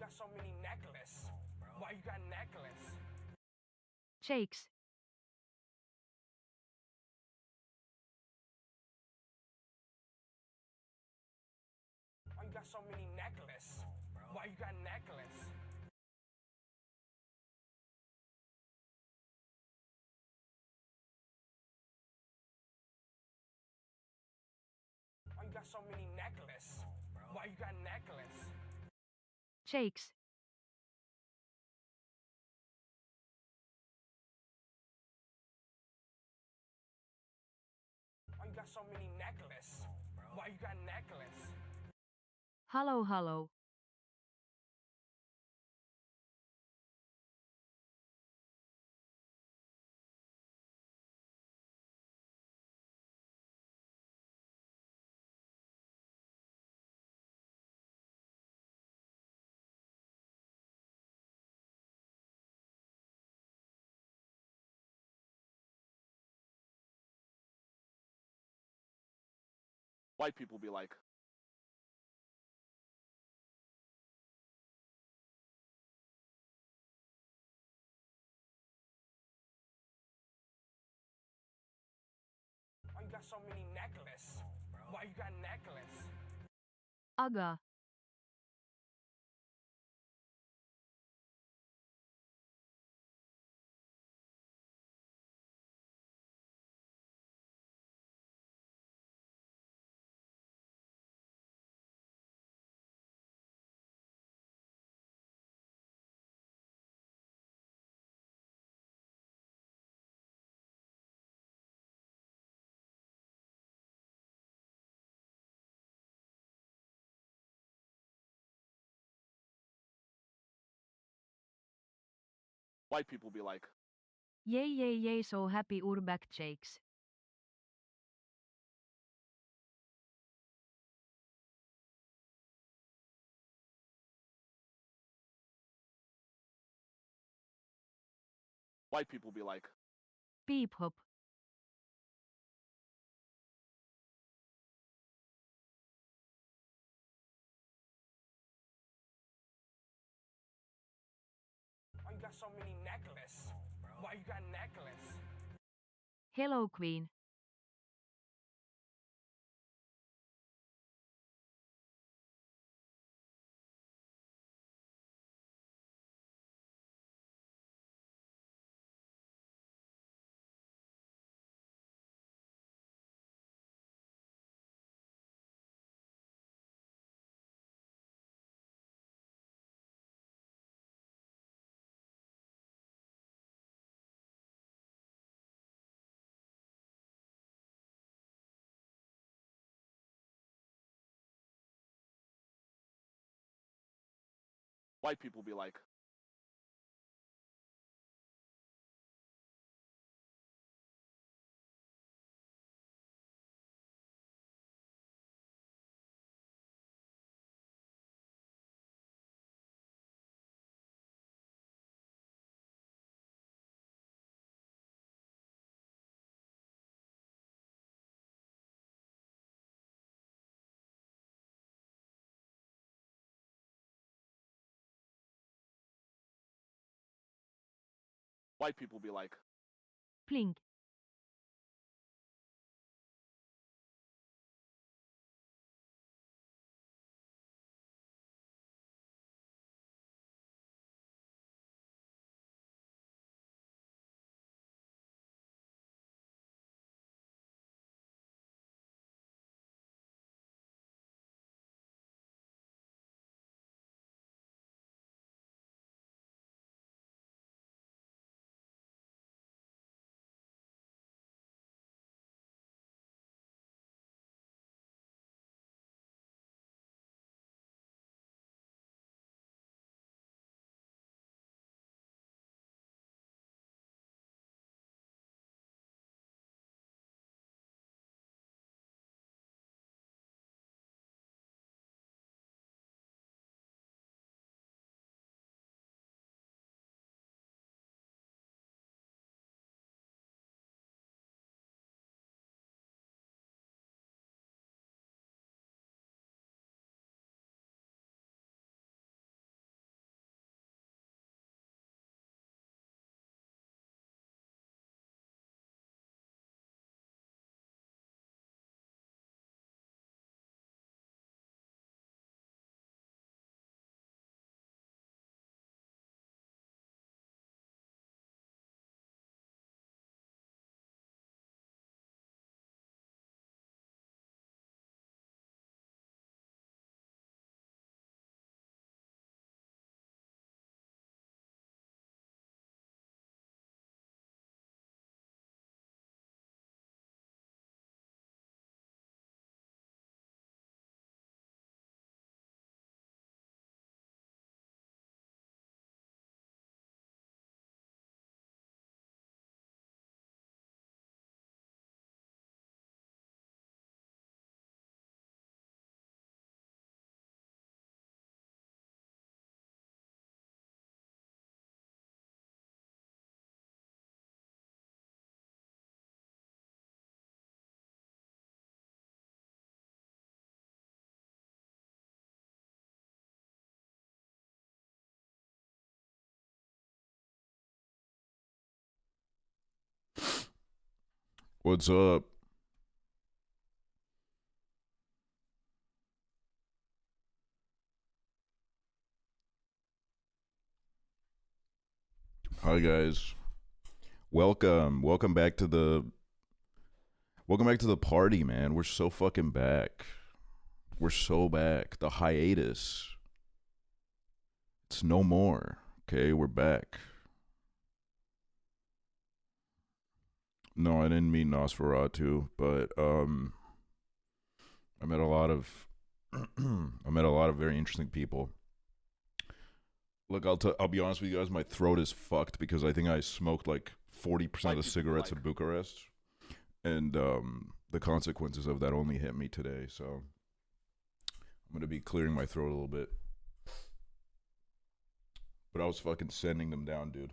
got so many necklaces? Why you got necklace? Jakes. Why you got so many necklaces? Why you got necklace? Why you got so many necklaces? Why you got necklace? Jakes. Why you got so many necklaces? Why you got necklace? Hallo. White people be like, Why you got so many necklaces? Why you got necklace? Aga. white people be like, Yay, so happy you're back, Jakes. white people be like, Beep hop. Why you got so many necklaces? Why you got necklace? Hello, Queen. white people be like, white people be like, Plink. What's up? Hi guys. Welcome back to the party, man. We're so fucking back. We're so back. The hiatus. It's no more. Okay, we're back. No, I didn't mean Nosferatu, but I met a lot of very interesting people. Look, I'll be honest with you guys, my throat is fucked because I think I smoked like 40% of the cigarettes in Bucharest. And the consequences of that only hit me today, so I'm gonna be clearing my throat a little bit. But I was fucking sending them down, dude.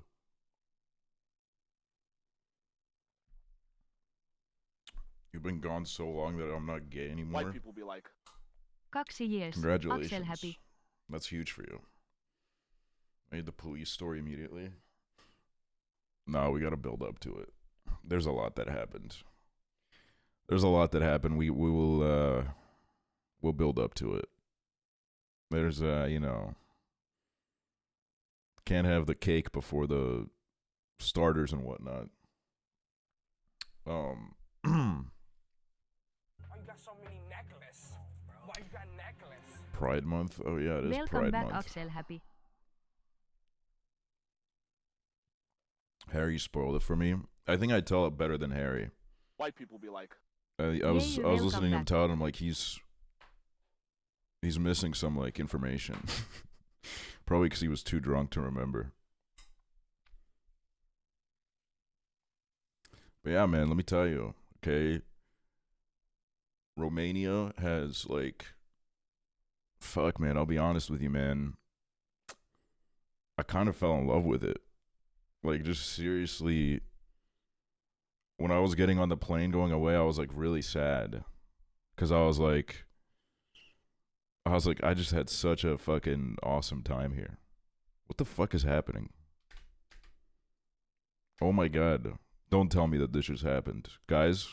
You've been gone so long that I'm not gay anymore. White people be like, 2 years. Congratulations. Aksel happy. That's huge for you. I need the police story immediately. No, we gotta build up to it. There's a lot that happened. We'll build up to it. There's can't have the cake before the starters and whatnot. Why you got so many necklaces? Why you got necklace? Pride Month. Oh yeah, it is Welcome Pride back, Month. Aksel happy. Harry spoiled it for me. I think I tell it better than Harry. white people be like, I was welcome listening to him back. tell it. I'm like, he's missing some like information. Probably because he was too drunk to remember. But yeah, man, let me tell you, okay? Romania has like, fuck, man, I'll be honest with you, man. I kind of fell in love with it. Like, just seriously, when I was getting on the plane going away, I was like really sad. Because I was like, I just had such a fucking awesome time here. What the fuck is happening? Oh my god. Don't tell me that this just happened. Guys,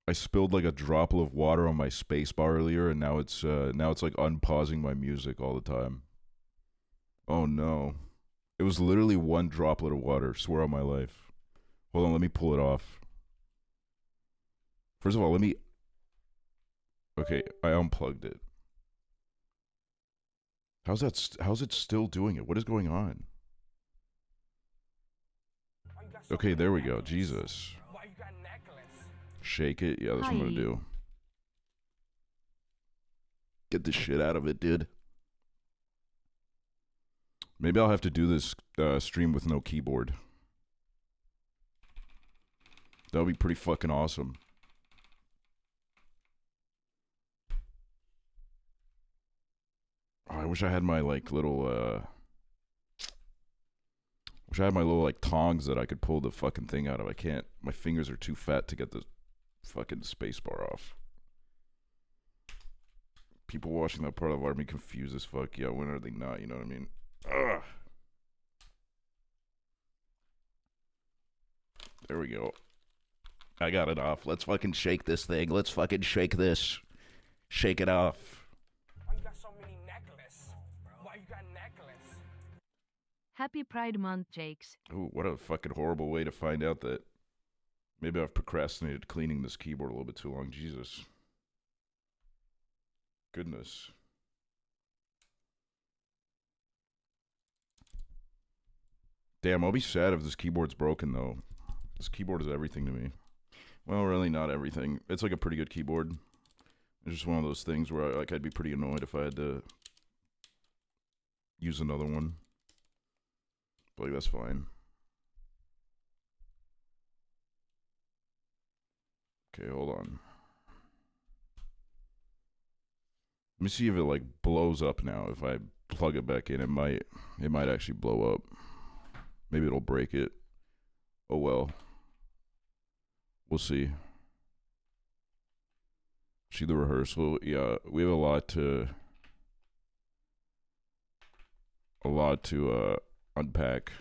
I spilled like a droplet of water on my spacebar earlier, and now it's like unpausing my music all the time. Oh no. It was literally one droplet of water, swear on my life. Hold on, let me pull it off. First of all, okay, I unplugged it. How's it still doing it? What is going on? Why you got so Okay, many there we go. necklaces? Jesus. Why you got necklace? Shake it. Yeah, that's what I'm gonna Hi. do. Get the shit out of it, dude. Maybe I'll have to do this stream with no keyboard. That would be pretty fucking awesome. Oh, I wish I had my like little like tongs that I could pull the fucking thing out of. I can't. My fingers are too fat to get the fucking space bar off. People watching that part of art me confused as fuck. Yeah, when are they not? You know what I mean? Ugh. There we go. I got it off. Let's fucking shake this thing. Let's fucking shake this. Shake it off. Why you got so many necklaces? Why you got necklace? Happy Pride Month, Jakes. Ooh, what a fucking horrible way to find out that maybe I've procrastinated cleaning this keyboard a little bit too long. Jesus. Goodness. Damn, I'll be sad if this keyboard's broken, though. This keyboard is everything to me. Well, really not everything. It's like a pretty good keyboard. It's just one of those things where I'd be pretty annoyed if I had to use another one. But like, that's fine. Okay, hold on. Let me see if it like blows up now. If I plug it back in, it might actually blow up. Maybe it'll break it. Oh well. We'll see. See the rehearsal? Yeah, we have a lot to unpack.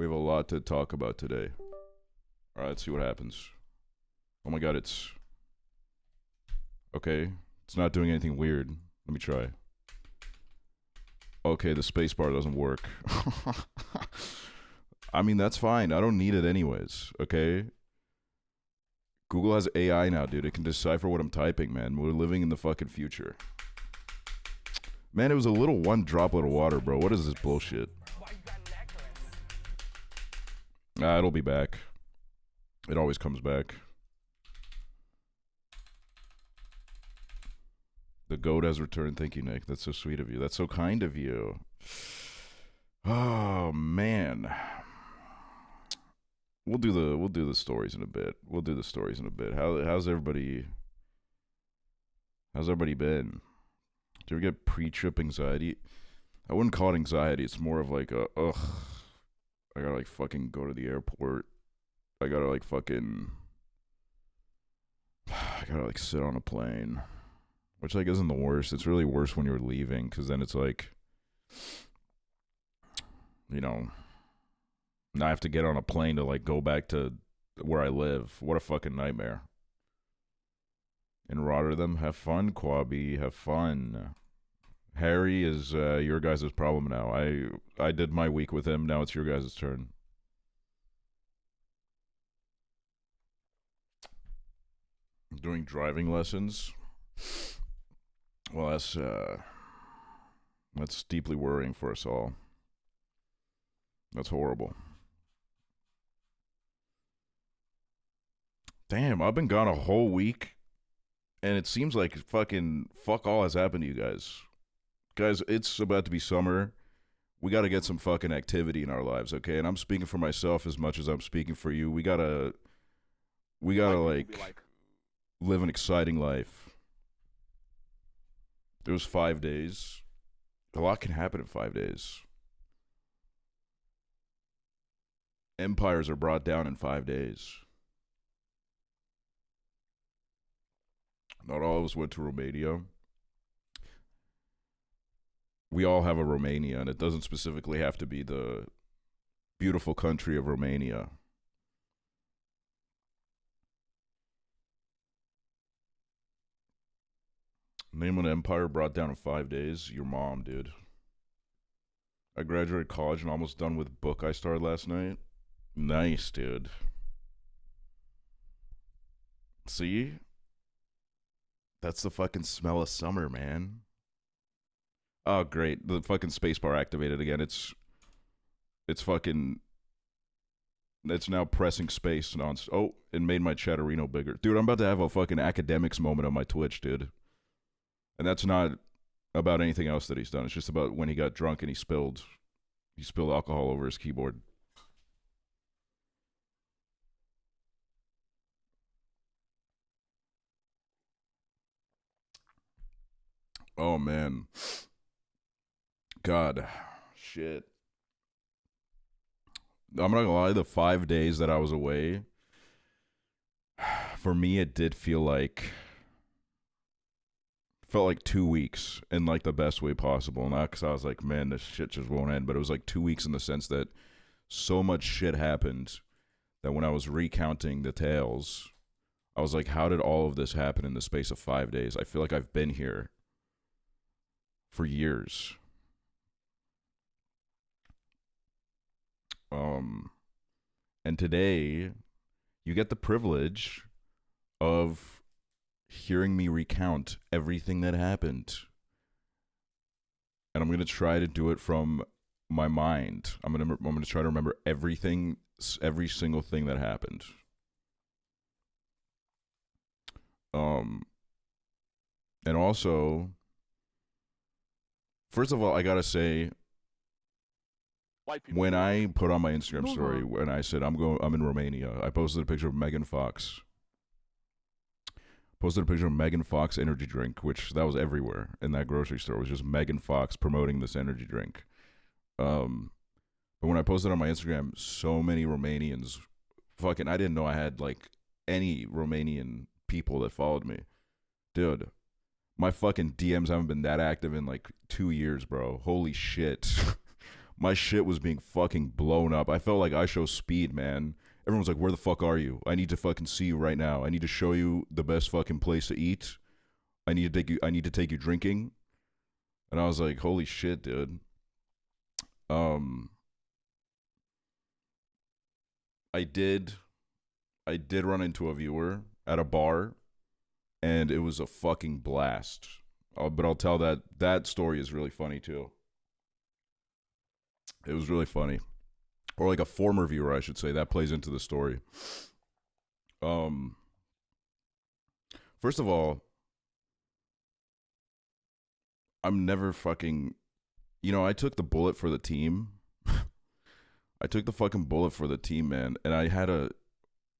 We have a lot to talk about today. All right, let's see what happens. Oh my god, it's... Okay, it's not doing anything weird. Let me try. Okay, the spacebar doesn't work. I mean, that's fine. I don't need it anyways, okay? Google has AI now, dude. It can decipher what I'm typing, man. We're living in the fucking future. Man, it was a little one droplet of water, bro. What is this bullshit? It'll be back. It always comes back. The goat has returned. Thank you, Nick. That's so sweet of you. That's so kind of you. Oh man. We'll do the stories in a bit. We'll do the stories in a bit. How's everybody been? Do you ever get pre-trip anxiety? I wouldn't call it anxiety. It's more of like a ugh. I gotta like fucking go to the airport. I gotta like sit on a plane. Which like isn't the worst. It's really worse when you're leaving, because then it's like, you know, now I have to get on a plane to like go back to where I live. What a fucking nightmare. In Rotterdam, have fun, Quabi. Have fun. Harry is your guys' problem now. I did my week with him. Now it's your guys' turn. Doing driving lessons. Well, that's deeply worrying for us all. That's horrible. Damn, I've been gone a whole week, and it seems like fucking fuck all has happened to you guys. Guys, it's about to be summer. We got to get some fucking activity in our lives, okay? And I'm speaking for myself as much as I'm speaking for you. We gotta like live an exciting life. It was 5 days. A lot can happen in 5 days. Empires are brought down in 5 days. Not all of us went to Romania. We all have a Romania, and it doesn't specifically have to be the beautiful country of Romania. Name an empire brought down in 5 days. Your mom, dude. I graduated college and almost done with book I started last night. Nice, dude. See? That's the fucking smell of summer, man. Oh, great. The fucking spacebar activated again. It's fucking... It's now pressing space. Oh, it made my Chatterino bigger. Dude, I'm about to have a fucking academics moment on my Twitch, dude. And that's not about anything else that he's done. It's just about when he got drunk and he spilled alcohol over his keyboard. Oh, man. God. Shit. I'm not gonna lie, the 5 days that I was away, for me, it did feel like 2 weeks in like the best way possible. Not because I was like, man, this shit just won't end, but it was like 2 weeks in the sense that so much shit happened that when I was recounting the tales, I was like, how did all of this happen in the space of 5 days? I feel like I've been here for years. And today, you get the privilege of hearing me recount everything that happened. And I'm going to try to do it from my mind. I'm going to try to remember everything, every single thing that happened. And also, first of all, I got to say, when I put on my Instagram story, when I said I'm in Romania, I posted a picture of Megan Fox. Posted a picture of Megan Fox energy drink, which that was everywhere in that grocery store. It was just Megan Fox promoting this energy drink. But when I posted on my Instagram, so many Romanians, fucking, I didn't know I had like any Romanian people that followed me. Dude, my fucking DMs haven't been that active in like 2 years, bro. Holy shit. my shit was being fucking blown up. I felt like I show speed, man. Everyone's like, where the fuck are you? I need to fucking see you right now. I need to show you the best fucking place to eat. I need to take you drinking. And I was like, holy shit, dude. I did run into a viewer at a bar, and it was a fucking blast. But I'll tell that story is really funny too. It was really funny. Or like a former viewer, I should say, that plays into the story. First of all, I'm never fucking, I took the bullet for the team. I took the fucking bullet for the team, man, and I had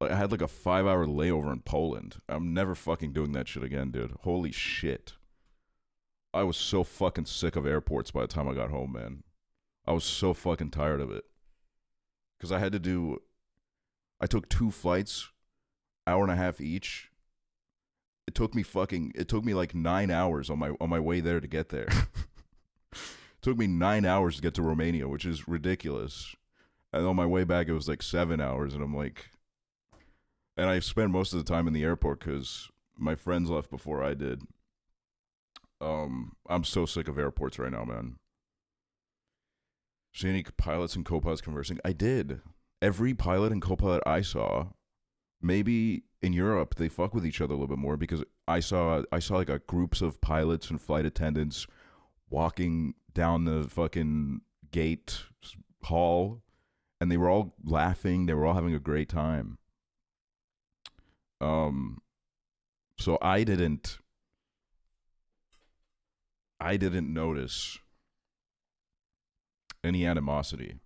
like a 5-hour layover in Poland. I'm never fucking doing that shit again, dude. Holy shit. I was so fucking sick of airports by the time I got home, man. I was so fucking tired of it. Because I took 2 flights, hour and a half each. It took me like 9 hours on my way there to get there. It took me 9 hours to get to Romania, which is ridiculous. And on my way back, it was like 7 hours, and I'm like, and I spent most of the time in the airport because my friends left before I did. I'm so sick of airports right now, man. See any pilots and co-pilots conversing? I did. Every pilot and co-pilot I saw, maybe in Europe they fuck with each other a little bit more, because I saw like groups of pilots and flight attendants walking down the fucking gate hall, and they were all laughing. They were all having a great time. So I didn't notice any animosity.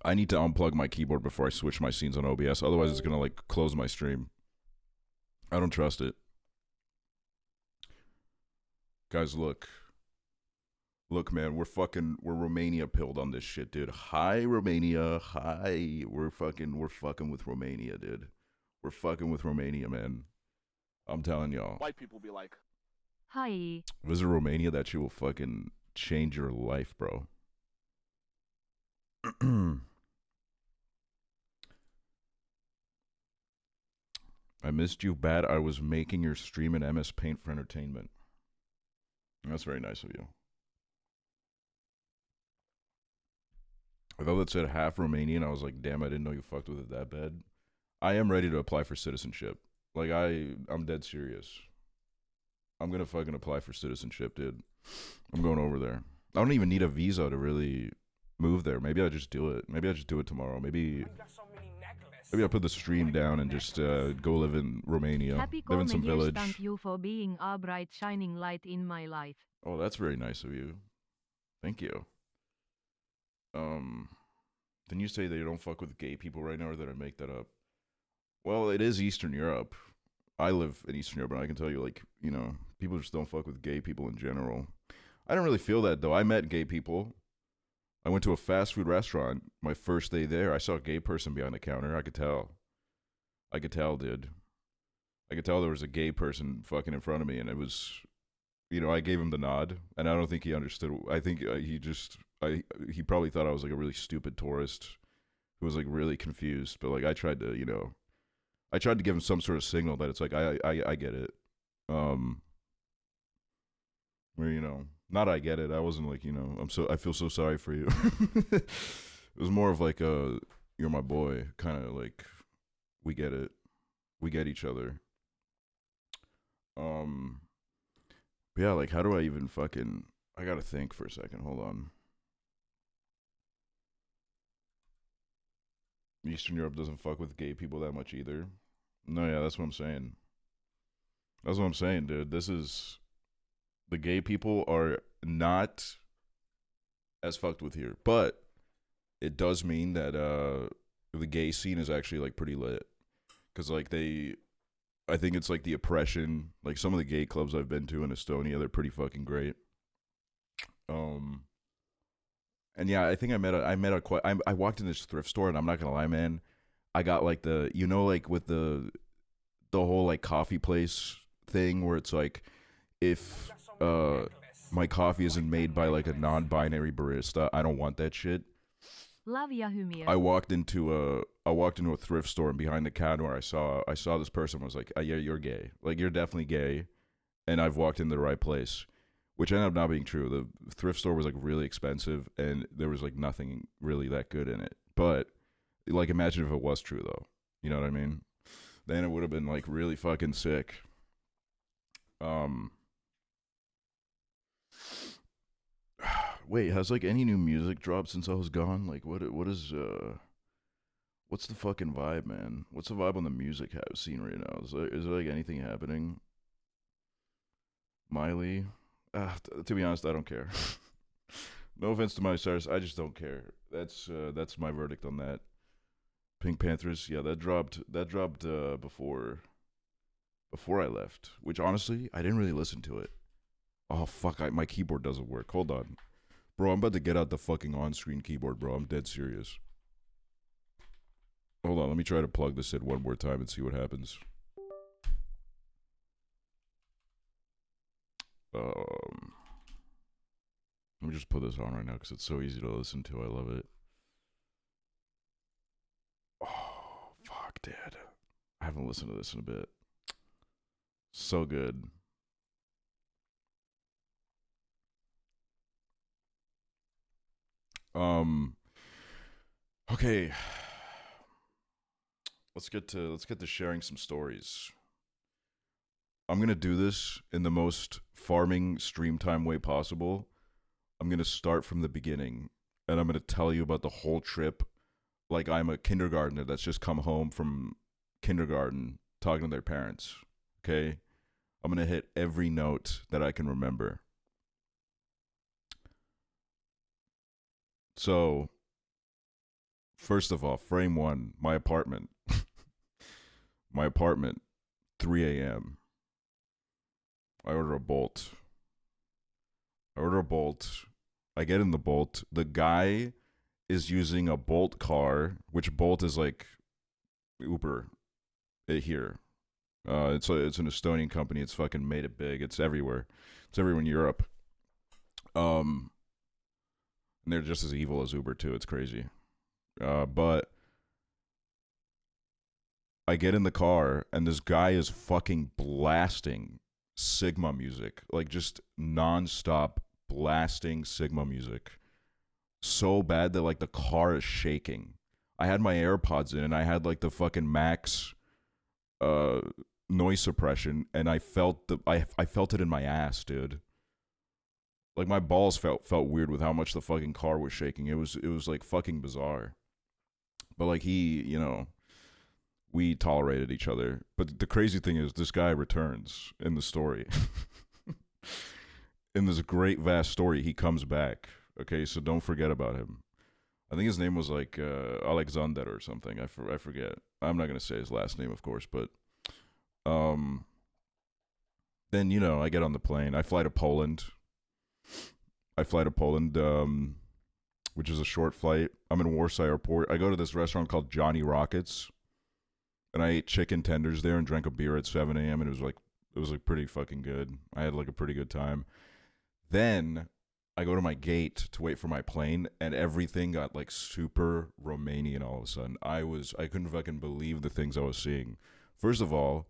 I need to unplug my keyboard before I switch my scenes on OBS. Otherwise, it's gonna like close my stream. I don't trust it. Guys, look, man, we're Romania pilled on this shit, dude. Hi, Romania. Hi, we're fucking with Romania, dude. We're fucking with Romania, man. I'm telling y'all. White people be like, Hi. Visit Romania, that shit will fucking change your life, bro. I missed you bad. I was making your stream in MS Paint for entertainment. That's very nice of you. I thought that said half Romanian. I was like, damn, I didn't know you fucked with it that bad. I am ready to apply for citizenship. Like, I'm dead serious. I'm gonna fucking apply for citizenship, dude. I'm going over there. I don't even need a visa to really move there. Maybe I just do it. Maybe I just do it tomorrow. Maybe I put the stream down and just go live in Romania. Happy Live in some village. Thank you for being a bright shining light in my life. Oh, that's very nice of you. Thank you. Didn't you say that you don't fuck with gay people right now, or did I make that up? Well, it is Eastern Europe. I live in Eastern Europe, and I can tell you, like, people just don't fuck with gay people in general. I don't really feel that, though. I met gay people. I went to a fast food restaurant my first day there. I saw a gay person behind the counter. I could tell. Dude. I could tell there was a gay person fucking in front of me, and it was, I gave him the nod, and I don't think he understood. I think he probably thought I was like a really stupid tourist who was like really confused. But like I tried to give him some sort of signal that it's like I get it. Where not I get it. I wasn't like I feel so sorry for you. It was more of like you're my boy, kind of like we get it, we get each other. But yeah, like how do I even fucking? I gotta think for a second. Hold on. Eastern Europe doesn't fuck with gay people that much either. No, yeah, that's what I'm saying. That's what I'm saying, dude. The gay people are not as fucked with here. But it does mean that the gay scene is actually like pretty lit. Because like I think it's like the oppression, like some of the gay clubs I've been to in Estonia, they're pretty fucking great. And yeah, I think I walked in this thrift store, and I'm not gonna lie, man, I got like like with the whole like coffee place thing where it's like if my coffee isn't made by like a non-binary barista. I don't want that shit. Lavia hymiö. I walked into a thrift store, and behind the counter I saw this person. Was like, yeah, you're gay. Like, you're definitely gay. And I've walked into the right place, which ended up not being true. The thrift store was like really expensive, and there was like nothing really that good in it. But like, imagine if it was true though. You know what I mean? Then it would have been like really fucking sick. Wait, has like any new music dropped since I was gone? Like, what's the fucking vibe, man? What's the vibe on the music scene right now? Is there like anything happening? Miley? To be honest, I don't care. No offense to Miley Cyrus, I just don't care. That's my verdict on that. Pink Panthers, yeah, that dropped before I left, which honestly, I didn't really listen to it. Oh fuck, my keyboard doesn't work. Hold on. Bro, I'm about to get out the fucking on-screen keyboard, bro. I'm dead serious. Hold on, let me try to plug this in one more time and see what happens. Let me just put this on right now because it's so easy to listen to. I love it. Oh, fuck, dude. I haven't listened to this in a bit. So good. Okay. Let's get to sharing some stories. I'm gonna do this in the most farming stream time way possible. I'm gonna start from the beginning, and I'm gonna tell you about the whole trip like I'm a kindergartner that's just come home from kindergarten talking to their parents. Okay? I'm gonna hit every note that I can remember. So, first of all, frame one, my apartment. My apartment, 3 a.m. I order a Bolt. I get in the Bolt. The guy is using a Bolt car, which Bolt is like Uber here. It's an Estonian company. It's fucking made it big. It's everywhere. It's everywhere in Europe. And they're just as evil as Uber too. It's crazy. But I get in the car and this guy is fucking blasting Sigma music, like just nonstop blasting Sigma music, so bad that like the car is shaking. I had my AirPods in and I had like the fucking max noise suppression, and I felt I felt it in my ass, dude. Like my balls felt weird with how much the fucking car was shaking. It was like fucking bizarre. But like we tolerated each other. But the crazy thing is, this guy returns in the story. In this great vast story, he comes back. Okay, so don't forget about him. I think his name was like Alexander or something. I forget. I'm not gonna say his last name, of course, but then I get on the plane. I fly to Poland. Which is a short flight. I'm in Warsaw Airport. I go to this restaurant called Johnny Rockets, and I ate chicken tenders there and drank a beer at 7 a.m. and it was pretty fucking good. I had like a pretty good time. Then I go to my gate to wait for my plane, and everything got like super Romanian all of a sudden. I couldn't fucking believe the things I was seeing. First of all,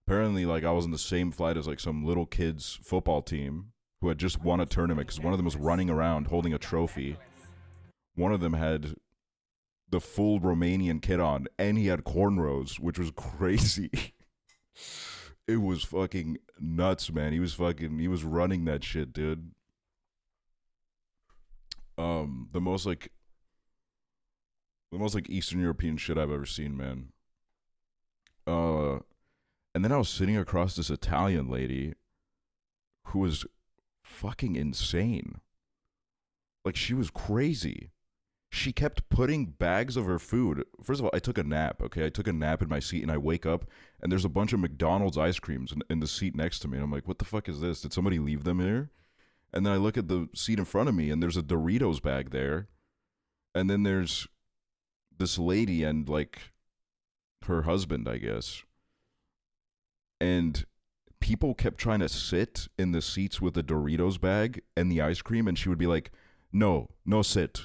apparently like I was on the same flight as like some little kids football team who had just won a tournament, because one of them was running around holding a trophy. One of them had the full Romanian kit on, and he had cornrows, which was crazy. It was fucking nuts, man. He was running that shit, dude. The most Eastern European shit I've ever seen, man. And then I was sitting across this Italian lady who was fucking insane. Like, she was crazy. She kept putting bags of her food. First of all, I took a nap, okay? I took a nap in my seat, and I wake up, and there's a bunch of McDonald's ice creams in the seat next to me. And I'm like, what the fuck is this? Did somebody leave them here? And then I look at the seat in front of me, and there's a Doritos bag there. And then there's this lady and, like, her husband, I guess. And people kept trying to sit in the seats with the Doritos bag and the ice cream, and she would be like, no sit.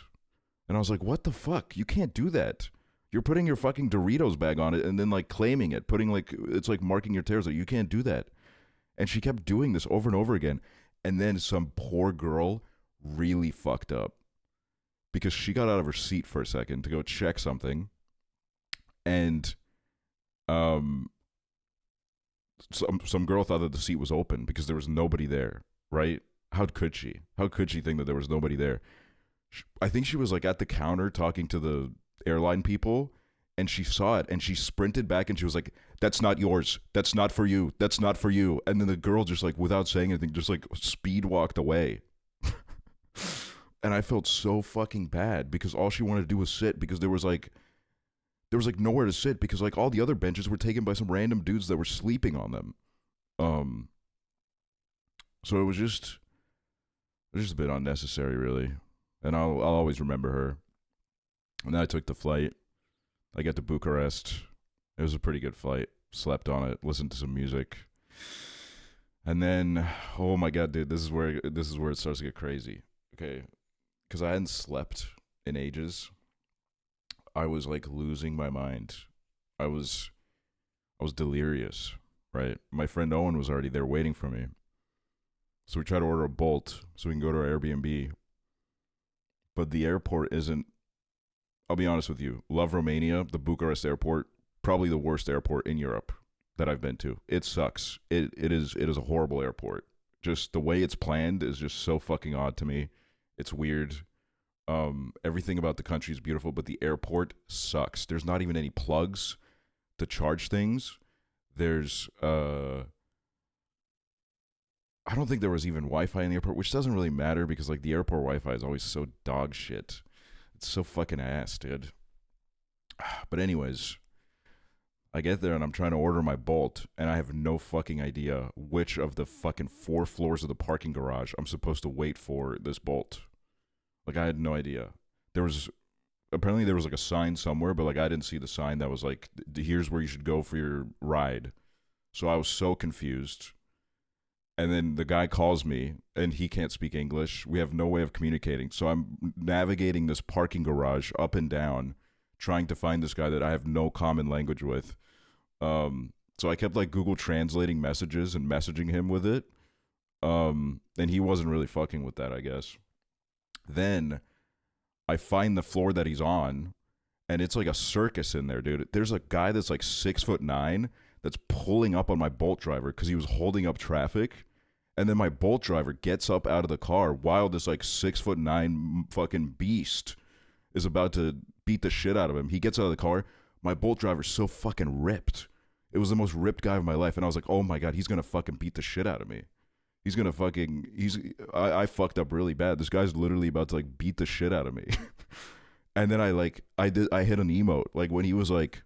And I was like, what the fuck? You can't do that. You're putting your fucking Doritos bag on it and then like claiming it, putting like, it's like marking your tears. Like, you can't do that. And she kept doing this over and over again. And then some poor girl really fucked up because she got out of her seat for a second to go check something. And some girl thought that the seat was open because there was nobody there, right? How could she? How could she think that there was nobody there? I think she was like at the counter talking to the airline people, and she saw it, and she sprinted back, and she was like, that's not yours. That's not for you. That's not for you. And then the girl just like, without saying anything, just like speed walked away. And I felt so fucking bad because all she wanted to do was sit because there was like nowhere to sit because like all the other benches were taken by some random dudes that were sleeping on them. So it was just a bit unnecessary, really. And I'll always remember her. And then I took the flight. I got to Bucharest. It was a pretty good flight. Slept on it, listened to some music. And then, oh my god, dude, this is where it starts to get crazy. Okay, because I hadn't slept in ages. I was like losing my mind. I was delirious, right? My friend Owen was already there waiting for me. So we tried to order a Bolt so we can go to our Airbnb. But the airport isn't, I'll be honest with you, love Romania, the Bucharest airport, probably the worst airport in Europe that I've been to. It sucks. It is a horrible airport. Just the way it's planned is just so fucking odd to me. It's weird. Everything about the country is beautiful, but the airport sucks. There's not even any plugs to charge things. There's I don't think there was even Wi-Fi in the airport, which doesn't really matter because like the airport Wi-Fi is always so dog shit. It's so fucking ass, dude. But anyways, I get there and I'm trying to order my Bolt, and I have no fucking idea which of the fucking 4 floors of the parking garage I'm supposed to wait for this Bolt. Like, I had no idea. Apparently there was like a sign somewhere, but like I didn't see the sign that was like, here's where you should go for your ride. So I was so confused. And then the guy calls me, and he can't speak English. We have no way of communicating. So I'm navigating this parking garage up and down, trying to find this guy that I have no common language with. So I kept like Google translating messages and messaging him with it. And he wasn't really fucking with that, I guess. Then I find the floor that he's on, and it's like a circus in there, dude. There's a guy that's like 6'9" that's pulling up on my Bolt driver because he was holding up traffic. And then my Bolt driver gets up out of the car while this like 6'9" fucking beast is about to beat the shit out of him. He gets out of the car. My Bolt driver's so fucking ripped. It was the most ripped guy of my life. And I was like, oh my God, he's going to fucking beat the shit out of me. He's going to fucking, I fucked up really bad. This guy's literally about to like beat the shit out of me. And then I hit an emote. Like when he was like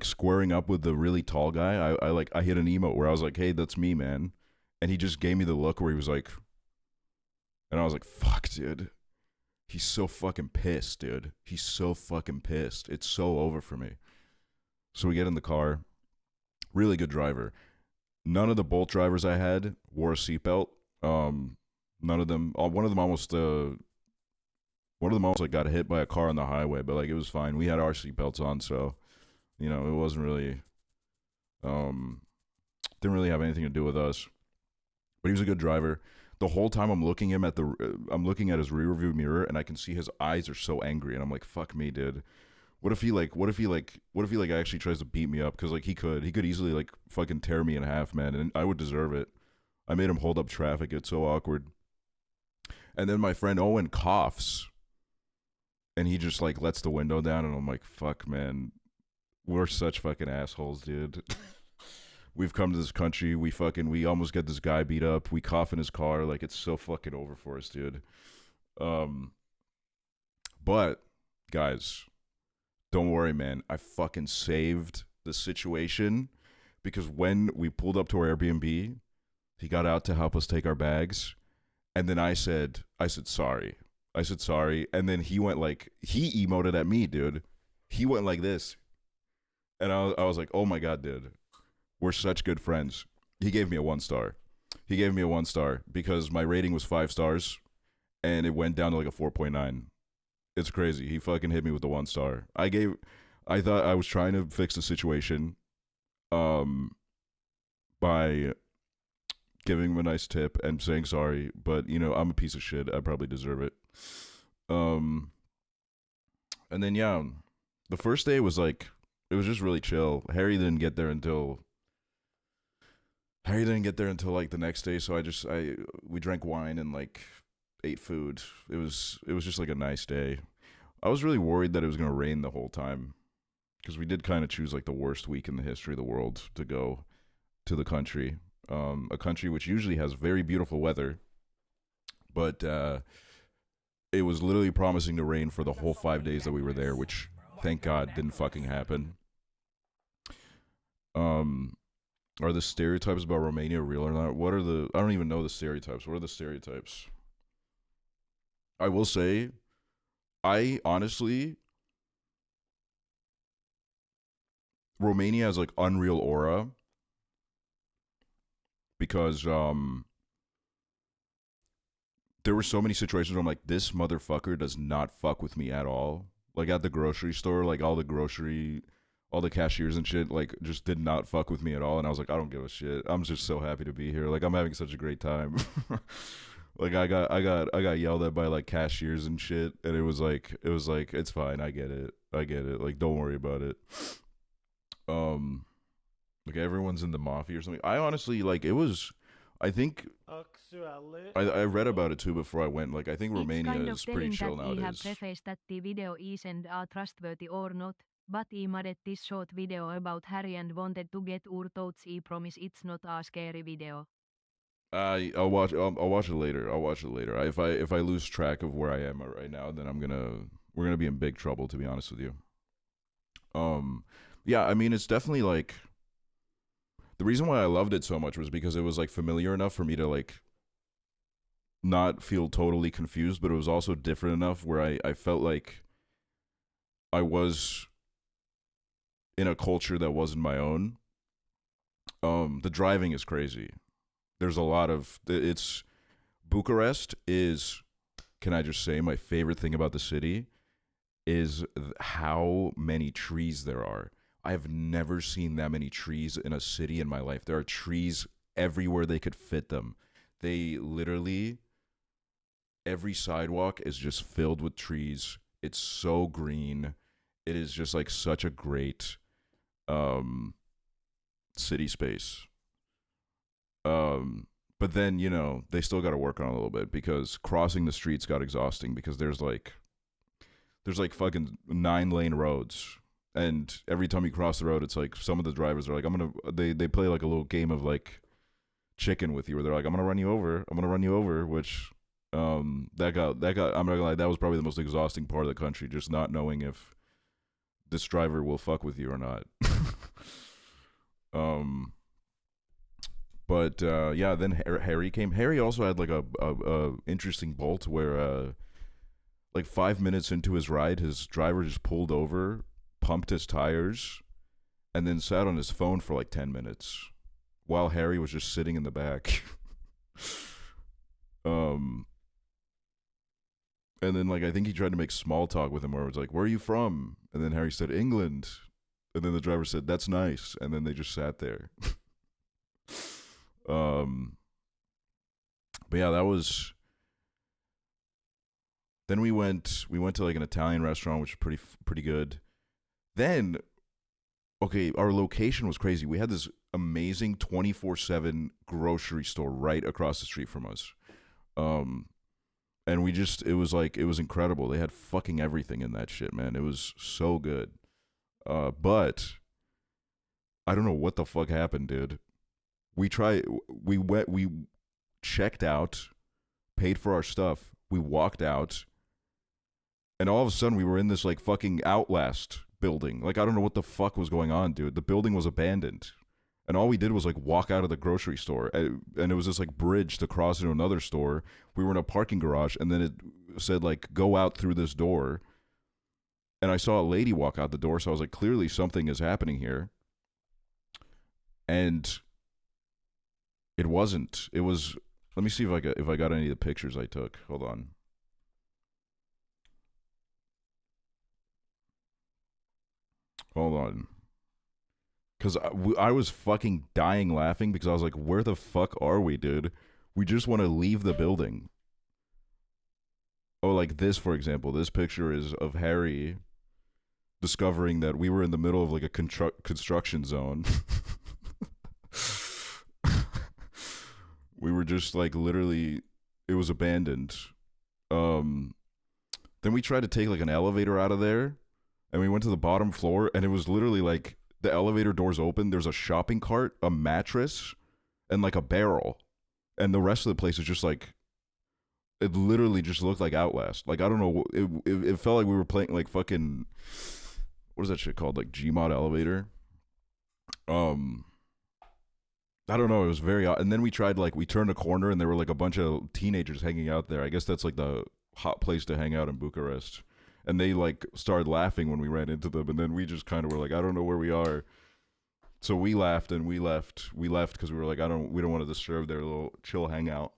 squaring up with the really tall guy, I hit an emote where I was like, hey, that's me, man. And he just gave me the look where he was like, and I was like, fuck, dude. He's so fucking pissed, dude. He's so fucking pissed. It's so over for me. So we get in the car. Really good driver. None of the Bolt drivers I had wore a seatbelt. None of them. One of them almost like got hit by a car on the highway, but like it was fine. We had our seatbelts on, so you know it wasn't really. Didn't really have anything to do with us. But he was a good driver. The whole time I'm looking at his rear view mirror, and I can see his eyes are so angry, and I'm like, "Fuck me, dude. What if he actually tries to beat me up? Because like he could easily like fucking tear me in half, man, and I would deserve it. I made him hold up traffic. It's so awkward. And then my friend Owen coughs, and he just like lets the window down, and I'm like, "Fuck, man, we're such fucking assholes, dude." We've come to this country. We almost get this guy beat up. We cough in his car. Like, it's so fucking over for us, dude. But, guys, don't worry, man. I fucking saved the situation because when we pulled up to our Airbnb, he got out to help us take our bags. And then I said sorry. And then he went like, he emoted at me, dude. He went like this. And I was like, oh my God, dude. We're such good friends. He gave me a 1-star. He gave me a 1-star because my rating was 5 stars and it went down to like a 4.9. It's crazy. He fucking hit me with the 1-star. I thought I was trying to fix the situation by giving him a nice tip and saying sorry, but you know, I'm a piece of shit. I probably deserve it. And then yeah, the first day was like, it was just really chill. Harry didn't get there until like the next day, so we drank wine and like ate food. It was just like a nice day. I was really worried that it was going to rain the whole time because we did kind of choose like the worst week in the history of the world to go to the country. A country which usually has very beautiful weather, but it was literally promising to rain for the whole 5 days that we were there, which thank God didn't fucking happen. Are the stereotypes about Romania real or not? I don't even know the stereotypes. What are the stereotypes? I will say, I honestly, Romania has like unreal aura because there were so many situations where I'm like, this motherfucker does not fuck with me at all. Like at the grocery store, like all the cashiers and shit, like just did not fuck with me at all. And I was like, I don't give a shit. I'm just so happy to be here. Like I'm having such a great time. Like I got yelled at by like cashiers and shit, and it was like it's fine. I get it. Like don't worry about it. Like everyone's in the mafia or something. I honestly like it was. I think Aksually. I read about it too before I went. Like I think Romania It's kind is of pretty telling chill that I have nowadays. prefaced that the video isn't trustworthy or not, but I made this short video about Harry and wanted to get your thoughts. I promise it's not a scary video. I'll watch it later. If I lose track of where I am right now, then we're gonna be in big trouble, to be honest with you. Yeah, I mean it's definitely like the reason why I loved it so much was because it was like familiar enough for me to like not feel totally confused, but it was also different enough where I felt like I was in a culture that wasn't my own. The driving is crazy. There's a lot of Bucharest is, can I just say, my favorite thing about the city is how many trees there are. I have never seen that many trees in a city in my life. There are trees everywhere they could fit them. They literally, every sidewalk is just filled with trees. It's so green. It is just like such a great city space. But then, you know, they still got to work on it a little bit because crossing the streets got exhausting because there's like fucking 9-lane roads. And every time you cross the road, it's like some of the drivers are like, they play like a little game of like chicken with you where they're like, I'm going to run you over, which, I'm not gonna lie, that was probably the most exhausting part of the country, just not knowing if this driver will fuck with you or not. But yeah, then Harry came. Harry also had like a interesting bolt where like 5 minutes into his ride, his driver just pulled over, pumped his tires, and then sat on his phone for like 10 minutes while Harry was just sitting in the back. And then like I think he tried to make small talk with him where it was like, where are you from? And then Harry said, England. And then the driver said, that's nice. And then they just sat there. But yeah, that was. Then we went to like an Italian restaurant, which was pretty good. Then, okay, our location was crazy. We had this amazing 24/7 grocery store right across the street from us. And it was incredible. They had fucking everything in that shit, man. It was so good. But I don't know what the fuck happened, dude. We checked out, paid for our stuff, we walked out, and all of a sudden we were in this like fucking Outlast building. Like I don't know what the fuck was going on, dude. The building was abandoned. And all we did was like walk out of the grocery store, and it was this like bridge to cross into another store. We were in a parking garage, and then it said like go out through this door. And I saw a lady walk out the door, so I was like, clearly something is happening here. and it wasn't. It was. Let me see if I got any of the pictures I took. Hold on. Hold on. Because I was fucking dying laughing because I was like, where the fuck are we, dude? We just want to leave the building. Oh, like this, for example. This picture is of Harry discovering that we were in the middle of like a construction zone. We were just like literally, it was abandoned. Then we tried to take like an elevator out of there, and we went to the bottom floor, and it was literally like the elevator doors open. There's a shopping cart, a mattress, and like a barrel, and the rest of the place is just like, it literally just looked like Outlast. Like I don't know, it felt like we were playing like fucking, what is that shit called? Like Gmod Elevator. I don't know. It was very odd. And then we tried, like, we turned a corner and there were like a bunch of teenagers hanging out there. I guess that's like the hot place to hang out in Bucharest. And they like started laughing when we ran into them. And then we just kind of were like, I don't know where we are. So we laughed and we left. We left because we were like, we don't want to disturb their little chill hangout.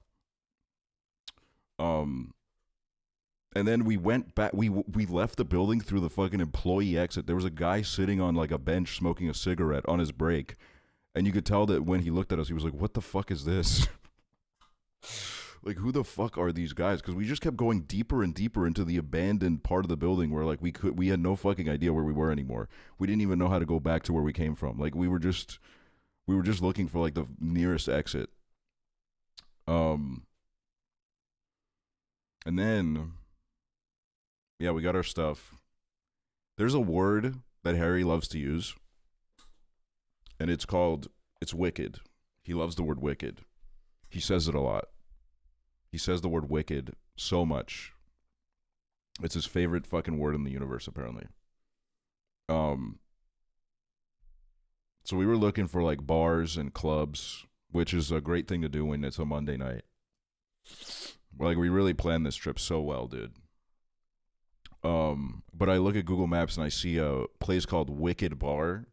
And then we went back. We left the building through the fucking employee exit. There was a guy sitting on like a bench smoking a cigarette on his break. And you could tell that when he looked at us, he was like, what the fuck is this? Like, who the fuck are these guys? Because we just kept going deeper and deeper into the abandoned part of the building where, like, we had no fucking idea where we were anymore. We didn't even know how to go back to where we came from. Like, we were just looking for, like, the nearest exit. And then, yeah, we got our stuff. There's a word that Harry loves to use. And it's wicked. He loves the word wicked. He says it a lot. He says the word wicked so much. It's his favorite fucking word in the universe, apparently. So we were looking for like bars and clubs, which is a great thing to do when it's a Monday night. Like, we really planned this trip so well, dude. But I look at Google Maps and I see a place called Wicked Bar.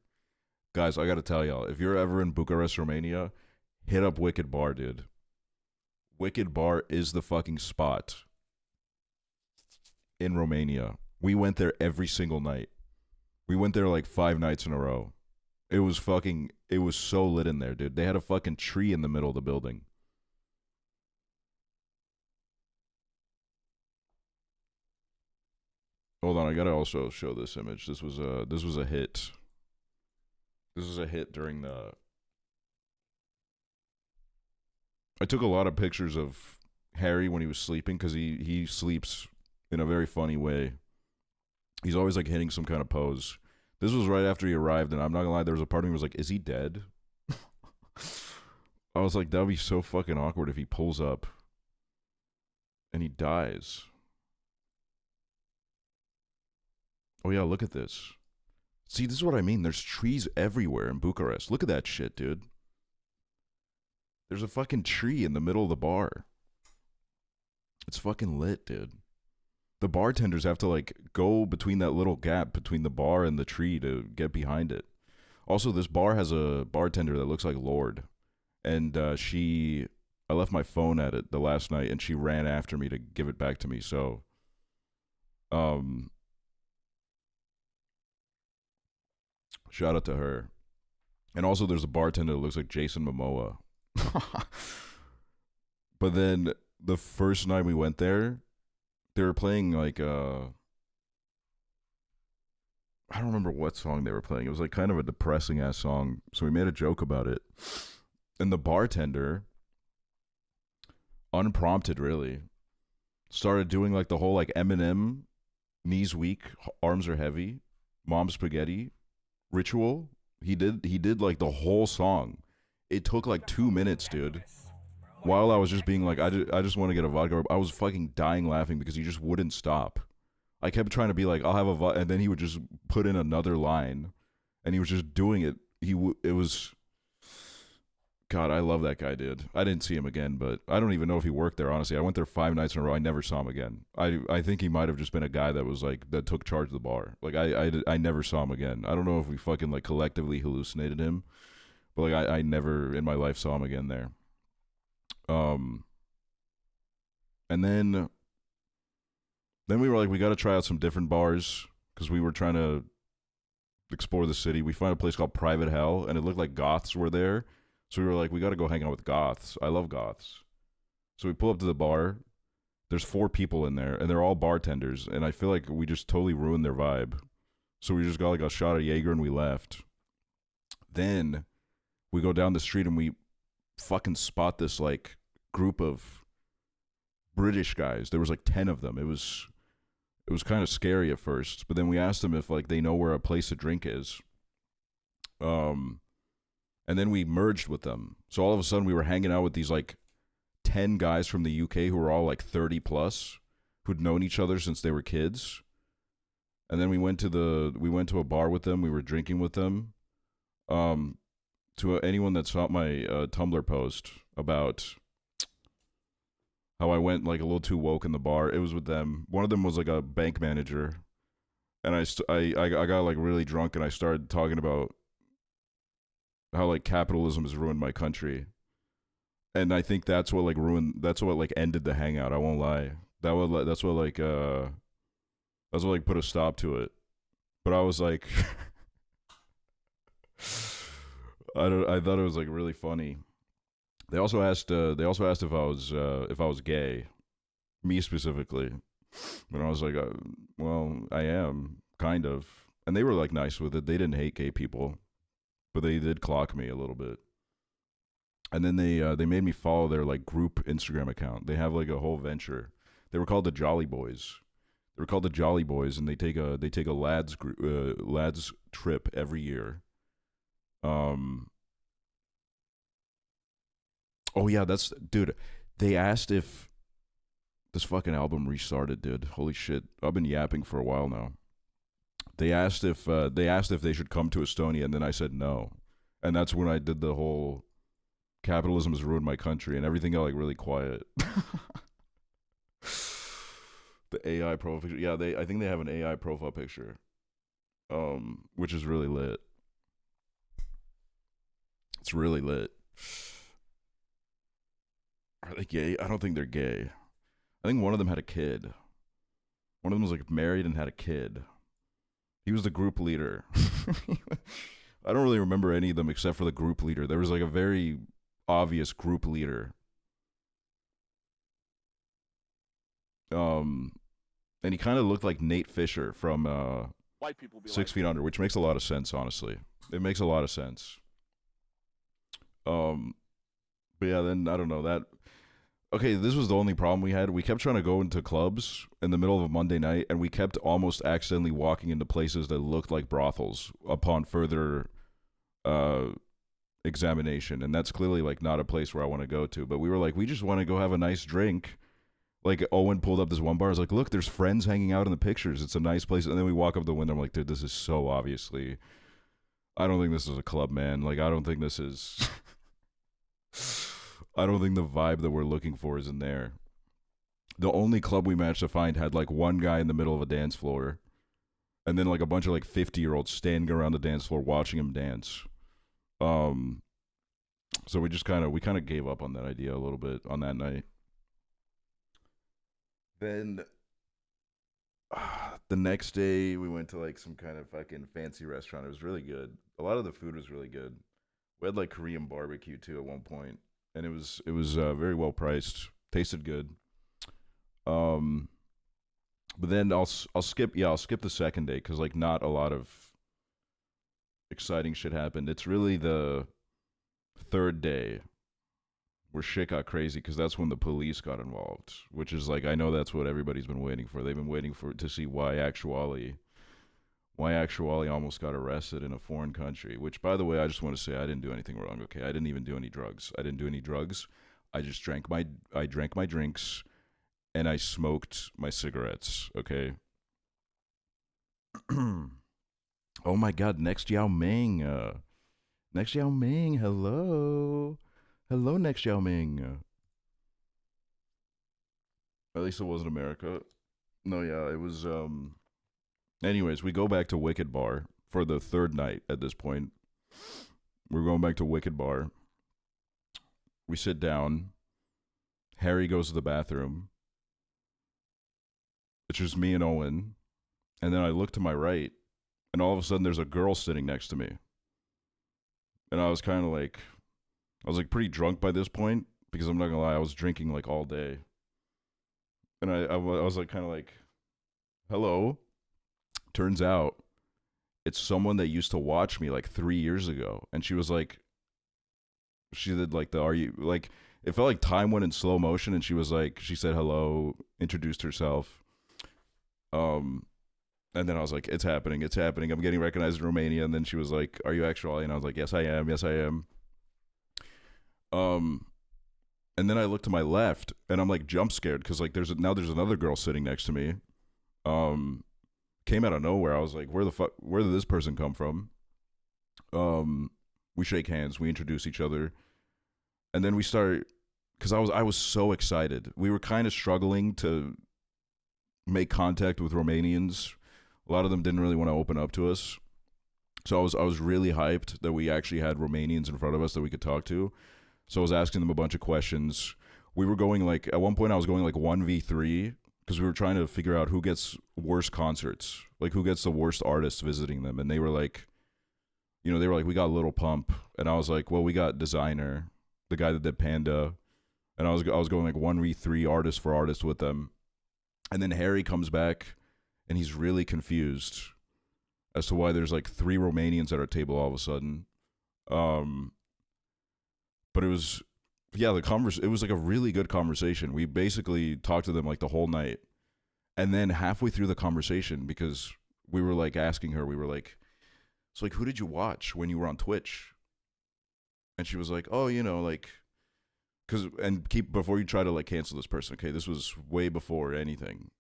Guys, I gotta tell y'all, if you're ever in Bucharest, Romania, hit up Wicked Bar, dude. Wicked Bar is the fucking spot in Romania. We went there every single night. We went there like 5 nights in a row. It was so lit in there, dude. They had a fucking tree in the middle of the building. Hold on, I gotta also show this image. This was a hit. This was a hit during the... I took a lot of pictures of Harry when he was sleeping because he sleeps in a very funny way. He's always like hitting some kind of pose. This was right after he arrived, and I'm not gonna lie, there was a part of me was like, is he dead? I was like, that would be so fucking awkward if he pulls up and he dies. Oh yeah, look at this. See, this is what I mean. There's trees everywhere in Bucharest. Look at that shit, dude. There's a fucking tree in the middle of the bar. It's fucking lit, dude. The bartenders have to, like, go between that little gap between the bar and the tree to get behind it. Also, this bar has a bartender that looks like Lord. And I left my phone at it the last night, and she ran after me to give it back to me. So, shout out to her. And also there's a bartender that looks like Jason Momoa. But then the first night we went there, they were playing like I don't remember what song they were playing. It was like kind of a depressing ass song. So we made a joke about it. And the bartender, unprompted really, started doing like the whole like Eminem, knees weak, arms are heavy, mom spaghetti ritual. He did like the whole song. It took like 2 minutes, dude. While I was just being like, I just want to get a vodka. I was fucking dying laughing because he just wouldn't stop. I kept trying to be like, I'll have a vodka, and then he would just put in another line, and he was just doing it. It was, God, I love that guy, dude. I didn't see him again, but I don't even know if he worked there, honestly. I went there 5 nights in a row. I never saw him again. I think he might have just been a guy that was like, that took charge of the bar. Like, I never saw him again. I don't know if we fucking like collectively hallucinated him, But like I never in my life saw him again there. And then we were like, we got to try out some different bars because we were trying to explore the city. We found a place called Private Hell, and it looked like goths were there. So we were like, we got to go hang out with goths. I love goths. So we pull up to the bar. There's 4 people in there, and they're all bartenders. And I feel like we just totally ruined their vibe. So we just got like a shot of Jaeger and we left. Then we go down the street and we fucking spot this like group of British guys. There was like 10 of them. It was kind of scary at first, but then we asked them if like they know where a place to drink is. And then we merged with them. So all of a sudden we were hanging out with these like 10 guys from the UK who were all like 30 plus, who'd known each other since they were kids. And then we went to a bar with them. We were drinking with them. To anyone that saw my Tumblr post about how I went like a little too woke in the bar, it was with them. One of them was like a bank manager, and I got like really drunk and I started talking about how like capitalism has ruined my country, and I think that's what like ended the hangout. I won't lie. That's what put a stop to it. But I was like, I thought it was like really funny. They also asked if I was gay, me specifically, and I was like, well, I am kind of, and they were like nice with it. They didn't hate gay people, but they did clock me a little bit. And then they made me follow their like group Instagram account. They have like a whole venture. They were called the Jolly Boys. They were called the Jolly Boys, and they take a lads trip every year. Oh yeah, dude. They asked if this fucking album restarted, dude. Holy shit, I've been yapping for a while now. They asked if they should come to Estonia, and then I said no, and that's when I did the whole capitalism has ruined my country, and everything got like really quiet. The AI profile picture, yeah, I think they have an AI profile picture, which is really lit. It's really lit. Are they gay? I don't think they're gay. I think one of them had a kid. One of them was like married and had a kid. He was the group leader. I don't really remember any of them except for the group leader. There was like a very obvious group leader. And he kind of looked like Nate Fisher from White people be 6 Feet Under, which makes a lot of sense, honestly. It makes a lot of sense. But yeah, then I don't know that. Okay, this was the only problem we had. We kept trying to go into clubs in the middle of a Monday night, and we kept almost accidentally walking into places that looked like brothels upon further examination. And that's clearly like not a place where I want to go to. But we were like, we just want to go have a nice drink. Like Owen pulled up this one bar. I was like, look, there's friends hanging out in the pictures. It's a nice place. And then we walk up the window. I'm like, dude, this is so obviously. I don't think this is a club, man. Like, I don't think this is. I don't think the vibe that we're looking for is in there. The only club we managed to find had like one guy in the middle of a dance floor, and then like a bunch of like 50-year-olds standing around the dance floor watching him dance. So we kind of gave up on that idea a little bit on that night. Then the next day we went to like some kind of fucking fancy restaurant. It was really good. A lot of the food was really good. We had like Korean barbecue too at one point, and it was very well priced. Tasted good. But then I'll skip the second day because like not a lot of exciting shit happened. It's really the third day where shit got crazy because that's when the police got involved, which is like, I know that's what everybody's been waiting for. They've been waiting to see why aksually almost got arrested in a foreign country, which, by the way, I just want to say I didn't do anything wrong, okay? I didn't even do any drugs. I just drank my drinks and I smoked my cigarettes, okay? Oh my god, next Yao Ming. Hello. Hello, next Yao Ming. At least it wasn't America. No, yeah, it was, anyways, we go back to Wicked Bar for the third night at this point. We're going back to Wicked Bar. We sit down. Harry goes to the bathroom. It's just me and Owen. And then I look to my right, and all of a sudden there's a girl sitting next to me. And I was kind of like, I was like pretty drunk by this point, because I'm not gonna lie, I was drinking like all day. And I was like kind of like, hello. Turns out it's someone that used to watch me like 3 years ago. And she was like, she did like the, are you, like, it felt like time went in slow motion. And she was like, she said hello, introduced herself. And then I was like, it's happening. I'm getting recognized in Romania. And then she was like, are you actually? And I was like, yes, I am. And then I looked to my left, and I'm like jump scared because like there's another girl sitting next to me. Came out of nowhere. I was like, where did this person come from? We shake hands, we introduce each other, and then we start, because I was so excited. We were kind of struggling to make contact with Romanians. A lot of them didn't really want to open up to us. So I was really hyped that we actually had Romanians in front of us that we could talk to. So I was asking them a bunch of questions. We were going like, at one point I was going like 1v3, because we were trying to figure out who gets worse concerts, like who gets the worst artists visiting them. And they were like, we got Little Pump. And I was like, well, we got Designer, the guy that did Panda. And I was going like 1v3 artist for artist with them. And then Harry comes back, and he's really confused as to why there's like 3 Romanians at our table all of a sudden. But it was, it was like a really good conversation. We basically talked to them like the whole night. And then halfway through the conversation, because we were like asking her, we were like, so like, who did you watch when you were on Twitch? And she was like, oh, like, before you try to like cancel this person, okay, this was way before anything.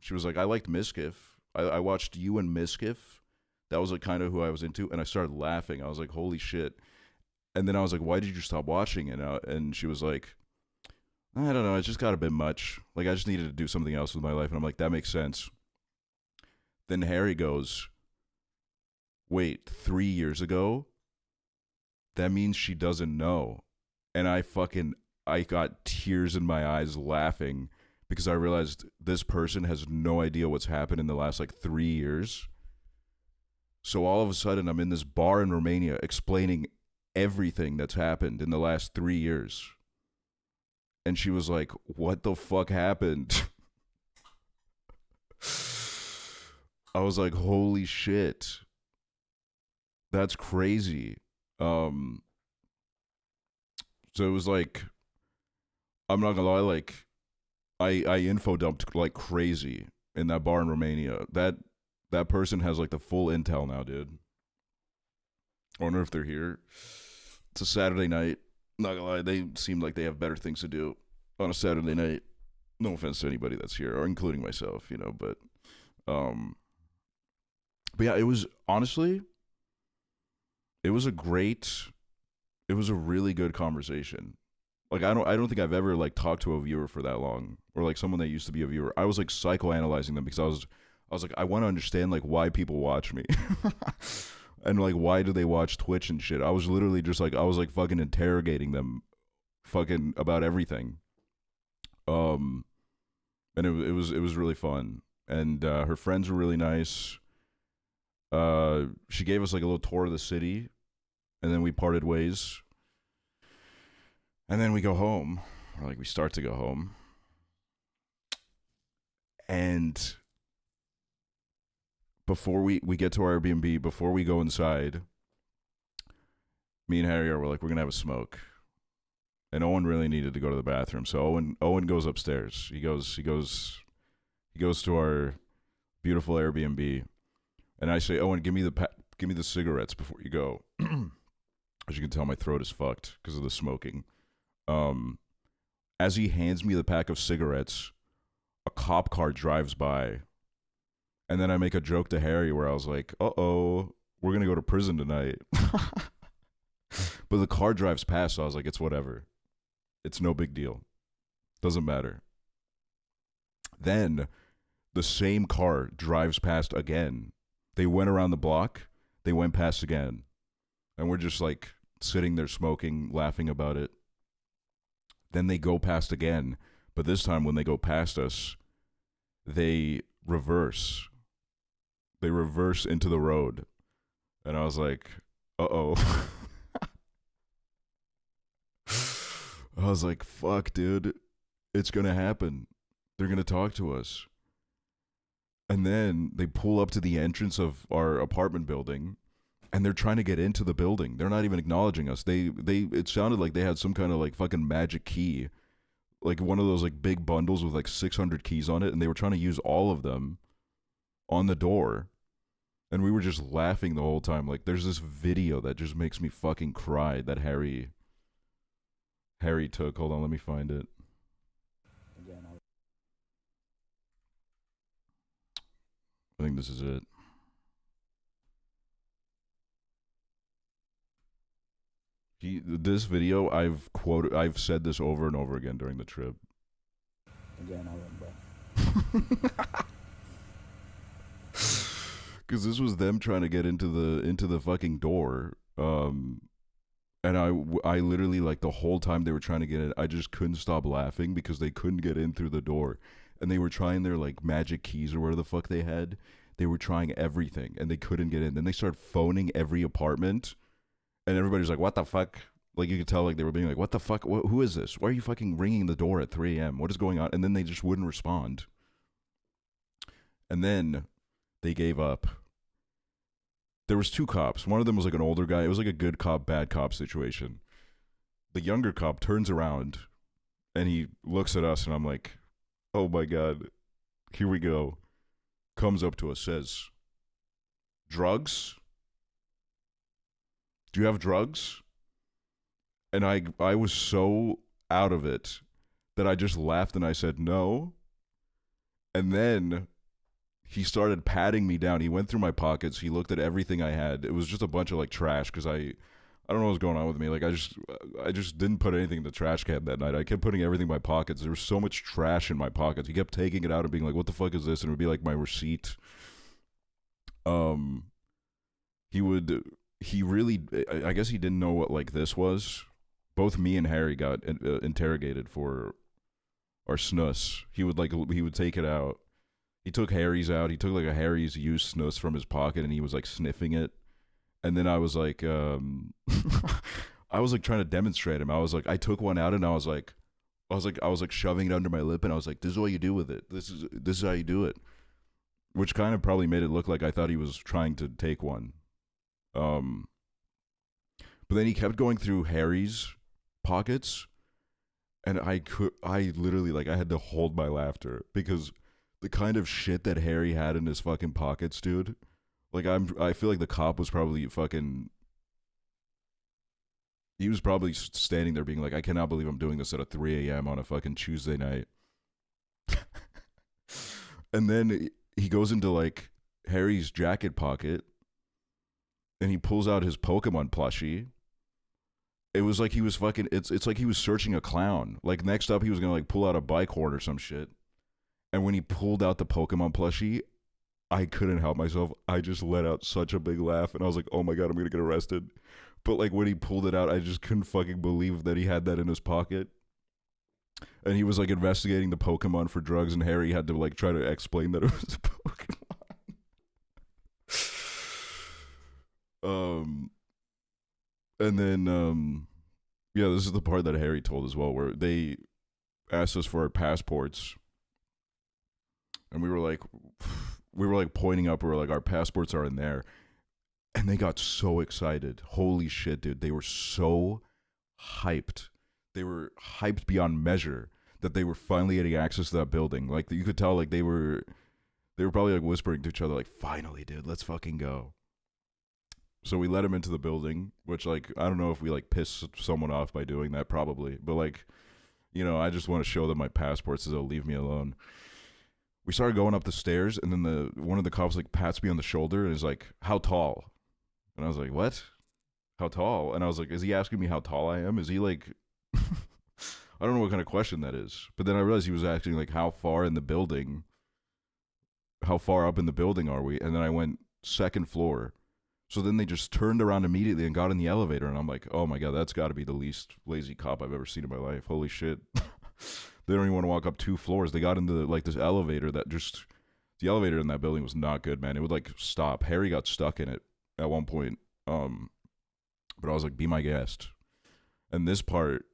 She was like, I liked Miskiff. I watched you and Miskiff. That was like kind of who I was into. And I started laughing. I was like, holy shit. And then I was like, why did you stop watching it? And she was like, I don't know. It just got a bit much. Like, I just needed to do something else with my life. And I'm like, that makes sense. Then Harry goes, wait, 3 years ago? That means she doesn't know. And I got tears in my eyes laughing, because I realized this person has no idea what's happened in the last like 3 years. So all of a sudden I'm in this bar in Romania explaining everything that's happened in the last 3 years. And she was like, what the fuck happened? I was like, holy shit. That's crazy. So it was like, I'm not gonna lie, like, I info dumped like crazy in that bar in Romania. That person has like the full intel now, dude. I wonder if they're here. It's a Saturday night. Not gonna lie, they seem like they have better things to do on a Saturday night. No offense to anybody that's here, or including myself, but yeah, it was honestly, it was a really good conversation. Like, I don't think I've ever like talked to a viewer for that long, or like someone that used to be a viewer. I was like psychoanalyzing them, because I was like, I want to understand like why people watch me. And like, why do they watch Twitch and shit? I was literally just like, I was like fucking interrogating them fucking about everything. And it was really fun. And her friends were really nice. She gave us like a little tour of the city, and then we parted ways. And then we go home, or like we start to go home. And before we get to our Airbnb, before we go inside, me and Harry were like, we're going to have a smoke. And Owen really needed to go to the bathroom. So Owen goes upstairs. He goes to our beautiful Airbnb. And I say, Owen, give me the cigarettes before you go. As you can tell, my throat is fucked because of the smoking. As he hands me the pack of cigarettes, a cop car drives by. And then I make a joke to Harry where I was like, uh-oh, we're going to go to prison tonight. But the car drives past, so I was like, it's whatever. It's no big deal. Doesn't matter. Then the same car drives past again. They went around the block. They went past again. And we're just like sitting there smoking, laughing about it. Then they go past again. But this time when they go past us, they reverse. They reverse into the road. And I was like, uh-oh. I was like, fuck, dude. It's going to happen. They're going to talk to us. And then they pull up to the entrance of our apartment building, and they're trying to get into the building. They're not even acknowledging us. It sounded like they had some kind of like fucking magic key, like one of those like big bundles with like 600 keys on it, and they were trying to use all of them on the door. And we were just laughing the whole time. Like, there's this video that just makes me fucking cry that Harry took. Hold on, let me find it. I think this is it. This video, I've said this over and over again during the trip. Again, I remember. Because this was them trying to get into the fucking door, and I literally, like, the whole time they were trying to get in, I just couldn't stop laughing because they couldn't get in through the door, and they were trying their like magic keys or whatever the fuck they had. They were trying everything and they couldn't get in. Then they started phoning every apartment, and everybody's like, "What the fuck?" Like, you could tell, like, they were being like, "What the fuck? Who is this? Why are you fucking ringing the door at 3 a.m.? What is going on?" And then they just wouldn't respond. And then they gave up. There was 2 cops. One of them was like an older guy. It was like a good cop, bad cop situation. The younger cop turns around and he looks at us, and I'm like, oh my God, here we go. Comes up to us, says, "Drugs? Do you have drugs?" And I was so out of it that I just laughed and I said no. And then he started patting me down. He went through my pockets. He looked at everything I had. It was just a bunch of like trash because I don't know what was going on with me. Like, I just didn't put anything in the trash can that night. I kept putting everything in my pockets. There was so much trash in my pockets. He kept taking it out and being like, "What the fuck is this?" And it would be like my receipt. He really, I guess he didn't know what like this was. Both me and Harry got interrogated for our snus. He would take it out. He took Harry's out. He took like a Harry's used snus from his pocket, and he was like sniffing it. And then I was like, I was like trying to demonstrate him. I was like, I took one out, and I was like shoving it under my lip, and I was like, "This is what you do with it. This is how you do it," which kind of probably made it look like I thought he was trying to take one. But then he kept going through Harry's pockets, and I literally, like, I had to hold my laughter because the kind of shit that Harry had in his fucking pockets, dude. Like, I feel like the cop was probably fucking, he was probably standing there being like, "I cannot believe I'm doing this at a 3 a.m. on a fucking Tuesday night." And then he goes into like Harry's jacket pocket and he pulls out his Pokemon plushie. It was like he was fucking, it's like he was searching a clown. Like, next up he was gonna like pull out a bike horn or some shit. And when he pulled out the Pokemon plushie, I couldn't help myself. I just let out such a big laugh, and I was like, "Oh my God, I'm gonna get arrested." But like, when he pulled it out, I just couldn't fucking believe that he had that in his pocket. And he was like investigating the Pokemon for drugs, and Harry had to like try to explain that it was a Pokemon. And then yeah, this is the part that Harry told as well, where they asked us for our passports, and we were like pointing up, we were like, "Our passports are in there." And they got so excited. Holy shit, dude. They were so hyped. They were hyped beyond measure that they were finally getting access to that building. Like, you could tell, like, they were probably like whispering to each other, like, "Finally, dude, let's fucking go." So we let him into the building, which, like, I don't know if we like pissed someone off by doing that, probably. But like, you know, I just want to show them my passport so they'll leave me alone. We started going up the stairs, and then one of the cops like pats me on the shoulder and is like, "How tall?" And I was like, "What? How tall?" And I was like, "Is he asking me how tall I am? Is he like," I don't know what kind of question that is. But then I realized he was asking like, how far up in the building are we? And then I went, 2nd floor. So then they just turned around immediately and got in the elevator. And I'm like, oh my God, that's got to be the least lazy cop I've ever seen in my life. Holy shit. They don't even want to walk up 2 floors. They got into like this elevator that just, the elevator in that building was not good, man. It would like stop. Harry got stuck in it at one point. But I was like, be my guest. And this part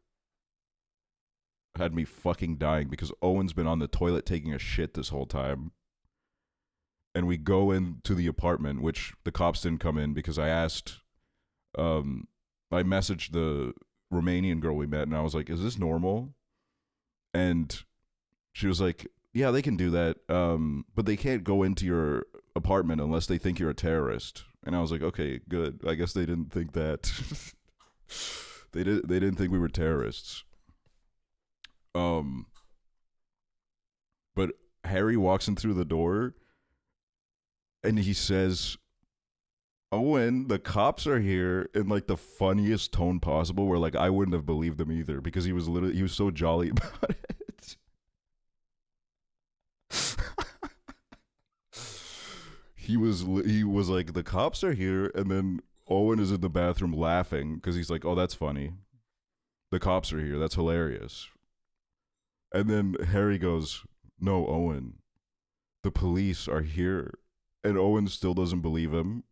had me fucking dying because Owen's been on the toilet taking a shit this whole time. And we go into the apartment, which the cops didn't come in because I asked, I messaged the Romanian girl we met and I was like, is this normal? And she was like, yeah, they can do that. But they can't go into your apartment unless they think you're a terrorist. And I was like, okay, good. I guess they didn't think that. They didn't think we were terrorists. But Harry walks in through the door and he says, Owen, the cops are here, in like the funniest tone possible, where like I wouldn't have believed him either because he was so jolly about it. He was like, the cops are here, and then Owen is in the bathroom laughing because he's like, oh, that's funny. The cops are here. That's hilarious. And then Harry goes, no, Owen, the police are here. And Owen still doesn't believe him.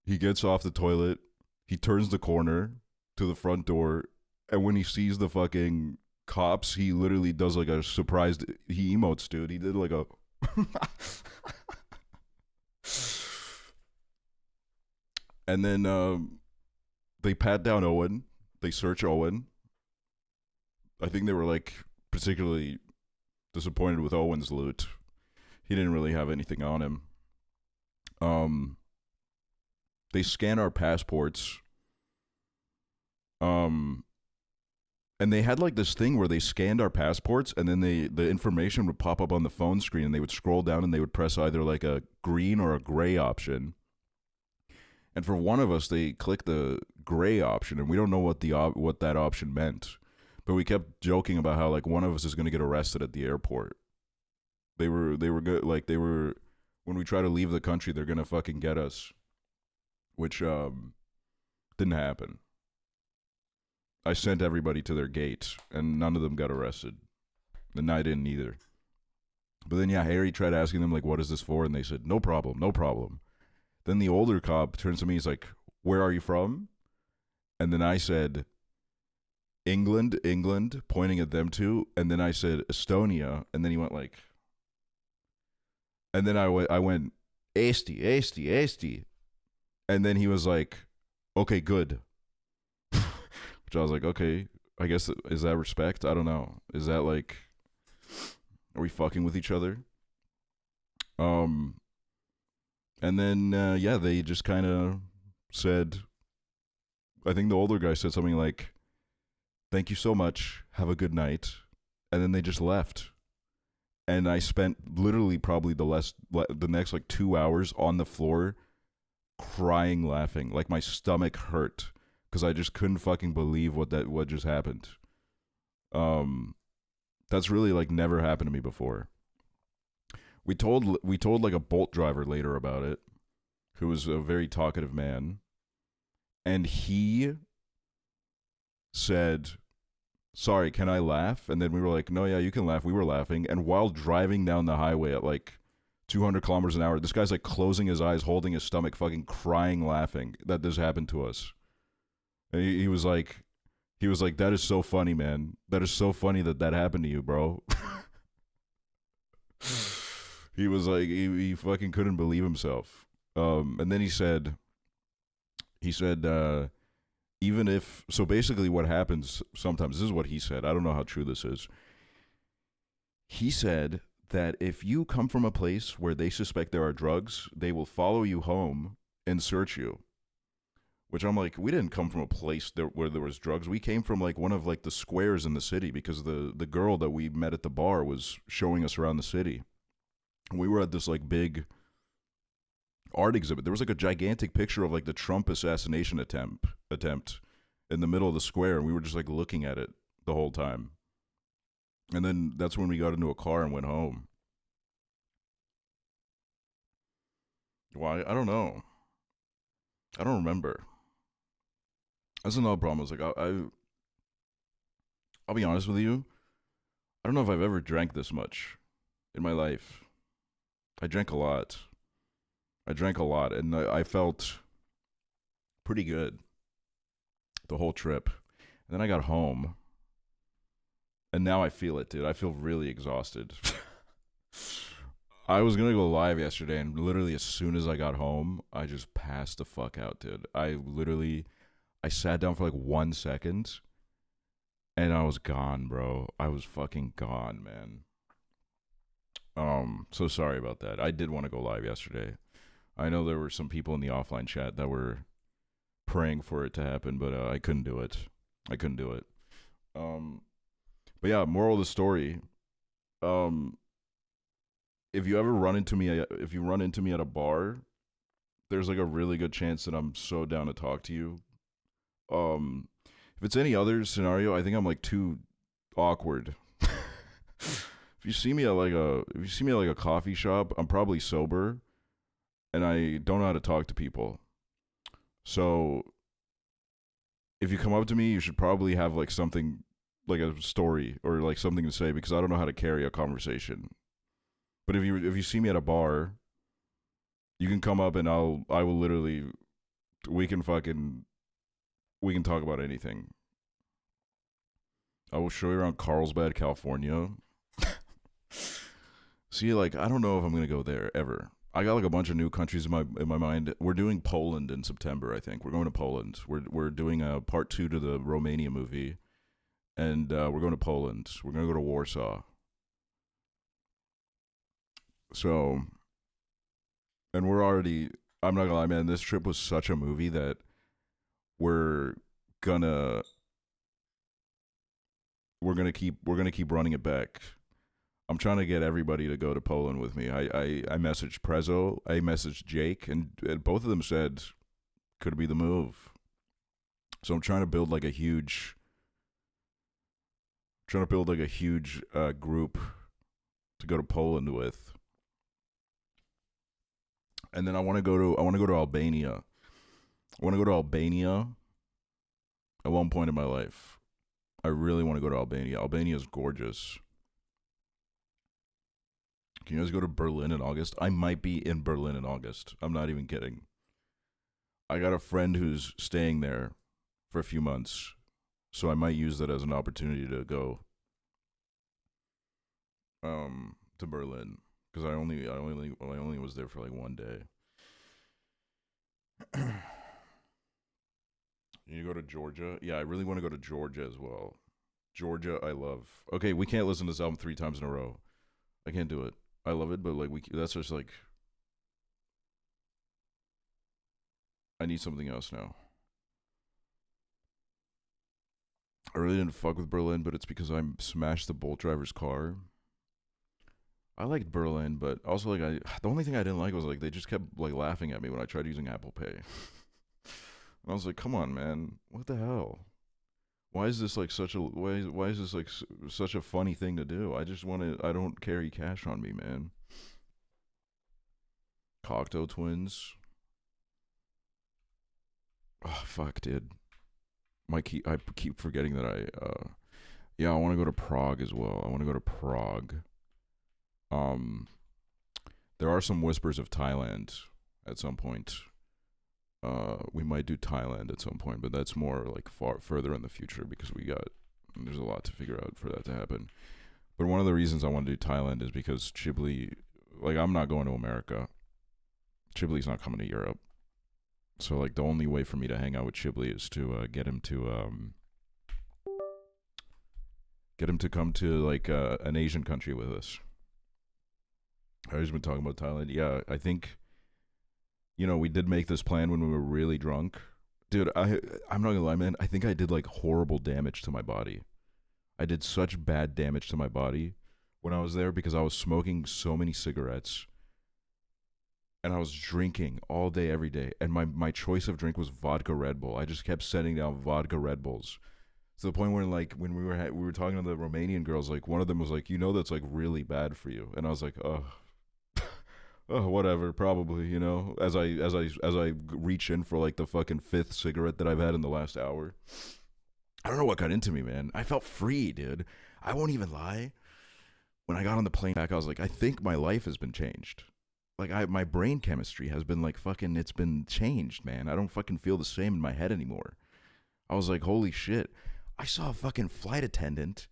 He gets off the toilet. He turns the corner to the front door. And when he sees the fucking cops, he literally does like a surprised, he emotes, dude. He did like a... And then they pat down Owen. They search Owen. I think they were like particularly disappointed with Owen's loot. He didn't really have anything on him. They scan our passports. And they had like this thing where they scanned our passports and then the information would pop up on the phone screen and they would scroll down and they would press either like a green or a gray option. And for one of us, they clicked the gray option and we don't know what that option meant. But we kept joking about how like one of us is going to get arrested at the airport. They were good, like they were, when we try to leave the country, they're going to fucking get us. Which didn't happen. I sent everybody to their gate, and none of them got arrested. And I didn't either. But then, yeah, Harry tried asking them, like, what is this for? And they said, no problem, no problem. Then the older cop turns to me, he's like, where are you from? And then I said, England, pointing at them two. And then I said, Estonia. And then he went like... And then I went, Eesti. And then he was like, okay, good. Which I was like, okay, I guess, is that respect? I don't know. Is that like, are we fucking with each other? And then, yeah, they just kind of said, I think the older guy said something like, thank you so much, have a good night. And then they just left. And I spent literally probably the next like 2 hours on the floor crying, laughing. Like my stomach hurt because I just couldn't fucking believe what just happened. That's really like never happened to me before. We told like a Bolt driver later about it, who was a very talkative man, and he said, sorry, can I laugh? And then we were like, no, yeah, you can laugh. We were laughing. And while driving down the highway at like 200 kilometers an hour, this guy's like closing his eyes, holding his stomach, fucking crying, laughing that this happened to us. And he was like, that is so funny, man. That is so funny that happened to you, bro. He was like, he fucking couldn't believe himself. And then he said, even if, so basically what happens sometimes, this is what he said. I don't know how true this is. He said that if you come from a place where they suspect there are drugs, they will follow you home and search you. Which I'm like, we didn't come from a place where there was drugs. We came from like one of like the squares in the city because the girl that we met at the bar was showing us around the city. We were at this like big art exhibit. There was like a gigantic picture of like the Trump assassination attempt in the middle of the square, and we were just like looking at it the whole time. And then that's when we got into a car and went home. Why? I don't know. I don't remember. That's another problem. It's like I'll be honest with you. I don't know if I've ever drank this much in my life. I drank a lot. And I felt pretty good the whole trip. And then I got home, and now I feel it, dude. I feel really exhausted. I was gonna go live yesterday, and literally as soon as I got home, I just passed the fuck out, dude. I sat down for like 1 second, and I was gone, bro. I was fucking gone, man. So sorry about that. I did want to go live yesterday. I know there were some people in the offline chat that were praying for it to happen, but I couldn't do it. But yeah, moral of the story. If you ever run into me at a bar, there's like a really good chance that I'm so down to talk to you. If it's any other scenario, I think I'm like too awkward. If you see me at like a coffee shop, I'm probably sober, and I don't know how to talk to people. So if you come up to me, you should probably have like something, like a story or like something to say, because I don't know how to carry a conversation. But if you see me at a bar, you can come up and I will literally, we can talk about anything. I will show you around Carlsbad, California. See, like, I don't know if I'm gonna go there ever. I got like a bunch of new countries in my mind. We're doing Poland in September, I think. We're going to Poland. We're doing a part 2 to the Romania movie, and we're going to Poland. We're gonna go to Warsaw. So, and we're already, I'm not gonna lie, man, this trip was such a movie that we're gonna keep running it back. I'm trying to get everybody to go to Poland with me. I messaged Prezzo, I messaged Jake, and both of them said could be the move. So I'm trying to build like a huge group to go to Poland with. And then I want to go to Albania. I want to go to Albania at one point in my life. I really want to go to Albania. Albania is gorgeous. Can you guys go to Berlin in August? I might be in Berlin in August. I'm not even kidding. I got a friend who's staying there for a few months, so I might use that as an opportunity to go to Berlin, because I only was there for like 1 day. You go to Georgia? Yeah, I really want to go to Georgia as well. Georgia, I love. Okay, we can't listen to this album 3 times in a row. I can't do it. I love it, but like that's just like, I need something else now. I really didn't fuck with Berlin, but it's because I smashed the Bolt driver's car. I liked Berlin, but also like the only thing I didn't like was like they just kept like laughing at me when I tried using Apple Pay. And I was like, come on, man, what the hell? Why is this like such a funny thing to do? I don't carry cash on me, man. Cocteau Twins. Oh fuck, dude. I keep forgetting that I want to go to Prague as well. I want to go to Prague. There are some whispers of Thailand at some point. We might do Thailand at some point, but that's more like further in the future, because there's a lot to figure out for that to happen. But one of the reasons I want to do Thailand is because Chibli, like, I'm not going to America. Chibli's not coming to Europe. So like the only way for me to hang out with Chibli is to get him to come to like an Asian country with us. I've just been talking about Thailand. Yeah, I think, we did make this plan when we were really drunk. Dude, I'm not gonna lie, man. I think I did like horrible damage to my body. I did such bad damage to my body when I was there, because I was smoking so many cigarettes and I was drinking all day, every day. And my choice of drink was vodka Red Bull. I just kept setting down vodka Red Bulls, to the point where, like, when we were talking to the Romanian girls, like, one of them was like, that's like really bad for you. And I was like, oh, Oh, whatever, probably, you know, as I reach in for like the fucking 5th cigarette that I've had in the last hour. I don't know what got into me, man. I felt free, dude. I won't even lie. When I got on the plane back, I was like, I think my life has been changed. Like, my brain chemistry has been like fucking, it's been changed, man. I don't fucking feel the same in my head anymore. I was like, holy shit. I saw a fucking flight attendant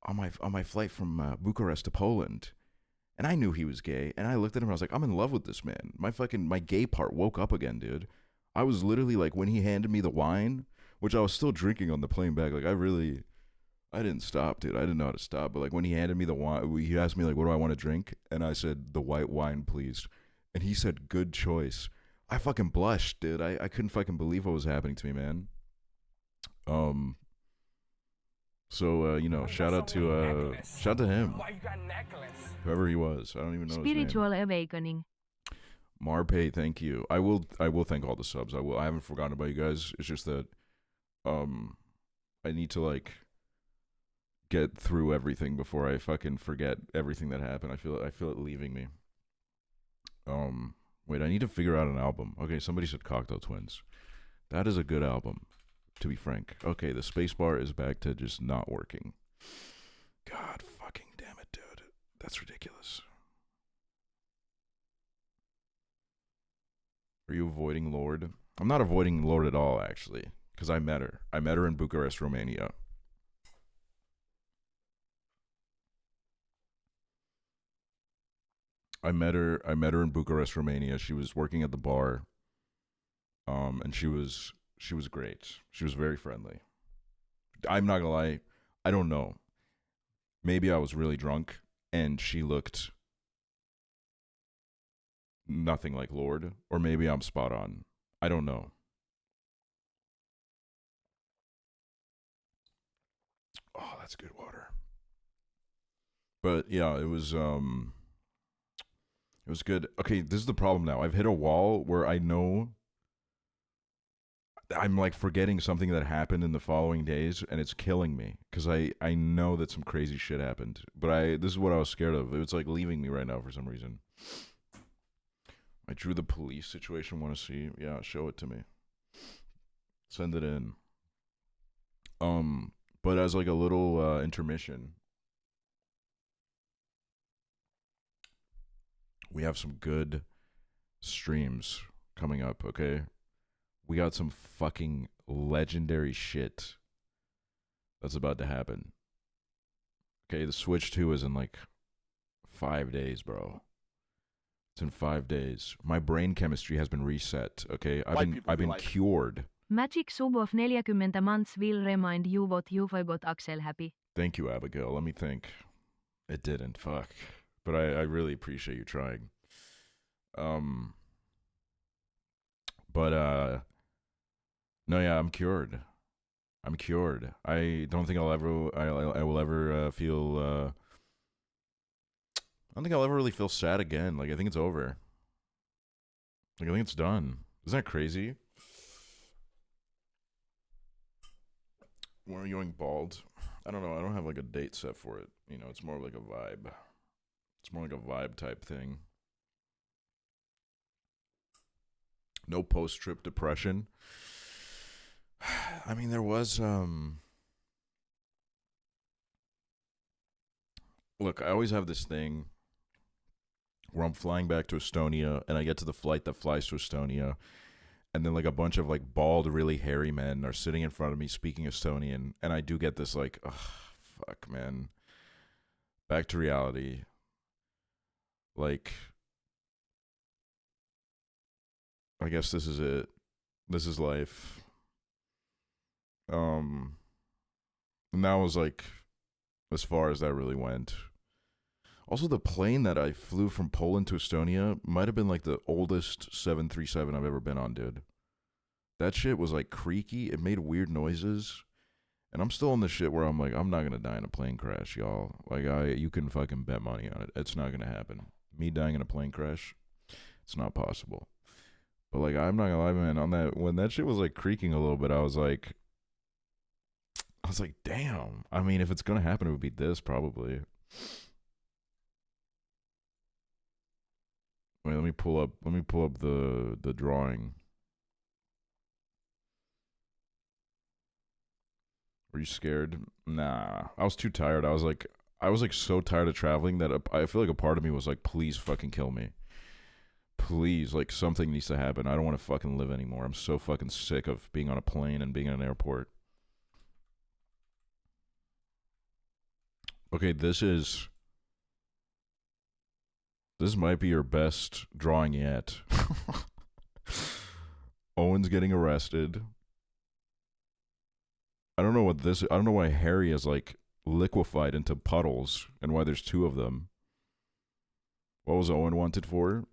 on my flight from Bucharest to Poland. And I knew he was gay. And I looked at him and I was like, I'm in love with this man. My gay part woke up again, dude. I was literally like, when he handed me the wine, which I was still drinking on the plane back, like I didn't stop, dude. I didn't know how to stop. But like when he handed me the wine, he asked me like, what do I want to drink? And I said, the white wine, please. And he said, good choice. I fucking blushed, dude. I couldn't fucking believe what was happening to me, man. So you know, shout out to him. Why you got necklace? Whoever he was. I don't even know Spiritual his name. awakening. Marpay, thank you. I will thank all the subs. I haven't forgotten about you guys. It's just that I need to like get through everything before I fucking forget everything that happened. I feel it leaving me. Wait, I need to figure out an album. Okay, somebody said Cocktail Twins. That is a good album, to be frank. Okay, the spacebar is back to just not working. God fucking damn it, dude. That's ridiculous. Are you avoiding Lord? I'm not avoiding Lord at all, actually, because I met her. I met her in Bucharest, Romania. I met her in Bucharest, Romania. She was working at the bar. And she was great. She was very friendly. I'm not gonna lie, I don't know. Maybe I was really drunk and she looked nothing like Lord, or maybe I'm spot on. I don't know. Oh, that's good water. But yeah, it was good. Okay, this is the problem now. I've hit a wall where I know I'm like forgetting something that happened in the following days, and it's killing me because I know that some crazy shit happened. But this is what I was scared of. It's like leaving me right now for some reason. I drew the police situation. Want to see? Yeah, show it to me. Send it in. But as like a little intermission, we have some good streams coming up. Okay. We got some fucking legendary shit that's about to happen. Okay, the Switch 2 is in like 5 days, bro. It's in 5 days. My brain chemistry has been reset, okay? I've been cured. Magic sub of 40 months will remind you what you forgot, Aksel. Happy. Thank you, Abigail. Let me think. It didn't, fuck. But I really appreciate you trying. No, yeah, I'm cured. I'm cured. I don't think I will ever feel. I don't think I'll ever really feel sad again. Like I think it's over. Like I think it's done. Isn't that crazy? When are you going bald? I don't know. I don't have like a date set for it. You know, it's more like a vibe. It's more like a vibe type thing. No post-trip depression. I mean, there was, look, I always have this thing where I'm flying back to Estonia and I get to the flight that flies to Estonia and then like a bunch of like bald, really hairy men are sitting in front of me speaking Estonian and I do get this like, ugh, fuck, man. Back to reality. Like, I guess this is it. This is life. And that was like as far as that really went. Also, the plane that I flew from Poland to Estonia might have been like the oldest 737 I've ever been on, dude. That shit was like creaky. It made weird noises. And I'm still on the shit where I'm like, I'm not gonna die in a plane crash, y'all. Like you can fucking bet money on it. It's not gonna happen. Me dying in a plane crash, it's not possible. But like, I'm not gonna lie, man, when that shit was like creaking a little bit, I was like, damn. I mean, if it's gonna happen, it would be this probably. Wait, let me pull up the drawing. Were you scared? Nah. I was too tired. I was like so tired of traveling that I feel like a part of me was like, please fucking kill me. Please, like something needs to happen. I don't want to fucking live anymore. I'm so fucking sick of being on a plane and being in an airport. Okay, this might be your best drawing yet. Owen's getting arrested. I don't know why Harry is like liquefied into puddles and why there's two of them. What was Owen wanted for?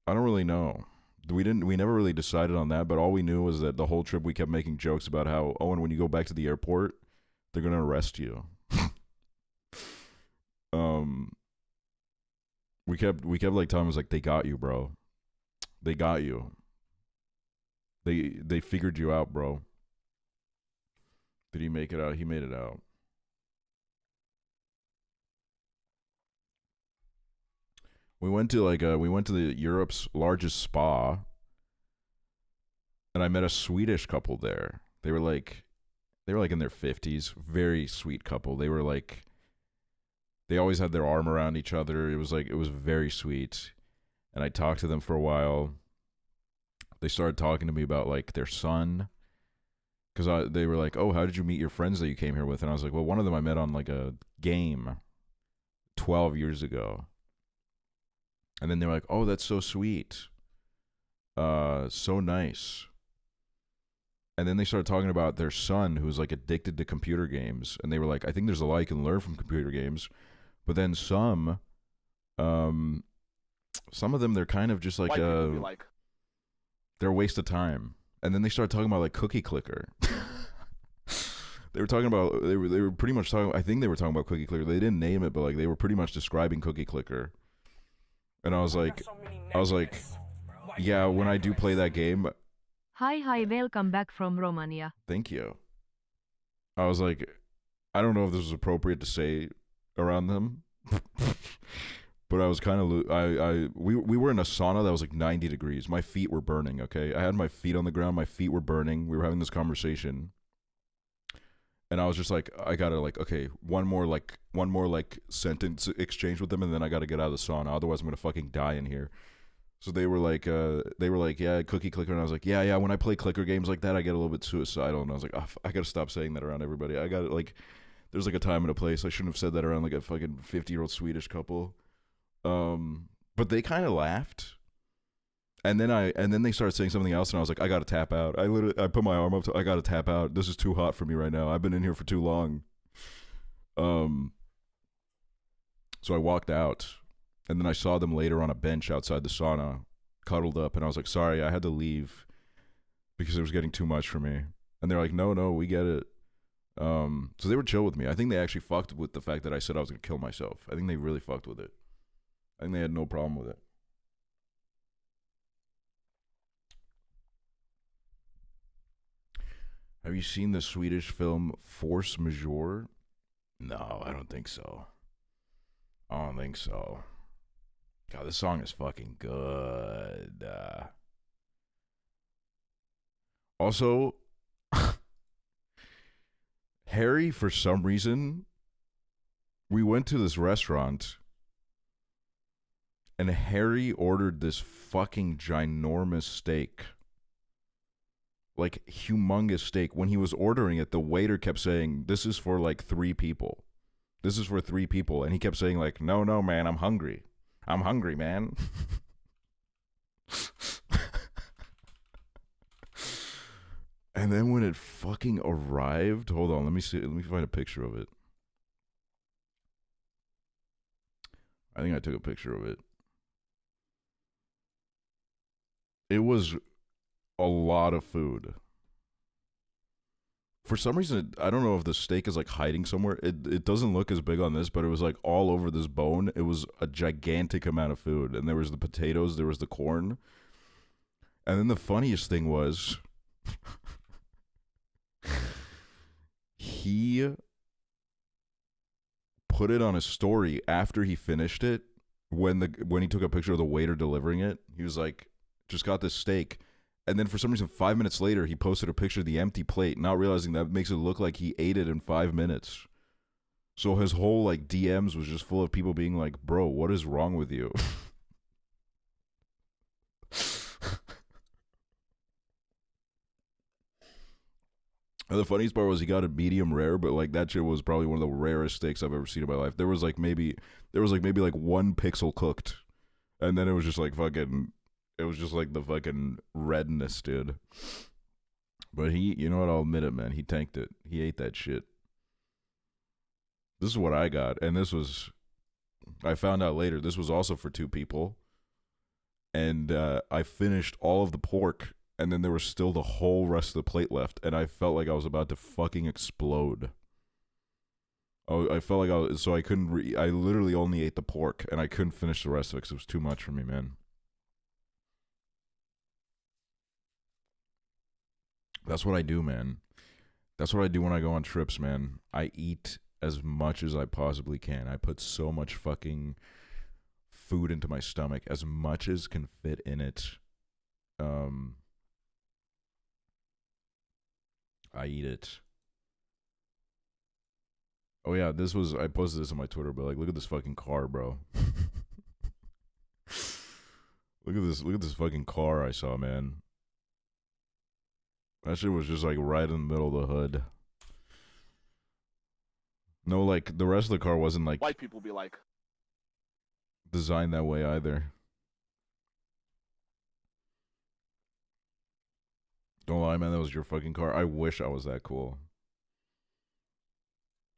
I don't really know. We never really decided on that, but all we knew was that the whole trip we kept making jokes about how, Owen, when you go back to the airport, they're going to arrest you. We kept like telling us like, they got you, bro. They got you. They figured you out, bro. Did he make it out? He made it out. We went to the Europe's largest spa, and I met a Swedish couple there. They were like in their 50s, very sweet couple. They always had their arm around each other. It was very sweet. And I talked to them for a while. They started talking to me about like their son, because they were like, "Oh, how did you meet your friends that you came here with?" And I was like, "Well, one of them I met on like a game 12 years ago." And then they were like, "Oh, that's so sweet. So nice." And then they started talking about their son who's like addicted to computer games. And they were like, "I think there's a lot you can learn from computer games." But then some of them, they're kind of just like, they're a waste of time. And then they started talking about like Cookie Clicker. They were talking about, they were pretty much talking, I think they were talking about Cookie Clicker. They didn't name it, but like they were pretty much describing Cookie Clicker. And I was like, yeah, when I do play that game. Hi, welcome back from Romania. Thank you. I was like, I don't know if this was appropriate to say around them. But I was kind of, we were in a sauna that was like 90 degrees. My feet were burning, okay? I had my feet on the ground. My feet were burning. We were having this conversation. And I was just like, I gotta like, okay, one more sentence exchange with them, and then I gotta get out of the sauna. Otherwise, I'm gonna fucking die in here. So they were like, yeah, Cookie Clicker, and I was like, yeah. When I play clicker games like that, I get a little bit suicidal, and I was like, oh, I gotta stop saying that around everybody. I gotta like, there's like a time and a place. I shouldn't have said that around like a fucking 50-year-old Swedish couple. But they kind of laughed. And then they started saying something else, and I was like, I gotta tap out. I put my arm up I gotta tap out. This is too hot for me right now. I've been in here for too long. So I walked out, and then I saw them later on a bench outside the sauna, cuddled up, and I was like, sorry, I had to leave because it was getting too much for me. And they're like, no, we get it. So they were chill with me. I think they actually fucked with the fact that I said I was gonna kill myself. I think they really fucked with it. I think they had no problem with it. Have you seen the Swedish film Force Majeure? No, I don't think so. God, this song is fucking good. Also, Harry, for some reason, we went to this restaurant, and Harry ordered this fucking ginormous steak. Like, humongous steak. When he was ordering it, the waiter kept saying, this is for like 3 people. This is for 3 people. And he kept saying like, no, man, I'm hungry. I'm hungry, man. And then when it fucking arrived, hold on, let me find a picture of it. I think I took a picture of it. It was a lot of food. For some reason, I don't know if the steak is like hiding somewhere. It doesn't look as big on this, but it was like all over this bone. It was a gigantic amount of food. And there was the potatoes, there was the corn. And then the funniest thing was he put it on his story after he finished it, when he took a picture of the waiter delivering it, he was like, just got this steak. And then for some reason, 5 minutes later, he posted a picture of the empty plate, not realizing that makes it look like he ate it in 5 minutes. So his whole like DMs was just full of people being like, bro, what is wrong with you? And the funniest part was he got a medium rare, but like that shit was probably one of the rarest steaks I've ever seen in my life. There was maybe like 1 pixel cooked, and then it was just like fucking, it was just like the fucking redness, dude. But he, you know what? I'll admit it, man. He tanked it. He ate that shit. This is what I got, and this was, I found out later, this was also for 2 people, and I finished all of the pork. And then there was still the whole rest of the plate left, and I felt like I was about to fucking explode. I felt like so I couldn't, I literally only ate the pork, and I couldn't finish the rest of it because it was too much for me, man. That's what I do, man. That's what I do when I go on trips, man. I eat as much as I possibly can. I put so much fucking food into my stomach, as much as can fit in it. I eat it. Oh yeah, I posted this on my Twitter, but like, look at this fucking car, bro. Look at this fucking car I saw, man. That shit was just like right in the middle of the hood. No, like the rest of the car wasn't like white people be like designed that way either. Don't lie, man, that was your fucking car. I wish I was that cool.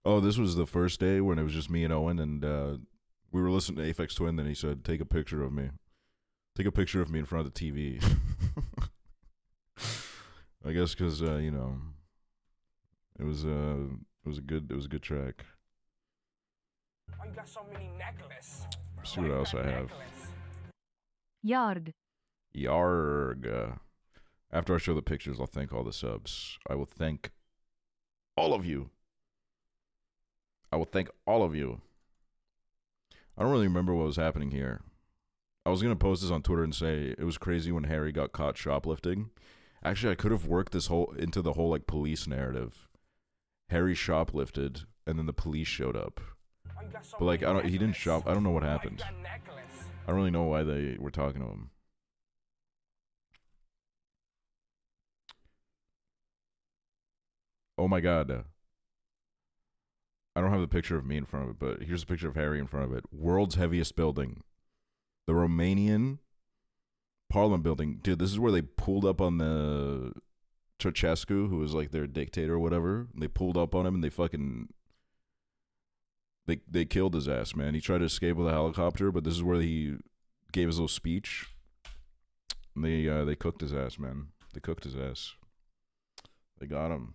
Oh, this was the first day when it was just me and Owen, and we were listening to Aphex Twin, then he said, take a picture of me. Take a picture of me in front of the TV. I guess because, you know, it was a good track. Oh, you got so many necklaces. Let's see what else I have. Yarg. Yarg. After I show the pictures, I'll thank all the subs. I will thank all of you. I will thank all of you. I don't really remember what was happening here. I was going to post this on Twitter and say it was crazy when Harry got caught shoplifting. Actually, I could have worked this into the whole like police narrative. Harry shoplifted and then the police showed up. But like he didn't shop. I don't know what happened. I don't really know why they were talking to him. Oh my god. I don't have the picture of me in front of it, but here's a picture of Harry in front of it. World's heaviest building. The Romanian Parliament building. Dude, this is where they pulled up on the Ceausescu, who was like their dictator or whatever. They pulled up on him and they fucking they killed his ass, man. He tried to escape with a helicopter, but this is where he gave his little speech. And they cooked his ass, man. They cooked his ass. They got him.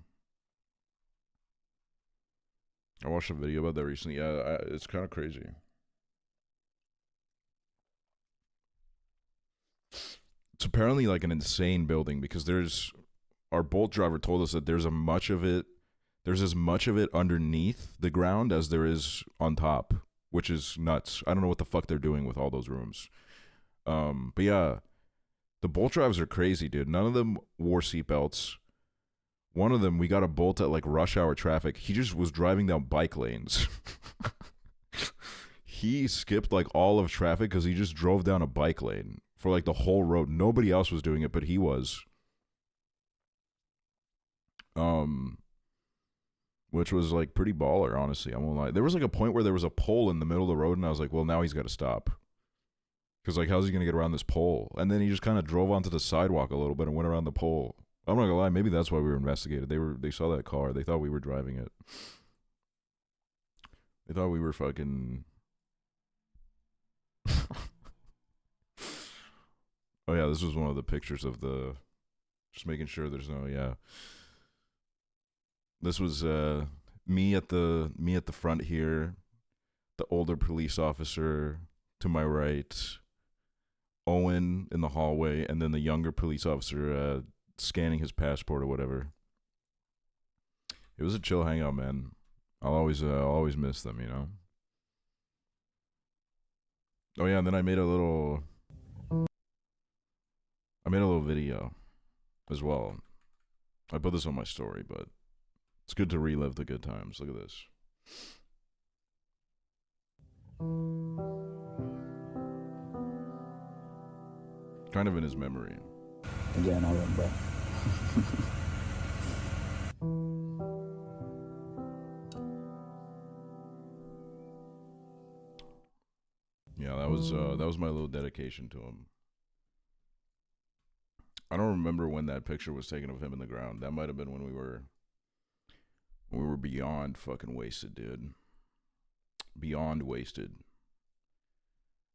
I watched a video about that recently. Yeah, it's kind of crazy. It's apparently like an insane building because our Bolt driver told us that there's as much of it underneath the ground as there is on top, which is nuts. I don't know what the fuck they're doing with all those rooms. But yeah, the Bolt drivers are crazy, dude. None of them wore seatbelts. One of them, we got a Bolt at like rush hour traffic. He just was driving down bike lanes. He skipped like all of traffic because he just drove down a bike lane for like the whole road. Nobody else was doing it, but he was. Which was like pretty baller, honestly. I won't lie. There was like a point where there was a pole in the middle of the road, and I was like, well, now he's got to stop. Because like, how's he going to get around this pole? And then he just kind of drove onto the sidewalk a little bit and went around the pole. I'm not gonna lie, maybe that's why we were investigated. They saw that car. They thought we were driving it. They thought we were fucking... Oh yeah, this was one of the pictures of the... Just making sure there's no... Yeah. This was me at the front here. The older police officer to my right. Owen in the hallway. And then the younger police officer... scanning his passport or whatever. It was a chill hangout, man. I'll always miss them, you know. Oh yeah, and then I made a little video as well. I put this on my story, but it's good to relive the good times. Look at this. Kind of in his memory. Again, I win, bro. Yeah, that was my little dedication to him. I don't remember when that picture was taken of him in the ground. That might have been when we were beyond fucking wasted, dude. Beyond wasted.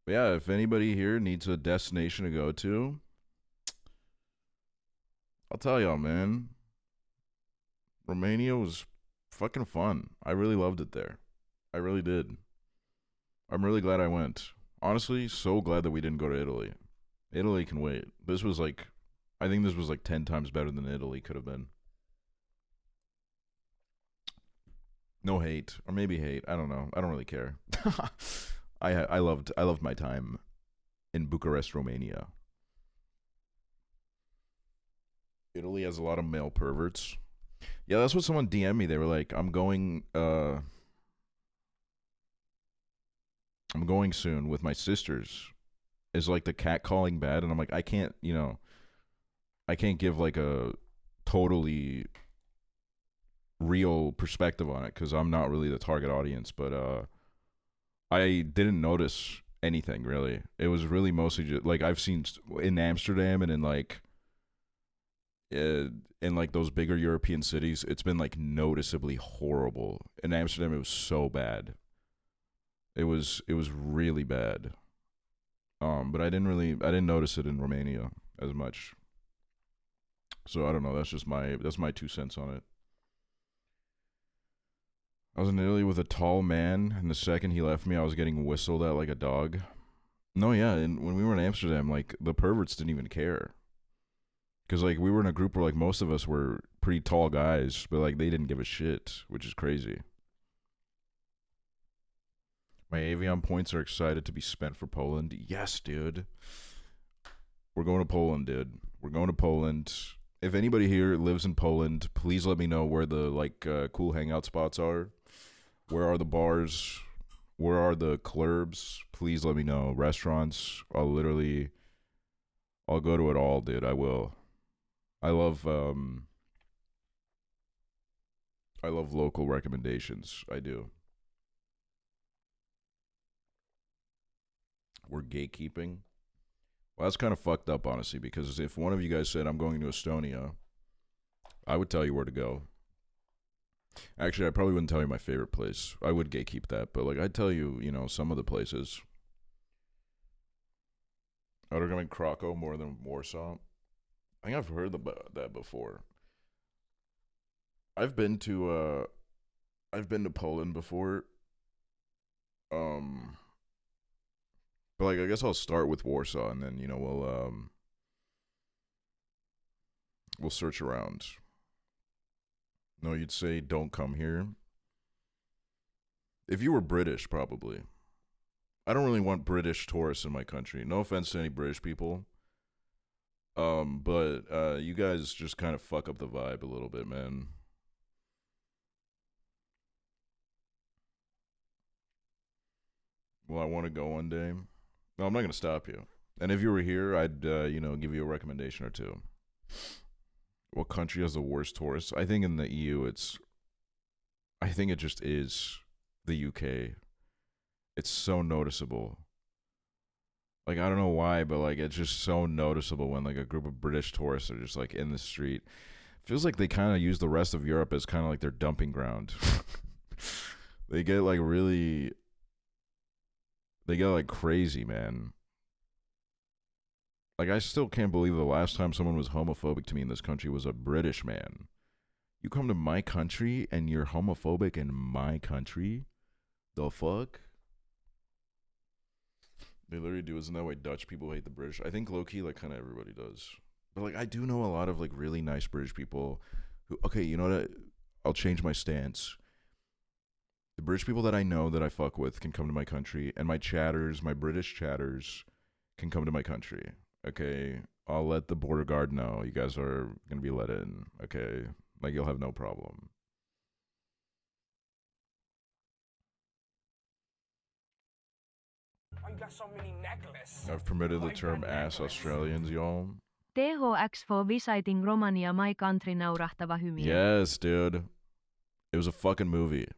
But yeah, if anybody here needs a destination to go to, I'll tell y'all, man. Romania was fucking fun. I really loved it there. I really did. I'm really glad I went. Honestly, so glad that we didn't go to Italy. Italy can wait. This was like, I think this was like 10 times better than Italy could have been. No hate, or maybe hate. I don't know. I don't really care. I loved my time in Bucharest, Romania. Italy has a lot of male perverts. Yeah, that's what someone DM'd me. They were like, I'm going soon with my sisters. Is like the cat calling bad? And I'm like, I can't give like a totally real perspective on it because I'm not really the target audience, but I didn't notice anything really. It was really mostly just like I've seen in Amsterdam and in like those bigger European cities, it's been like noticeably horrible. In Amsterdam, it was so bad. It was really bad. But I didn't notice it in Romania as much. So I don't know. That's my 2 cents on it. I was in Italy with a tall man, and the second he left me, I was getting whistled at like a dog. No, yeah, and when we were in Amsterdam, like, the perverts didn't even care. Because, like, we were in a group where, like, most of us were pretty tall guys, but, like, they didn't give a shit, which is crazy. My Avion points are excited to be spent for Poland. Yes, dude. We're going to Poland, dude. We're going to Poland. If anybody here lives in Poland, please let me know where the, like, cool hangout spots are. Where are the bars? Where are the clubs? Please let me know. Restaurants. I'll go to it all, dude. I will. I love local recommendations. I do. We're gatekeeping. Well, that's kind of fucked up, honestly, because if one of you guys said I'm going to Estonia, I would tell you where to go. Actually, I probably wouldn't tell you my favorite place. I would gatekeep that, but like I'd tell you, some of the places. I would recommend Krakow more than Warsaw. I think I've heard about that before. I've been to Poland before. But like I guess I'll start with Warsaw and then, we'll search around. No, you'd say don't come here. If you were British, probably. I don't really want British tourists in my country. No offense to any British people. But you guys just kind of fuck up the vibe a little bit, man. Well, I want to go one day. No, I'm not going to stop you. And if you were here, I'd, give you a recommendation or two. What country has the worst tourists? I think in the EU, I think it just is the UK. It's so noticeable. Like, I don't know why, but, like, it's just so noticeable when, like, a group of British tourists are just, like, in the street. Feels like they kind of use the rest of Europe as kind of like their dumping ground. They get, like, crazy, man. Like, I still can't believe the last time someone was homophobic to me in this country was a British man. You come to my country and you're homophobic in my country? The fuck? They literally do. Isn't that why Dutch people hate the British? I think low-key, like, kind of everybody does. But, like, I do know a lot of, like, really nice British people who, okay, you know what? I'll change my stance. The British people that I know that I fuck with can come to my country, and my chatters, my British chatters, can come to my country. Okay, I'll let the border guard know you guys are gonna be let in. Okay, like you'll have no problem. Why you got so many necklaces? I've permitted the Why you term got ass necklace? Australians, y'all. THX for visiting Romania my country naurahtava hymiö. Yes, dude. It was a fucking movie.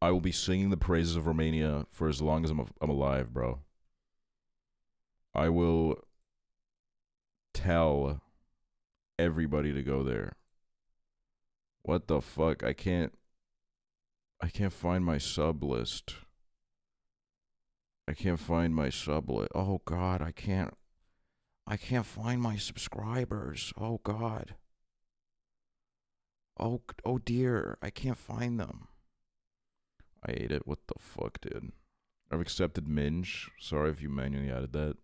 I will be singing the praises of Romania for as long as I'm alive, bro. I will tell everybody to go there. What the fuck? I can't find my sub list. I can't find my sub list. Oh god, I can't find my subscribers. Oh god. Oh dear, I can't find them. I ate it. What the fuck, dude? I've accepted Minge. Sorry if you manually added that.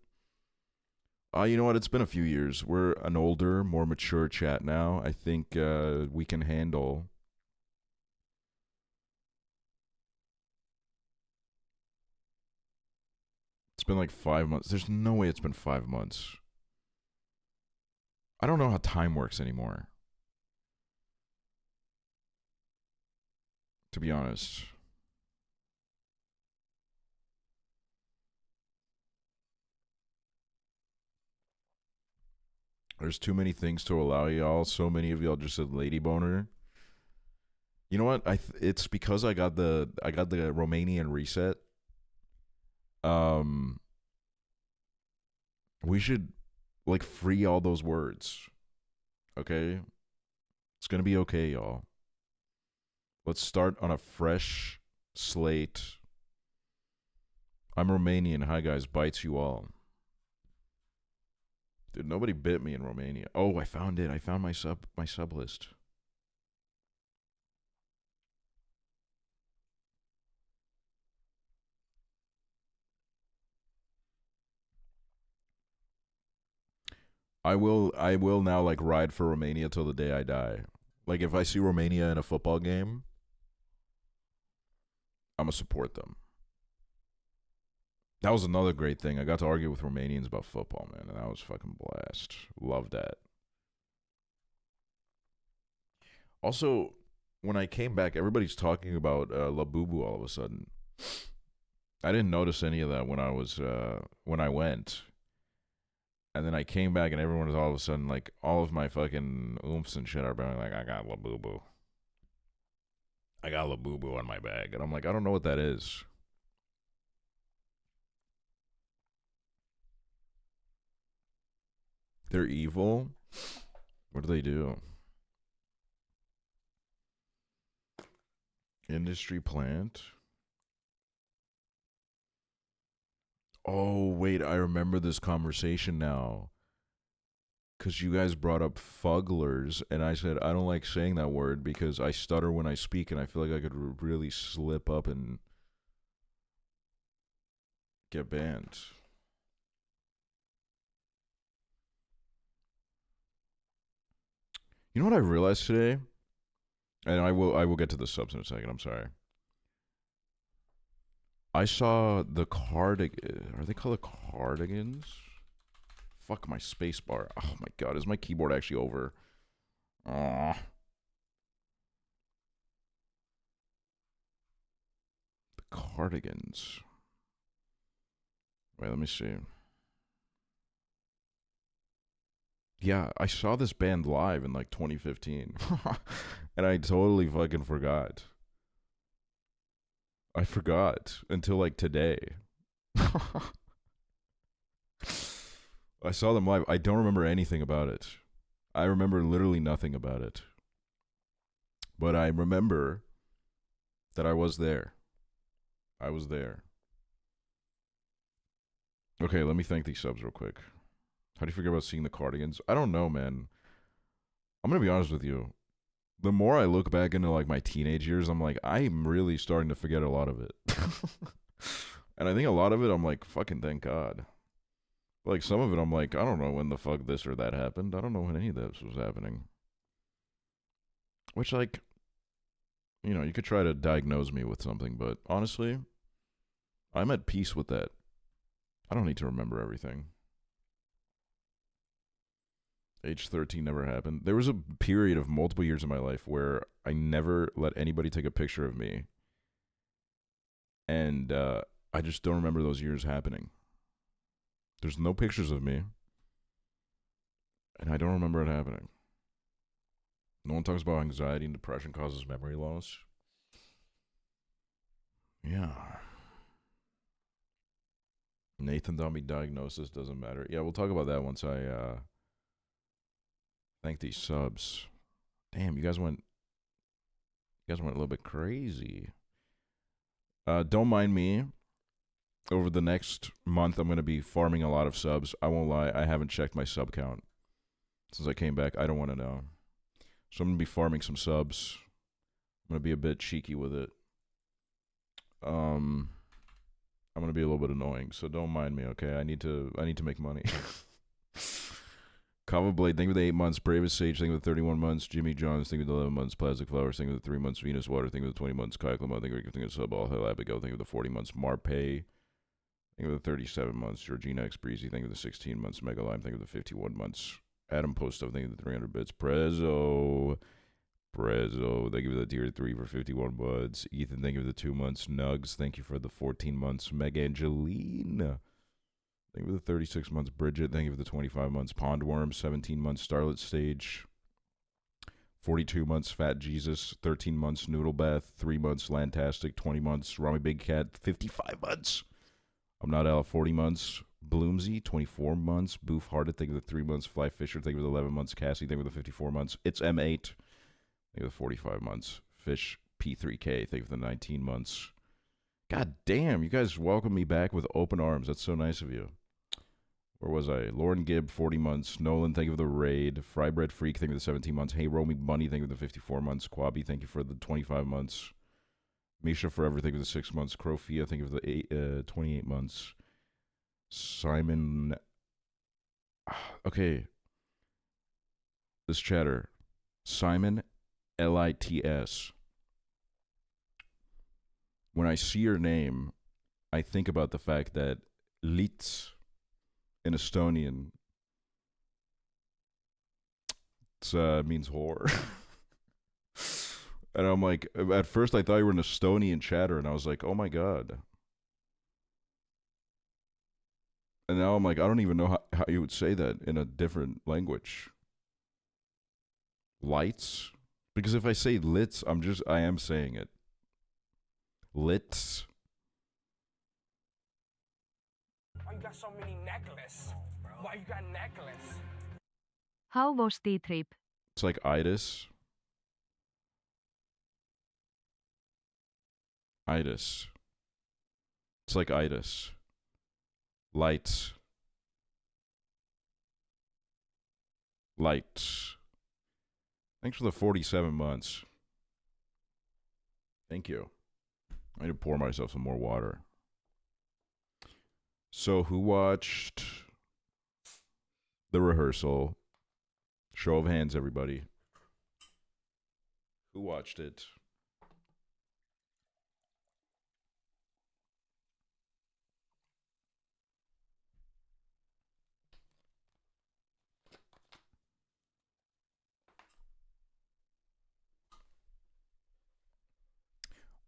You know what? It's been a few years. We're an older, more mature chat now. I think we can handle. It's been like 5 months. There's no way it's been 5 months. I don't know how time works anymore. To be honest. There's too many things to allow y'all. So many of y'all just said lady boner. You know what? It's because I got the Romanian reset. We should like free all those words. Okay? It's gonna be okay, y'all. Let's start on a fresh slate. I'm Romanian. Hi guys, bites you all. Dude, nobody bit me in Romania. Oh, I found it. I found my sub list. I will now like ride for Romania till the day I die. Like if I see Romania in a football game, I'm gonna support them. That was another great thing. I got to argue with Romanians about football, man, and that was fucking blast. Love that. Also, when I came back, everybody's talking about La Bubu all of a sudden. I didn't notice any of that when I went. And then I came back and everyone was all of a sudden like, all of my fucking oomphs and shit are being like, I got La Bubu. I got La Bubu on my bag. And I'm like, I don't know what that is. They're evil? What do they do? Industry plant? Oh, wait, I remember this conversation now. Because you guys brought up fugglers, and I said, I don't like saying that word because I stutter when I speak, and I feel like I could really slip up and get banned. You know what I realized today? And I will get to the subs in a second, I'm sorry. I saw the cardigan. Are they called the cardigans? Fuck my space bar. Oh my god, is my keyboard actually over? The cardigans. Wait, let me see. Yeah, I saw this band live in like 2015. And I totally fucking forgot. I forgot until like today. I saw them live. I don't remember anything about it. I remember literally nothing about it. But I remember that I was there. I was there. Okay, let me thank these subs real quick. How do you forget about seeing the cardigans? I don't know, man. I'm going to be honest with you. The more I look back into like my teenage years, I'm like, I'm really starting to forget a lot of it. And I think a lot of it, I'm like, fucking thank God. Like some of it, I'm like, I don't know when the fuck this or that happened. I don't know when any of this was happening. Which like, you know, you could try to diagnose me with something, but honestly, I'm at peace with that. I don't need to remember everything. Age 13 never happened. There was a period of multiple years in my life where I never let anybody take a picture of me. And I just don't remember those years happening. There's no pictures of me. And I don't remember it happening. No one talks about anxiety and depression causes memory loss. Yeah. Nathan Dummy diagnosis doesn't matter. Yeah, we'll talk about that once I thank these subs. Damn, you guys went a little bit crazy. Don't mind me. Over the next month, I'm going to be farming a lot of subs. I won't lie, I haven't checked my sub count since I came back. I don't want to know. So I'm going to be farming some subs. I'm going to be a bit cheeky with it. I'm going to be a little bit annoying, so don't mind me, okay? I need to make money. Kava Blade, think of the 8 months. Bravest Sage, think of the 31 months. Jimmy Johns, think of the 11 months. Plastic Flowers, think of the 3 months. Venus Water, think of the 20 months. Kai Klama, think of the sub. All Hell Abigail, think of the 40 months. Marpay, think of the 37 months. Georgina X Breezy, think of the 16 months. Mega Lime, think of the 51 months. Adam Posto, think of the 300 bits. Prezzo, thank you for the tier 3 for 51 months. Ethan, thank you for the 2 months. Nugs, thank you for the 14 months. Meg Angeline, thank you for the 36 months. Bridget, thank you for the 25 months. Pondworm, 17 months. Starlet Stage, 42 months. Fat Jesus, 13 months. Noodle Bath, 3 months. Lantastic, 20 months. Rami Big Cat, 55 months. I'm Not Ella, 40 months. Bloomsy, 24 months. Boof Hearted, thank you for the 3 months. Fly Fisher, thank you for the 11 months. Cassie, thank you for the 54 months. It's M8, thank you for the 45 months. Fish P3K, thank you for the 19 months. God damn, you guys welcome me back with open arms. That's so nice of you. Where was I? Lauren Gibb, 40 months. Nolan, thank you for the raid. Frybread Freak, thank you for the 17 months. Hey, Romy Bunny, thank you for the 54 months. Quabi, thank you for the 25 months. Misha Forever, thank you for the 6 months. Crofia, thank you for the 28 months. Simon. Okay. This chatter. Simon, Lits. When I see your name, I think about the fact that Lits in Estonian means whore. And I'm like, at first I thought you were an Estonian chatter, and I was like, oh my god. And now I'm like, I don't even know how you would say that in a different language. Lights? Because if I say lits, I am saying it. Lits. Why you got so many necklaces? Why you got necklace? How was the trip? It's like itis. Itis. It's like itis. Lights. Lights. Thanks for the 47 months. Thank you. I need to pour myself some more water. So who watched the rehearsal? Show of hands, everybody. Who watched it?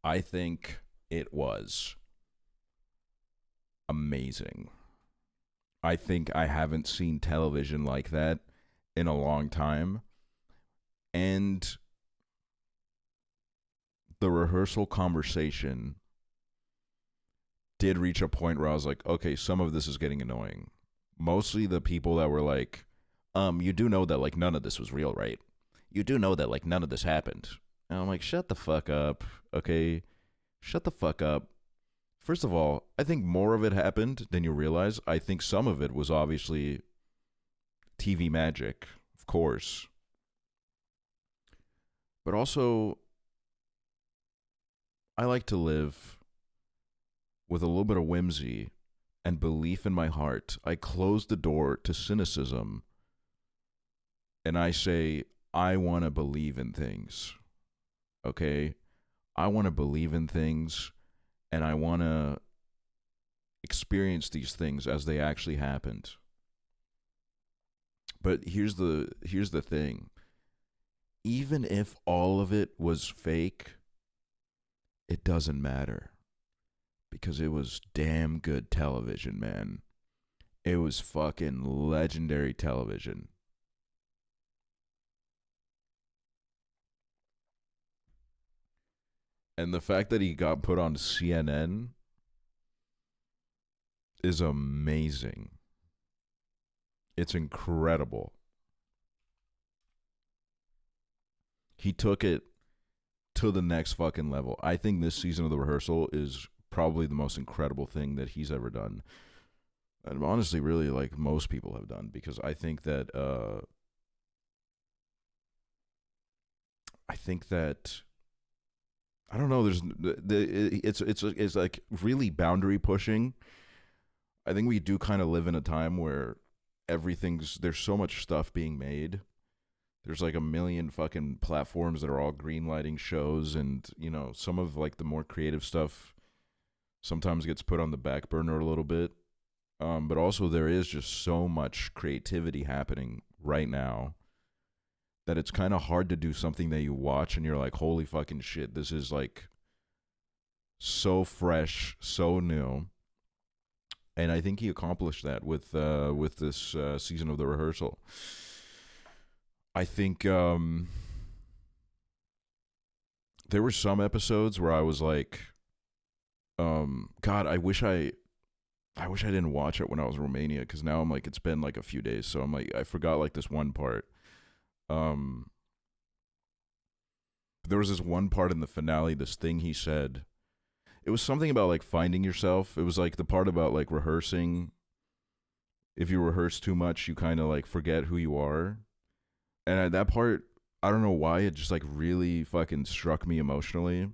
I think it was amazing. I think I haven't seen television like that in a long time. And the rehearsal conversation did reach a point where I was like, okay, some of this is getting annoying. Mostly the people that were like, you do know that, like, none of this was real, right? You do know that, like, none of this happened. And I'm like, shut the fuck up, okay? Shut the fuck up. First of all, I think more of it happened than you realize. I think some of it was obviously TV magic, of course. But also, I like to live with a little bit of whimsy and belief in my heart. I close the door to cynicism and I say, I want to believe in things. Okay? I want to believe in things, and I want to experience these things as they actually happened. But here's the thing. Even if all of it was fake, it doesn't matter. Because it was damn good television, man. It was fucking legendary television. And the fact that he got put on CNN is amazing. It's incredible. He took it to the next fucking level. I think this season of The Rehearsal is probably the most incredible thing that he's ever done. And honestly, really, like most people have done, because I think that I don't know. It's like really boundary pushing. I think we do kind of live in a time where there's so much stuff being made. There's like a million fucking platforms that are all greenlighting shows, and you know, some of like the more creative stuff sometimes gets put on the back burner a little bit. But also there is just so much creativity happening right now that it's kind of hard to do something that you watch and you're like, holy fucking shit, this is like so fresh, so new. And I think he accomplished that with this season of The Rehearsal. I think there were some episodes where I was like, God, I wish I didn't watch it when I was in Romania, because now I'm like, it's been like a few days, so I'm like, I forgot like this one part. There was this one part in the finale, this thing he said. It was something about like finding yourself. It was like the part about like rehearsing. If you rehearse too much, you kind of like forget who you are. And at that part, I don't know why, it just like really fucking struck me emotionally.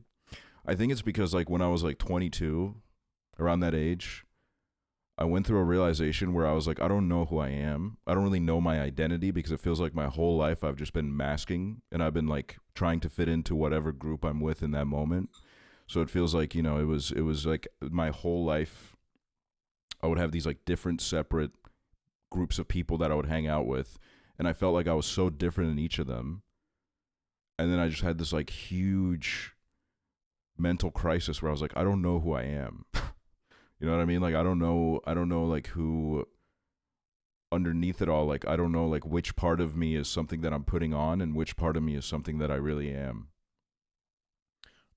I think it's because like when I was like 22, around that age, I went through a realization where I was like, I don't know who I am. I don't really know my identity, because it feels like my whole life I've just been masking, and I've been like trying to fit into whatever group I'm with in that moment. So it feels like, you know, it was like my whole life I would have these like different separate groups of people that I would hang out with, and I felt like I was so different in each of them. And then I just had this like huge mental crisis where I was like, I don't know who I am. You know what I mean? Like, I don't know like who underneath it all, like, I don't know like which part of me is something that I'm putting on and which part of me is something that I really am.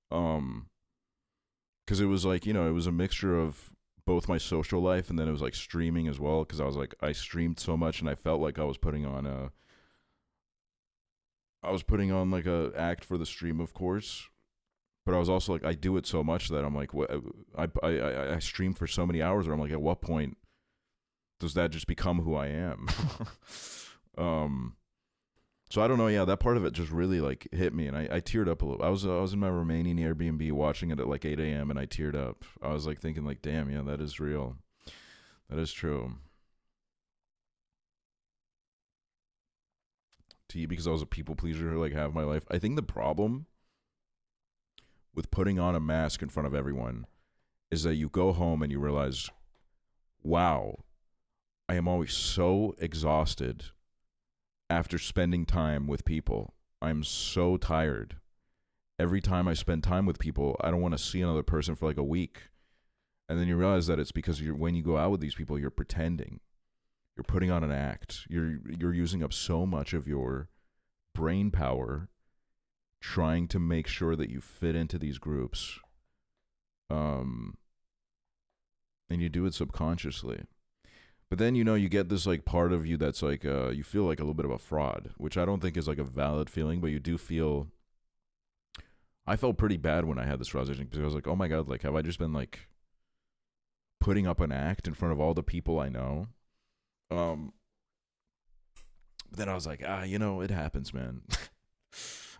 Because it was like, you know, it was a mixture of both my social life, and then it was like streaming as well, because I was like, I streamed so much and I felt like I was putting on like a act for the stream, of course. But I was also like, I do it so much that I'm like, what? I stream for so many hours, where I'm like, at what point does that just become who I am? So I don't know. Yeah, that part of it just really like hit me, and I teared up a little. I was in my Romanian Airbnb watching it at like 8 a.m. and I teared up. I was like thinking like, damn, yeah, that is real. That is true. Because I was a people pleaser like half my life. I think the problem with putting on a mask in front of everyone is that you go home and you realize, wow, I am always so exhausted after spending time with people. I'm so tired. Every time I spend time with people, I don't want to see another person for like a week. And then you realize that it's because when you go out with these people, you're pretending. You're putting on an act. You're using up so much of your brain power trying to make sure that you fit into these groups. And you do it subconsciously. But then, you know, you get this like part of you that's like, you feel like a little bit of a fraud, which I don't think is like a valid feeling, but you do feel. I felt pretty bad when I had this realization, because I was like, oh my God, like, have I just been like putting up an act in front of all the people I know? But then I was like, you know, it happens, man.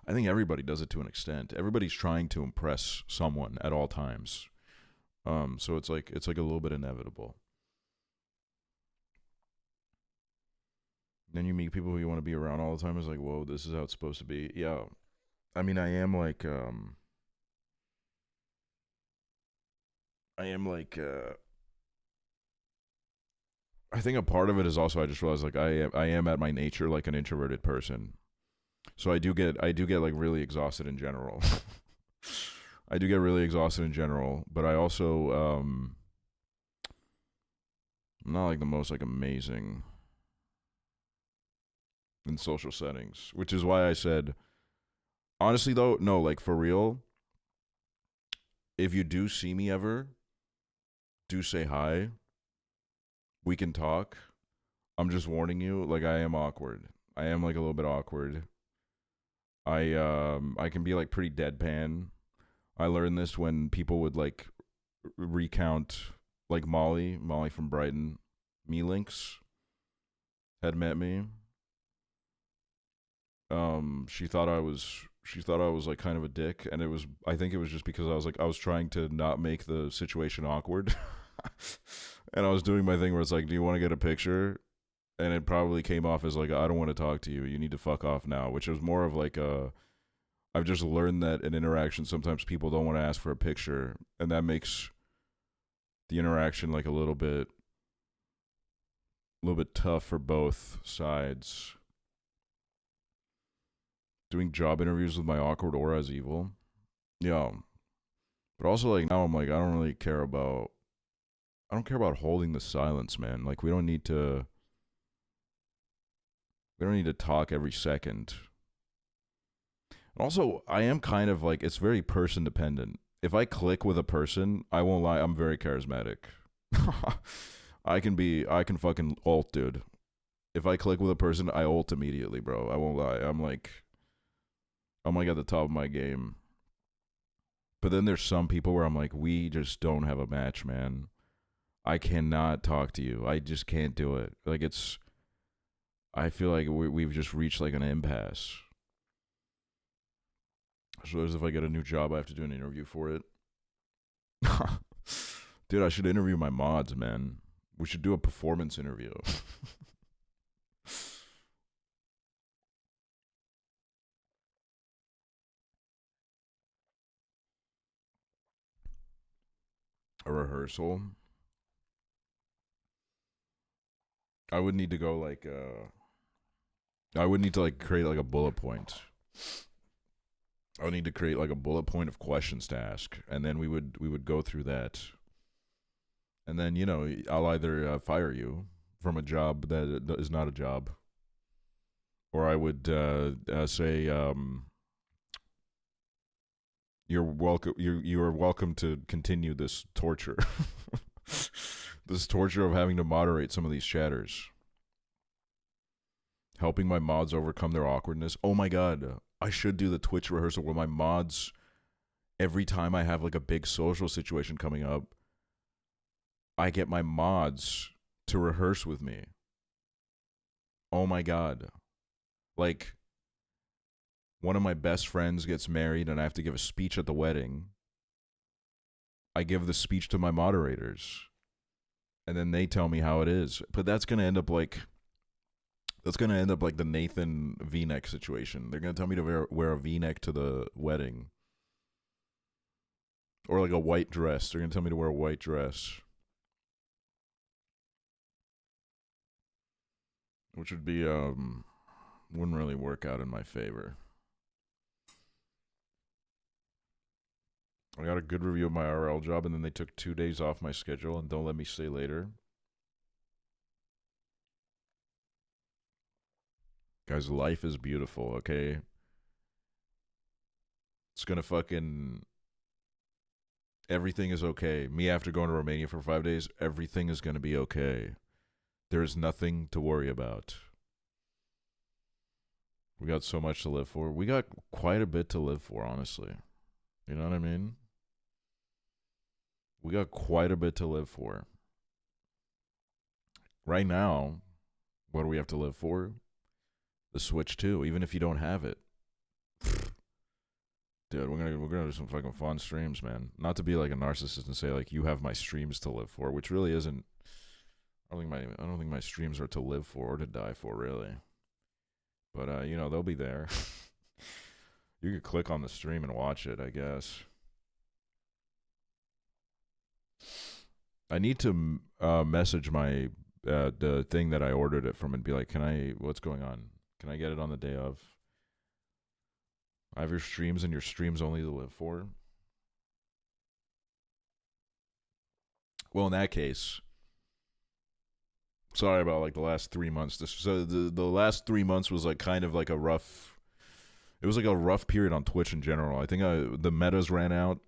I think everybody does it to an extent. Everybody's trying to impress someone at all times. So it's like a little bit inevitable. Then you meet people who you want to be around all the time. It's like, whoa, this is how it's supposed to be. Yeah. I mean, I am like, I am like I think a part of it is also I just realized like I am at my nature like an introverted person. So I do get like really exhausted in general. I do get really exhausted in general, but I also I'm not like the most like amazing in social settings, which is why I said honestly though, no, like for real, if you do see me ever, do say hi. We can talk. I'm just warning you, like I am awkward. I am like a little bit awkward. I can be like pretty deadpan. I learned this when people would like recount like Molly from Brighton, Me Links had met me. She thought I was like kind of a dick, and I think it was just because I was trying to not make the situation awkward. And I was doing my thing where it's like, do you want to get a picture? And it probably came off as like, I don't want to talk to you. You need to fuck off now, which was more of like I've just learned that in interactions, sometimes people don't want to ask for a picture, and that makes the interaction like a little bit tough for both sides. Doing job interviews with my awkward aura is evil. Yeah. But also like now I'm like, I don't care about holding the silence, man. Like we don't need to talk every second. Also, I am kind of like, it's very person dependent. If I click with a person, I won't lie, I'm very charismatic. I can fucking ult, dude. If I click with a person, I ult immediately, bro. I won't lie. I'm like at the top of my game. But then there's some people where I'm like, we just don't have a match, man. I cannot talk to you. I just can't do it. Like I feel like we've just reached like an impasse. So as if I get a new job, I have to do an interview for it. Dude, I should interview my mods, man. We should do a performance interview. A rehearsal. I would need to go like I would need to like create like a bullet point. I would need to create like a bullet point of questions to ask, and then we would go through that. And then, you know, I'll either fire you from a job that is not a job, or I would say you're welcome. You are welcome to continue this torture, this torture of having to moderate some of these chatters, helping my mods overcome their awkwardness. Oh my god, I should do the Twitch rehearsal where my mods, every time I have like a big social situation coming up, I get my mods to rehearse with me. Oh my god. Like, one of my best friends gets married and I have to give a speech at the wedding. I give the speech to my moderators. And then they tell me how it is. But that's going to end up like the Nathan V-neck situation. They're going to tell me to wear a V-neck to the wedding. Or like a white dress. They're going to tell me to wear a white dress. Which would be, wouldn't really work out in my favor. I got a good review of my RL job, and then they took 2 days off my schedule and don't let me stay later. Guys, life is beautiful, okay? It's gonna fucking... Everything is okay. Me after going to Romania for 5 days, everything is gonna be okay. There is nothing to worry about. We got so much to live for. We got quite a bit to live for, honestly. You know what I mean? We got quite a bit to live for. Right now, what do we have to live for? The Switch 2, even if you don't have it. Dude, we're gonna do some fucking fun streams, man. Not to be like a narcissist and say like you have my streams to live for, which really isn't. I don't think my streams are to live for or to die for, really. But you know, they'll be there. You could click on the stream and watch it, I guess. I need to message my the thing that I ordered it from and be like, what's going on? Can I get it on the day of? I have your streams and your streams only to live for. Well, in that case, sorry about like the last 3 months. The last 3 months was like kind of like a rough. It was like a rough period on Twitch in general. I think the metas ran out.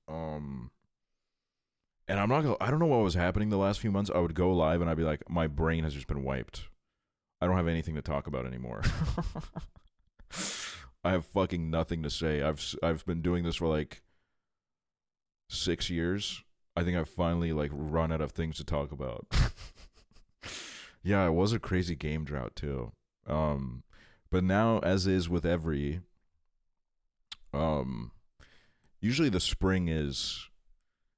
And I don't know what was happening the last few months. I would go live and I'd be like, my brain has just been wiped. I don't have anything to talk about anymore. I have fucking nothing to say. I've been doing this for like 6 years. I think I've finally like run out of things to talk about. Yeah, it was a crazy game drought too. But now, as is with every, usually the spring is,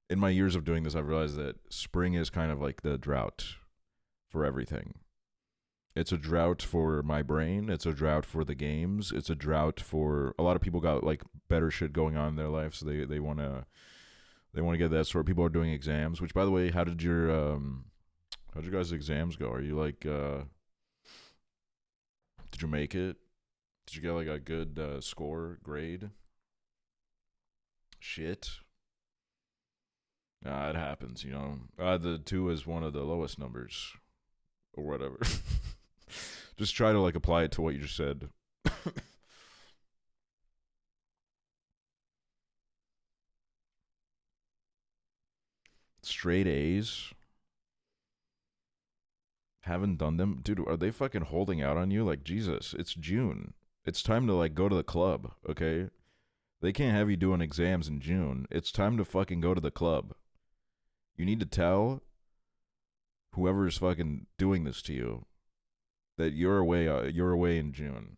in my years of doing this, I've realized that spring is kind of like the drought for everything. It's a drought for my brain. It's a drought for the games. It's a drought for a lot of people got like better shit going on in their life, so they want to get that sort. People are doing exams. Which, by the way, how'd your guys' exams go? Are you like did you make it? Did you get like a good score grade? Shit. Nah, it happens, you know. The 2 is one of the lowest numbers, or whatever. Just try to like apply it to what you just said. Straight A's. Haven't done them, dude. Are they fucking holding out on you? Like, Jesus, it's June. It's time to like go to the club, okay? They can't have you doing exams in June. It's time to fucking go to the club. You need to tell whoever's fucking doing this to you that you're away in June.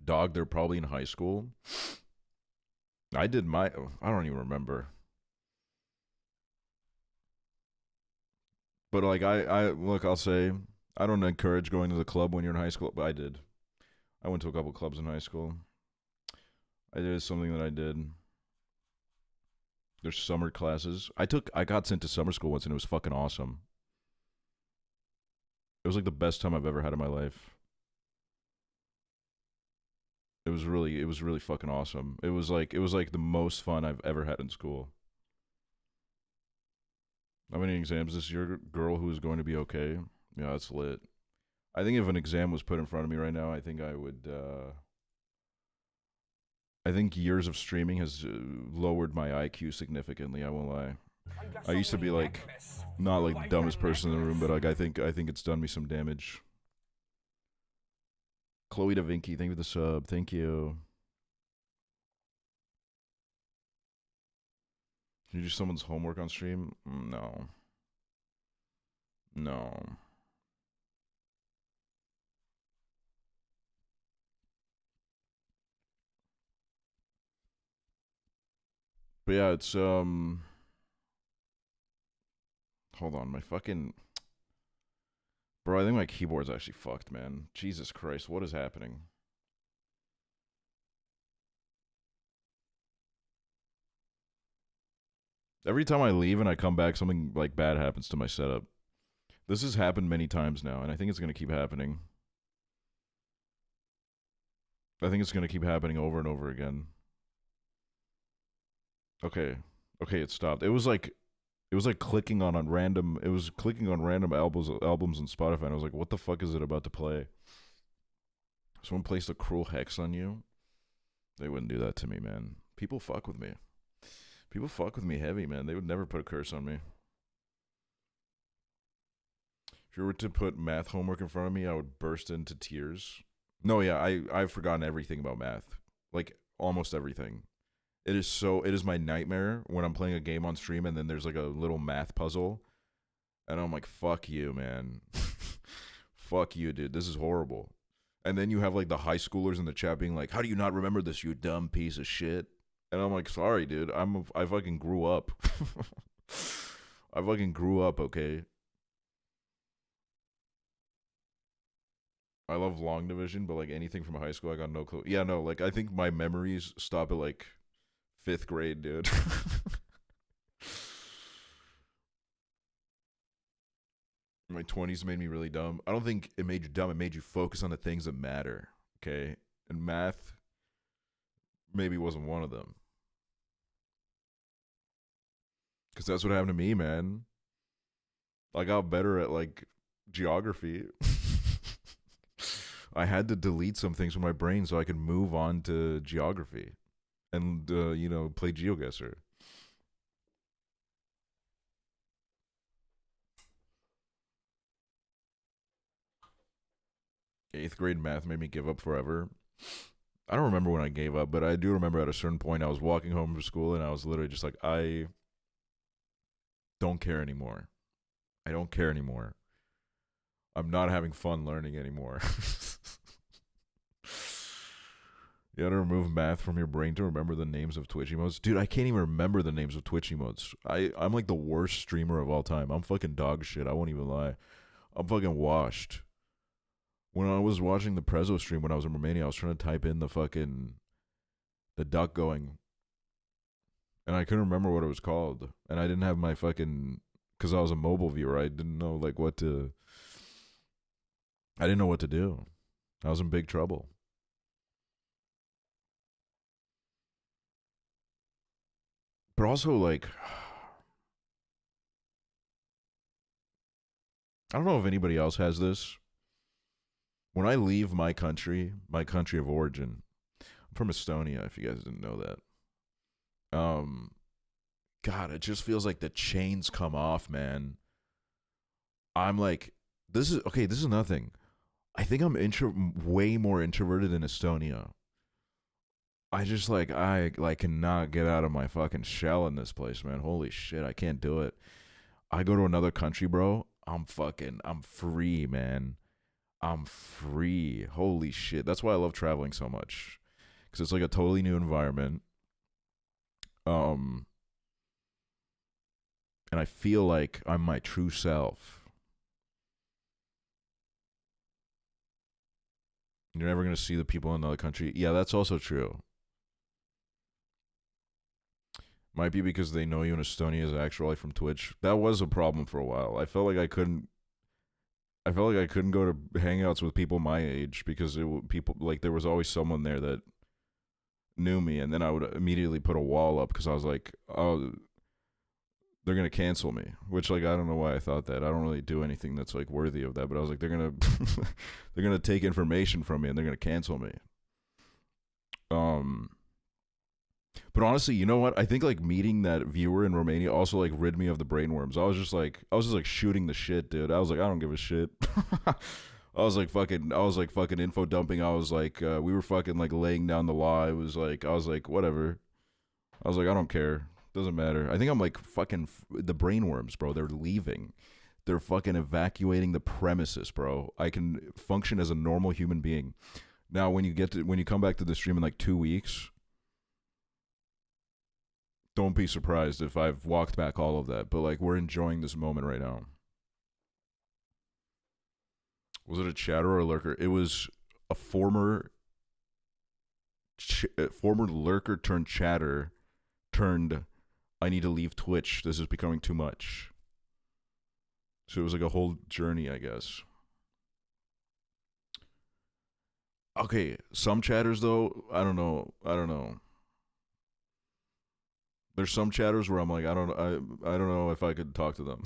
Dog, they're probably in high school. I don't even remember. But like look, I'll say, I don't encourage going to the club when you're in high school, but I did. I went to a couple clubs in high school. It is something that I did. There's summer classes. I got sent to summer school once and it was fucking awesome. It was like the best time I've ever had in my life. It was really fucking awesome. It was like the most fun I've ever had in school. How many exams is your girl who is going to be okay? Yeah, that's lit. I think if an exam was put in front of me right now, I think I would. I think years of streaming has lowered my IQ significantly. I won't lie. I used to be like not like the dumbest person in the room, but like I think it's done me some damage. Chloe Da Vinci, thank you for the sub. Thank you. Can you do someone's homework on stream? No. No. But yeah, it's hold on, my fucking bro, I think my keyboard's actually fucked, man. Jesus Christ, what is happening? Every time I leave and I come back, something like bad happens to my setup. This has happened many times now, and I think it's gonna keep happening. I think it's gonna keep happening over and over again. Okay, it stopped. It was like clicking on random. It was clicking on random albums on Spotify, and I was like, "What the fuck is it about to play?" Someone placed a cruel hex on you. They wouldn't do that to me, man. People fuck with me. People fuck with me heavy, man. They would never put a curse on me. If you were to put math homework in front of me, I would burst into tears. No, yeah, I've forgotten everything about math. Like almost everything. It is my nightmare when I'm playing a game on stream and then there's like a little math puzzle. And I'm like, fuck you, man. Fuck you, dude. This is horrible. And then you have like the high schoolers in the chat being like, how do you not remember this, you dumb piece of shit? And I'm like, sorry, dude. I fucking grew up. I fucking grew up, okay? I love long division, but like anything from high school, I got no clue. Yeah, no, like I think my memories stop at like 5th grade, dude. My 20s made me really dumb. I don't think it made you dumb. It made you focus on the things that matter. Okay, and math maybe wasn't one of them. Because that's what happened to me, man. I got better at like geography. I had to delete some things from my brain so I could move on to geography and, you know, play GeoGuessr. Eighth grade math made me give up forever. I don't remember when I gave up, but I do remember at a certain point I was walking home from school and I was literally just like, I don't care anymore. I don't care anymore. I'm not having fun learning anymore. You gotta remove math from your brain to remember the names of Twitch emotes. Dude, I can't even remember the names of Twitch emotes. I'm like the worst streamer of all time. I'm fucking dog shit. I won't even lie. I'm fucking washed. When I was watching the Prezzo stream when I was in Romania, I was trying to type in the duck going. And I couldn't remember what it was called. And I didn't have my fucking, because I was a mobile viewer, I didn't know like I didn't know what to do. I was in big trouble. But also, like, I don't know if anybody else has this. When I leave my country of origin, I'm from Estonia, if you guys didn't know that. God, it just feels like the chains come off, man. I'm like, this is nothing. I think I'm way more introverted in Estonia. I just I cannot get out of my fucking shell in this place, man. Holy shit, I can't do it. I go to another country, bro. I'm free, man. I'm free. Holy shit. That's why I love traveling so much. Cuz it's like a totally new environment. And I feel like I'm my true self. You're never going to see the people in another country. Yeah, that's also true. Might be because they know you in Estonia is actually from Twitch. That was a problem for a while. I felt like I couldn't go to hangouts with people my age because there was always someone there that knew me, and then I would immediately put a wall up because I was like, oh, they're gonna cancel me. Which I don't know why I thought that. I don't really do anything that's like worthy of that, but I was like, they're gonna take information from me and they're gonna cancel me. But honestly, you know what? I think like meeting that viewer in Romania also like rid me of the brainworms. I was just like shooting the shit, dude. I was like, I don't give a shit. I was like fucking info dumping. I was like, we were fucking like laying down the law. I was like, whatever. I was like, I don't care. Doesn't matter. I think I'm like fucking the brainworms, bro. They're leaving. They're fucking evacuating the premises, bro. I can function as a normal human being. Now, when you come back to the stream in like 2 weeks, don't be surprised if I've walked back all of that. But like, we're enjoying this moment right now. Was it a chatter or a lurker? It was a former lurker turned chatter turned, I need to leave Twitch. This is becoming too much. So it was like a whole journey, I guess. Okay, some chatters though, I don't know. There's some chatters where I'm like, I don't know if I could talk to them.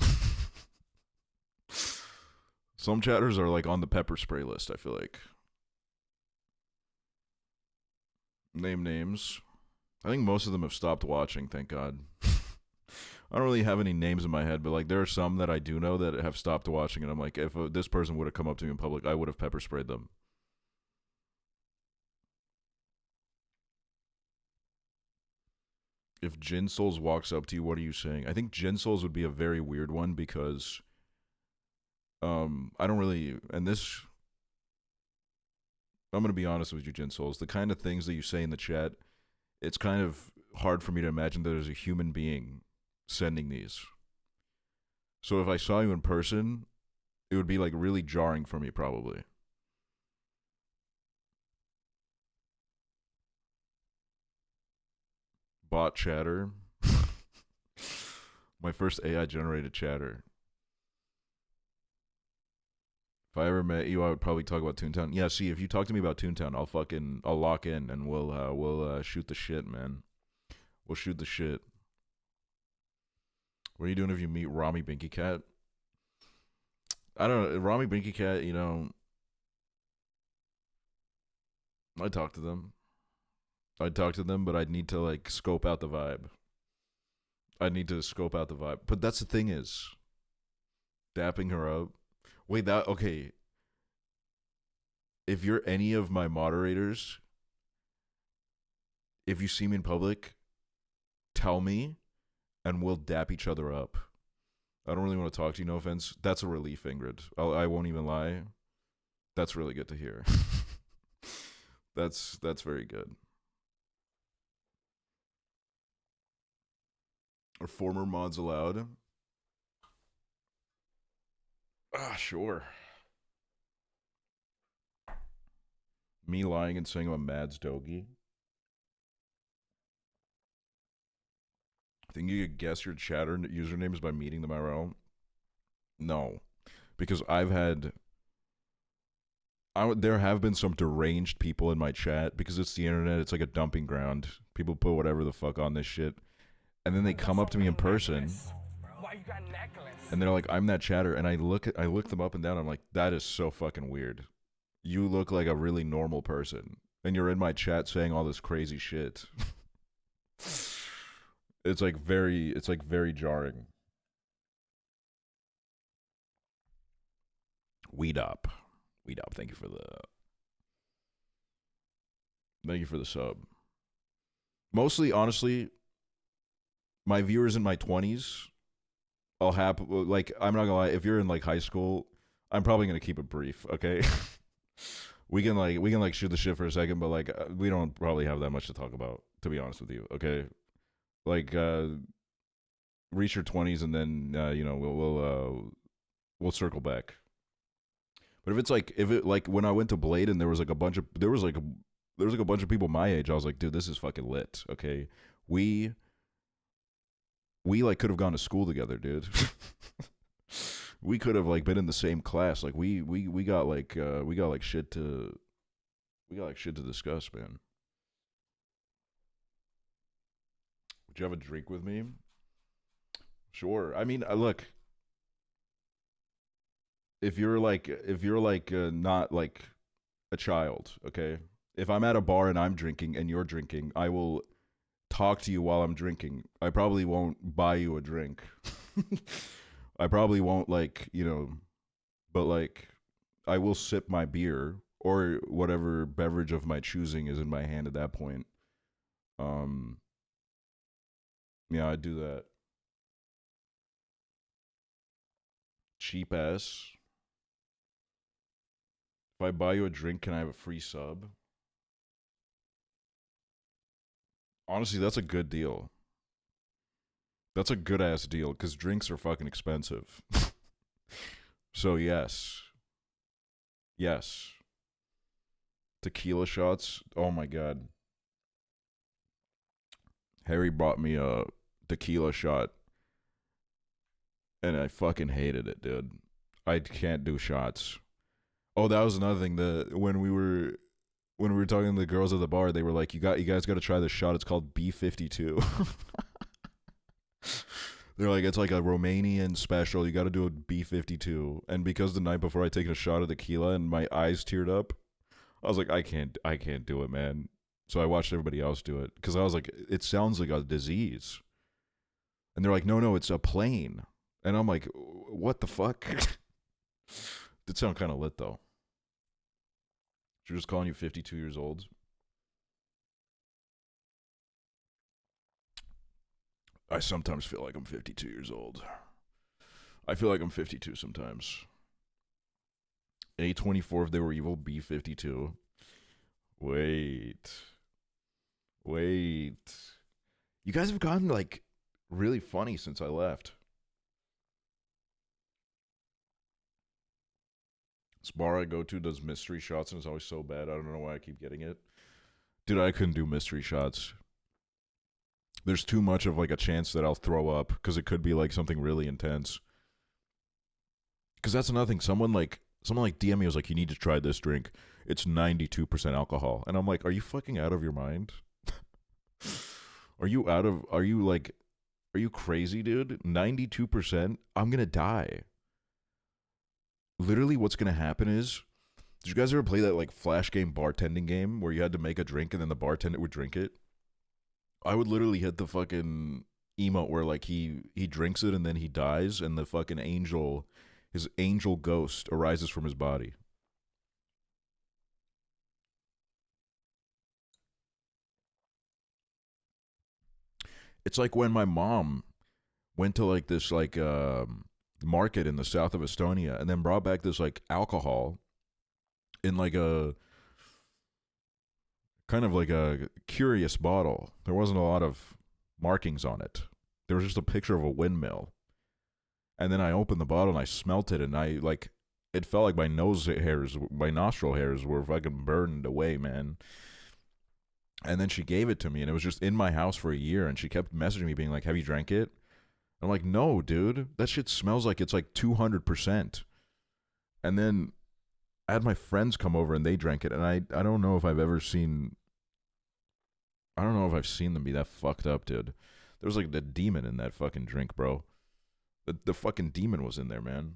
Some chatters are like on the pepper spray list, I feel like. Name names. I think most of them have stopped watching, thank God. I don't really have any names in my head, but like there are some that I do know that have stopped watching, and I'm like, if this person would have come up to me in public, I would have pepper sprayed them. If Jin Souls walks up to you, what are you saying? I think Jin Souls would be a very weird one because I don't really, and this, I'm going to be honest with you, Jin Souls, the kind of things that you say in the chat, it's kind of hard for me to imagine that there's a human being sending these. So if I saw you in person, it would be like really jarring for me probably. Bot chatter. My first AI generated chatter. If I ever met you, I would probably talk about Toontown. Yeah, see, if you talk to me about Toontown, I'll lock in and we'll shoot the shit, man. We'll shoot the shit. What are you doing if you meet Rami Binky Cat? I don't know. Rami Binky Cat, you know, I'd talk to them. But I'd need to, like, scope out the vibe. But that's the thing is, dapping her up. Wait, okay. If you're any of my moderators, if you see me in public, tell me, and we'll dap each other up. I don't really want to talk to you, no offense. That's a relief, Ingrid. I won't even lie. That's really good to hear. That's very good. Are former mods allowed? Sure. Me lying and saying I'm a Mads Dogie. Think you could guess your chatter usernames by meeting them IRL? No. Because there have been some deranged people in my chat, because it's the internet, it's like a dumping ground. People put whatever the fuck on this shit. And then they come up to me in person, and they're like, I'm that chatter, and I look them up and down, I'm like, that is so fucking weird. You look like a really normal person, and you're in my chat saying all this crazy shit. It's like very jarring. Weed up, thank you for the sub. Mostly, honestly, my viewers in my 20s, I'm not gonna lie, if you're in like high school, I'm probably gonna keep it brief, okay? we can shoot the shit for a second, but like we don't probably have that much to talk about, to be honest with you, okay? Like reach your 20s and then you know, we'll circle back. But if it when I went to Blade and there was like a bunch of people my age, I was like, dude, this is fucking lit, okay? We like could have gone to school together, dude. We could have like been in the same class. Like we got shit to discuss, man. Would you have a drink with me? Sure. I mean, look. If you're not like a child, okay? If I'm at a bar and I'm drinking and you're drinking, I will talk to you while I'm drinking. I probably won't buy you a drink. I probably won't, like, you know, but like I will sip my beer or whatever beverage of my choosing is in my hand at that point. Yeah, I do that. Cheap ass. If I buy you a drink, can I have a free sub? Honestly, that's a good deal. That's a good ass deal, because drinks are fucking expensive. So yes. Yes. Tequila shots. Oh my god. Harry bought me a tequila shot, and I fucking hated it, dude. I can't do shots. Oh, that was another thing. When we were talking to the girls at the bar, they were like, "You guys got to try this shot. It's called B52." They're like, "It's like a Romanian special. You got to do a B52." And because the night before I taken a shot of tequila and my eyes teared up, I was like, I can't do it, man. So I watched everybody else do it, because I was like, it sounds like a disease. And they're like, no, it's a plane. And I'm like, what the fuck? Did sound kind of lit, though. She was calling you 52 years old. I sometimes feel like I'm 52 years old. I feel like I'm 52 sometimes. A24 if they were evil, B52. Wait. You guys have gotten, like, really funny since I left. This bar I go to does mystery shots, and it's always so bad. I don't know why I keep getting it. Dude, I couldn't do mystery shots. there's too much of like a chance that I'll throw up because it could be like something really intense. Because that's another thing. Someone like DM me was like, you need to try this drink. It's 92% alcohol, and I'm like, are you fucking out of your mind? Are you crazy, dude? 92%? I'm gonna die. Literally, what's gonna happen is, did you guys ever play that like flash game bartending game where you had to make a drink and then the bartender would drink it? I would literally hit the fucking emote where like he drinks it and then he dies and the fucking his angel ghost arises from his body. It's like when my mom went to like this like market in the south of Estonia and then brought back this like alcohol in like a kind of like a curious bottle. There wasn't a lot of markings on it. There was just a picture of a windmill. And then I opened the bottle and I smelt it and I like it felt like my nostril hairs were fucking burned away, man. And then she gave it to me and it was just in my house for a year and she kept messaging me being like, have you drank it? I'm like, no, dude. That shit smells like it's like 200%. And then I had my friends come over and they drank it and I don't know if I've seen them be that fucked up, dude. There was like the demon in that fucking drink, bro. The fucking demon was in there, man.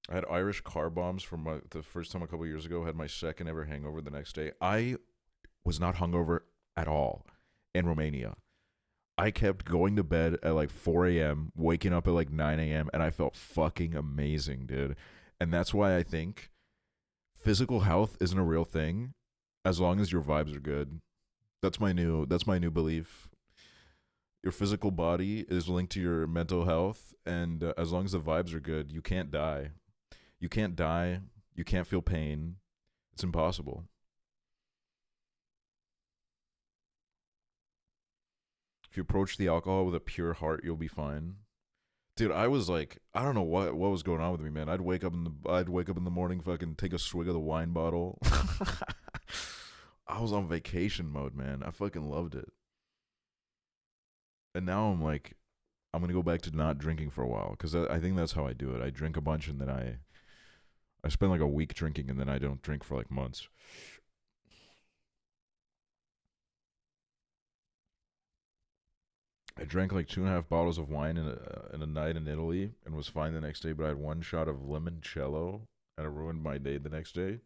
I had Irish car bombs from the first time a couple years ago. Had my second ever hangover the next day. I was not hungover at all in Romania. I kept going to bed at like 4 a.m., waking up at like 9 a.m., and I felt fucking amazing, dude. And that's why I think physical health isn't a real thing as long as your vibes are good. That's my new belief. Your physical body is linked to your mental health, and as long as the vibes are good, you can't die. You can't die. You can't feel pain. It's impossible. If you approach the alcohol with a pure heart, you'll be fine. Dude, I was like, I don't know what was going on with me, man. I'd wake up in the morning, fucking take a swig of the wine bottle. I was on vacation mode, man. I fucking loved it. And now I'm like, I'm going to go back to not drinking for a while because I think that's how I do it. I drink a bunch and then I spend like a week drinking and then I don't drink for like months. I drank like 2.5 bottles of wine in a night in Italy and was fine the next day, but I had one shot of limoncello and it ruined my day the next day.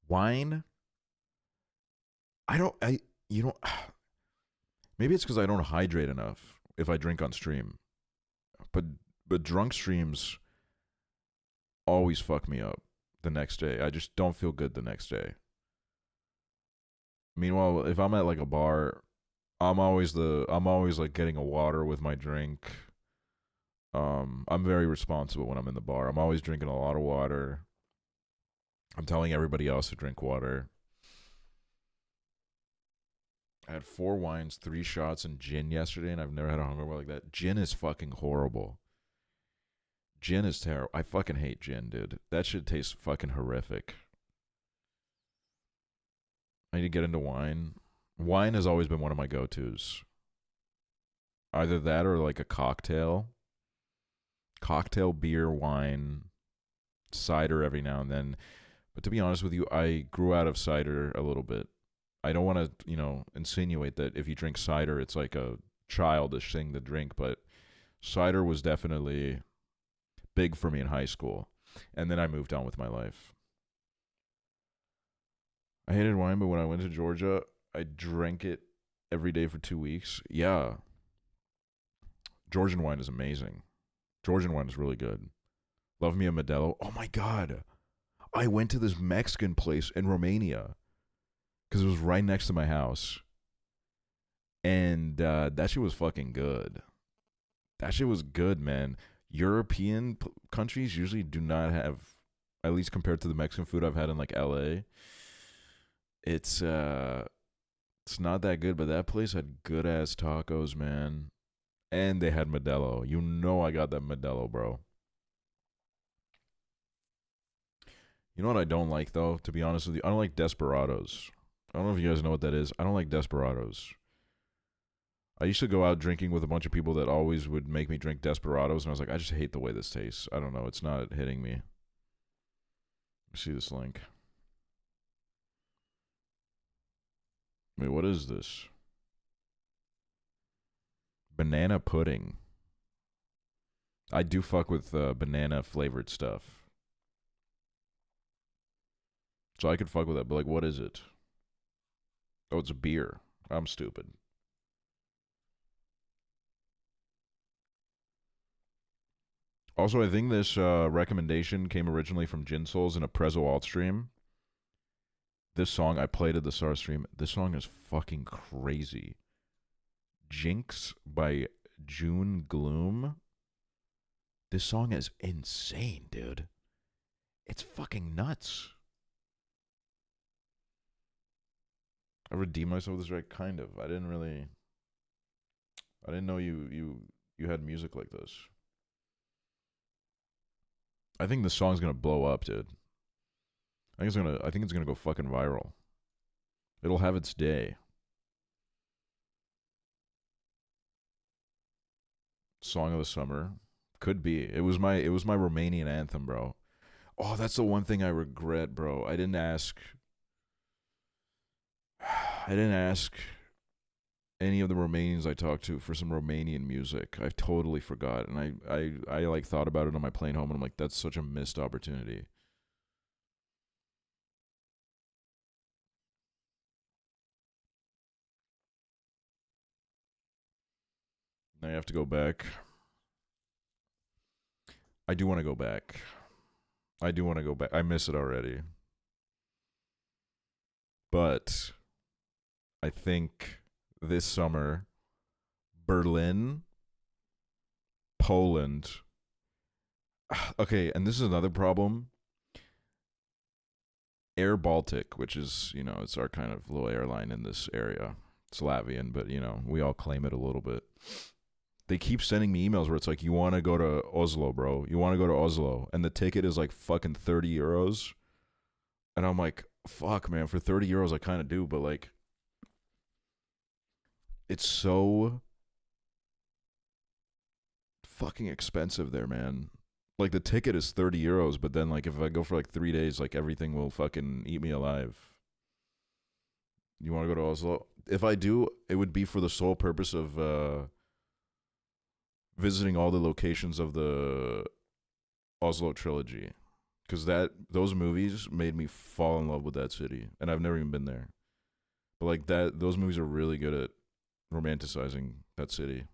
Wine, maybe it's because I don't hydrate enough if I drink on stream. But drunk streams always fuck me up the next day. I just don't feel good the next day. Meanwhile, if I'm at like a bar, I'm always like getting a water with my drink. I'm very responsible when I'm in the bar. I'm always drinking a lot of water. I'm telling everybody else to drink water. I had 4 wines, 3 shots, and gin yesterday, and I've never had a hangover like that. Gin is fucking horrible. Gin is terrible. I fucking hate gin, dude. That shit tastes fucking horrific. I need to get into wine. Wine has always been one of my go-tos. Either that or like a cocktail. Cocktail, beer, wine, cider every now and then. But to be honest with you, I grew out of cider a little bit. I don't want to, insinuate that if you drink cider, it's like a childish thing to drink, but cider was definitely big for me in high school. And then I moved on with my life. I hated wine, but when I went to Georgia, I drank it every day for 2 weeks. Yeah. Georgian wine is amazing. Georgian wine is really good. Love me a Modelo. Oh my God. I went to this Mexican place in Romania because it was right next to my house. And that shit was fucking good. That shit was good, man. European countries usually do not have, at least compared to the Mexican food I've had in like LA, it's not that good, but that place had good ass tacos, man. And they had Modelo. You know I got that Modelo, bro. You know what I don't like, though, to be honest with you? I don't like Desperados. I don't know if you guys know what that is. I don't like Desperados. I used to go out drinking with a bunch of people that always would make me drink Desperados, and I was like, I just hate the way this tastes. I don't know. It's not hitting me. See this link. Wait, what is this? Banana pudding. I do fuck with banana flavored stuff. So I could fuck with that, but like, what is it? Oh, it's a beer. I'm stupid. Also, I think this recommendation came originally from Gin Souls in a Prezzo alt stream. This song, I played at the SAR stream. This song is fucking crazy. Jinx by June Gloom. This song is insane, dude. It's fucking nuts. I redeemed myself with this right, kind of. I didn't know you had music like this. I think this song's gonna blow up, dude. I think it's gonna go fucking viral. It'll have its day. Song of the summer. Could be. It was my Romanian anthem, bro. Oh, that's the one thing I regret, bro. I didn't ask any of the Romanians I talked to for some Romanian music. I totally forgot, and I like thought about it on my plane home, and I'm like, that's such a missed opportunity. Now you have to go back. I do want to go back. I miss it already. But I think this summer, Berlin, Poland. Okay, and this is another problem. Air Baltic, which is, it's our kind of little airline in this area. It's Latvian, but, we all claim it a little bit. They keep sending me emails where it's like, you want to go to Oslo, bro. You want to go to Oslo. And the ticket is like fucking 30 euros. And I'm like, fuck, man, for 30 euros I kind of do, but like, it's so fucking expensive there, man. Like, the ticket is 30 euros, but then like, if I go for like 3 days, like, everything will fucking eat me alive. You want to go to Oslo? If I do, it would be for the sole purpose of visiting all the locations of the Oslo trilogy, because those movies made me fall in love with that city, and I've never even been there. But like those movies are really good at romanticizing that city,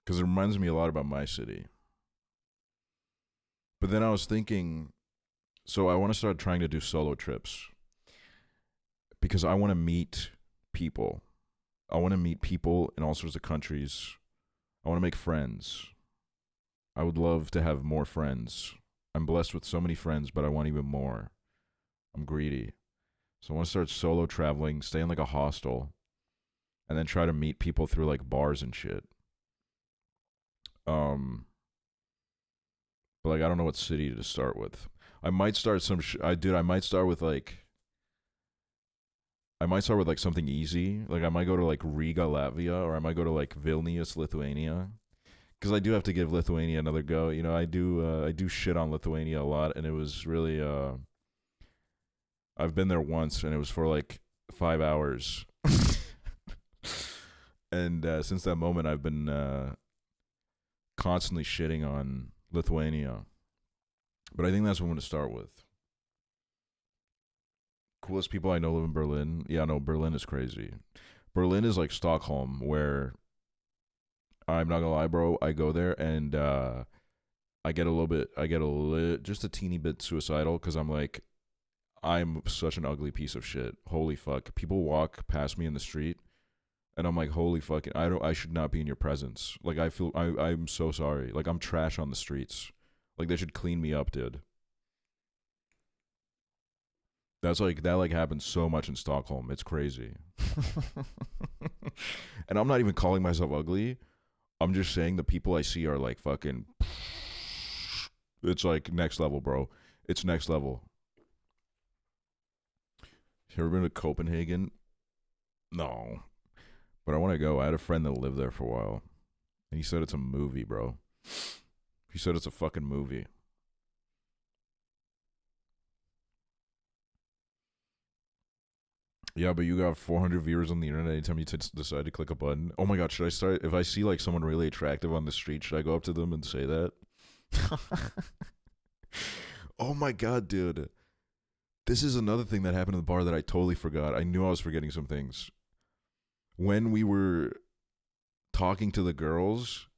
because it reminds me a lot about my city. But then I was thinking, so I want to start trying to do solo trips, because I want to meet people. I want to meet people in all sorts of countries. I want to make friends. I would love to have more friends. I'm blessed with so many friends, but I want even more. I'm greedy. So I want to start solo traveling, stay in like a hostel, and then try to meet people through like bars and shit. But like, I don't know what city to start with. I might start I might start with like something easy. Like, I might go to like Riga, Latvia, or I might go to like Vilnius, Lithuania. Because I do have to give Lithuania another go. I do shit on Lithuania a lot, and it was really I've been there once, and it was for like 5 hours. And since that moment, I've been constantly shitting on Lithuania. But I think that's what I'm going to start with. Coolest people I know live in Berlin. Yeah, no, Berlin is crazy. Berlin is like Stockholm, where I'm not gonna lie, bro. I go there and I get just a teeny bit suicidal, because I'm like, I'm such an ugly piece of shit. Holy fuck. People walk past me in the street, and I'm like, holy fucking, I should not be in your presence. Like, I'm so sorry. Like, I'm trash on the streets. Like, they should clean me up, dude. That happens so much in Stockholm. It's crazy. And I'm not even calling myself ugly. I'm just saying the people I see are like fucking, it's like next level, bro. It's next level. You ever been to Copenhagen? No. But I want to go. I had a friend that lived there for a while. And he said it's a movie, bro. He said it's a fucking movie. Yeah, but you got 400 viewers on the internet anytime you decide to click a button. Oh my god, should I start? If I see like someone really attractive on the street, should I go up to them and say that? Oh my god, dude. This is another thing that happened in the bar that I totally forgot. I knew I was forgetting some things. When we were talking to the girls,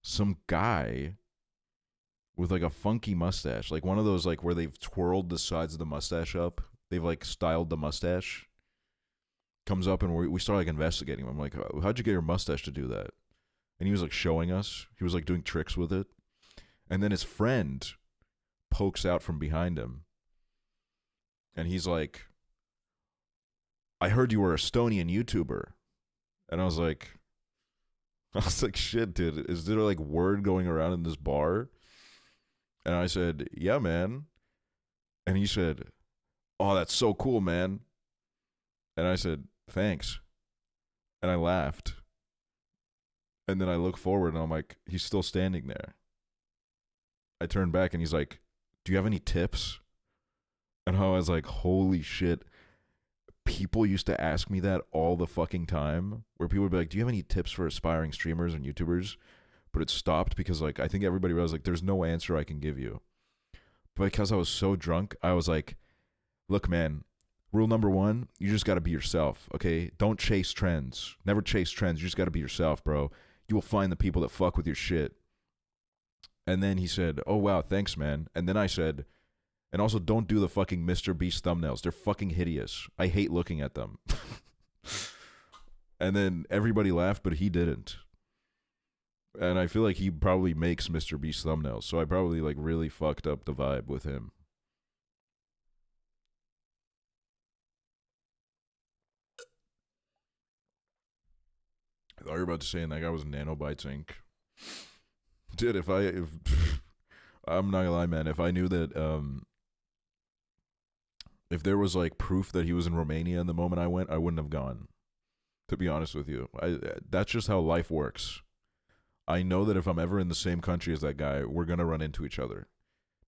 some guy with like a funky mustache, like one of those like where they've twirled the sides of the mustache up. They've like styled the mustache. Comes up and we start like investigating him. I'm like, how'd you get your mustache to do that? And he was like showing us. He was like doing tricks with it. And then his friend pokes out from behind him. And he's like, I heard you were an Estonian YouTuber. And I was like, shit, dude, is there like word going around in this bar? And I said, yeah, man. And he said, oh, that's so cool, man. And I said, thanks. And I laughed. And then I look forward and I'm like, he's still standing there. I turn back and he's like, do you have any tips? And I was like, holy shit. People used to ask me that all the fucking time, where people would be like, do you have any tips for aspiring streamers and YouTubers? But it stopped because like I think everybody was like, there's no answer I can give you. But because I was so drunk, I was like, look, man, rule number 1, you just got to be yourself, okay? Don't chase trends. Never chase trends. You just got to be yourself, bro. You will find the people that fuck with your shit. And then he said, oh, wow, thanks, man. And then I said, and also don't do the fucking Mr. Beast thumbnails. They're fucking hideous. I hate looking at them. And then everybody laughed, but he didn't. And I feel like he probably makes Mr. Beast thumbnails. So I probably like really fucked up the vibe with him. I thought you were about to say, and that guy was Nanobytes Inc. Dude, if I'm not gonna lie, man, if I knew that, if there was like proof that he was in Romania in the moment I went, I wouldn't have gone. To be honest with you, that's just how life works. I know that if I'm ever in the same country as that guy, we're gonna run into each other,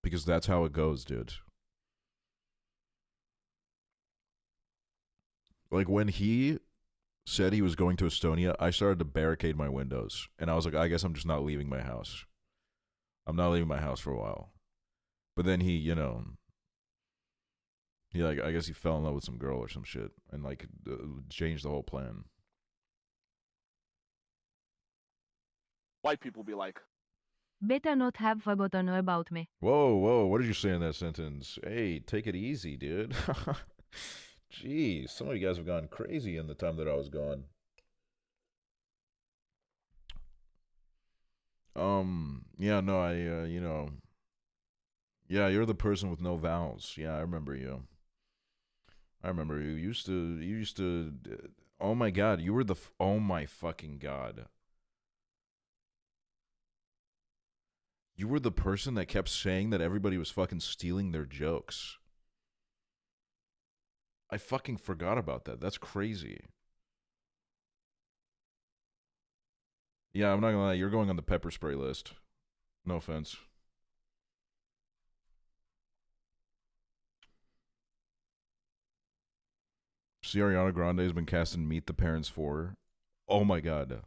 because that's how it goes, dude. Like when he said he was going to Estonia, I started to barricade my windows. And I was like, I guess I'm just not leaving my house. I'm not leaving my house for a while. But then he, you know, he like, I guess he fell in love with some girl or some shit. And like, changed the whole plan. White people be like, Better not have forgotten about me. Whoa, whoa, what did you say in that sentence? Hey, take it easy, dude. Jeez, some of you guys have gone crazy in the time that I was gone. Yeah, no, you know, yeah, you're the person with no vowels. Yeah, I remember you. You used to, oh my God, you were the, oh my fucking God. You were the person that kept saying that everybody was fucking stealing their jokes. I fucking forgot about that. That's crazy. Yeah, I'm not gonna lie. You're going on the pepper spray list. No offense. See, Ariana Grande has been cast in Meet the Parents 4. Oh my God.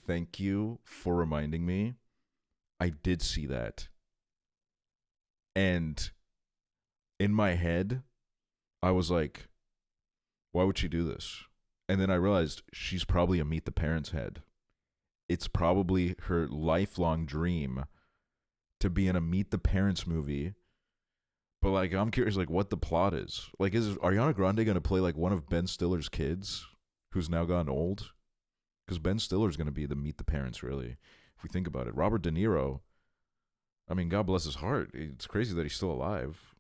Thank you for reminding me. I did see that. And in my head, I was like, why would she do this? And then I realized she's probably a Meet the Parents head. It's probably her lifelong dream to be in a Meet the Parents movie. But like, I'm curious, like, what the plot is. Like, is Ariana Grande going to play like one of Ben Stiller's kids who's now gone old? Because Ben Stiller's going to be the Meet the Parents, really, if we think about it. Robert De Niro, I mean, God bless his heart. It's crazy that he's still alive.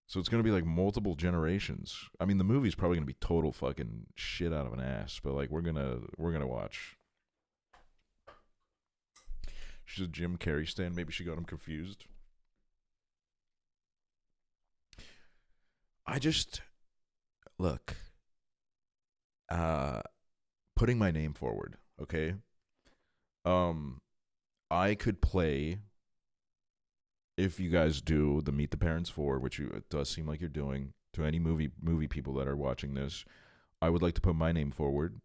So it's going to be like multiple generations. I mean, the movie's probably going to be total fucking shit out of an ass, but like, we're going to watch. She's a Jim Carrey stan. Maybe she got him confused. look, putting my name forward, okay? I could play, if you guys do the Meet the Parents 4, which it does seem like you're doing, to any movie people that are watching this, I would like to put my name forward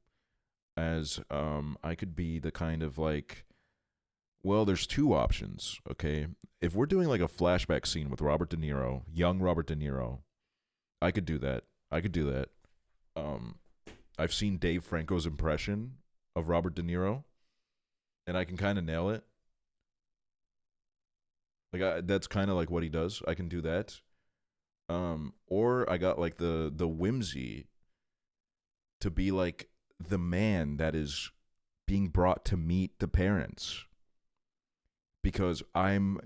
as I could be the kind of like, well, there's two options, okay? If we're doing like a flashback scene with Robert De Niro, young Robert De Niro, I could do that. I've seen Dave Franco's impression of Robert De Niro, and I can kind of nail it. Like that's kind of like what he does. I can do that. Or I got like the whimsy to be like the man that is being brought to meet the parents. Because I'm,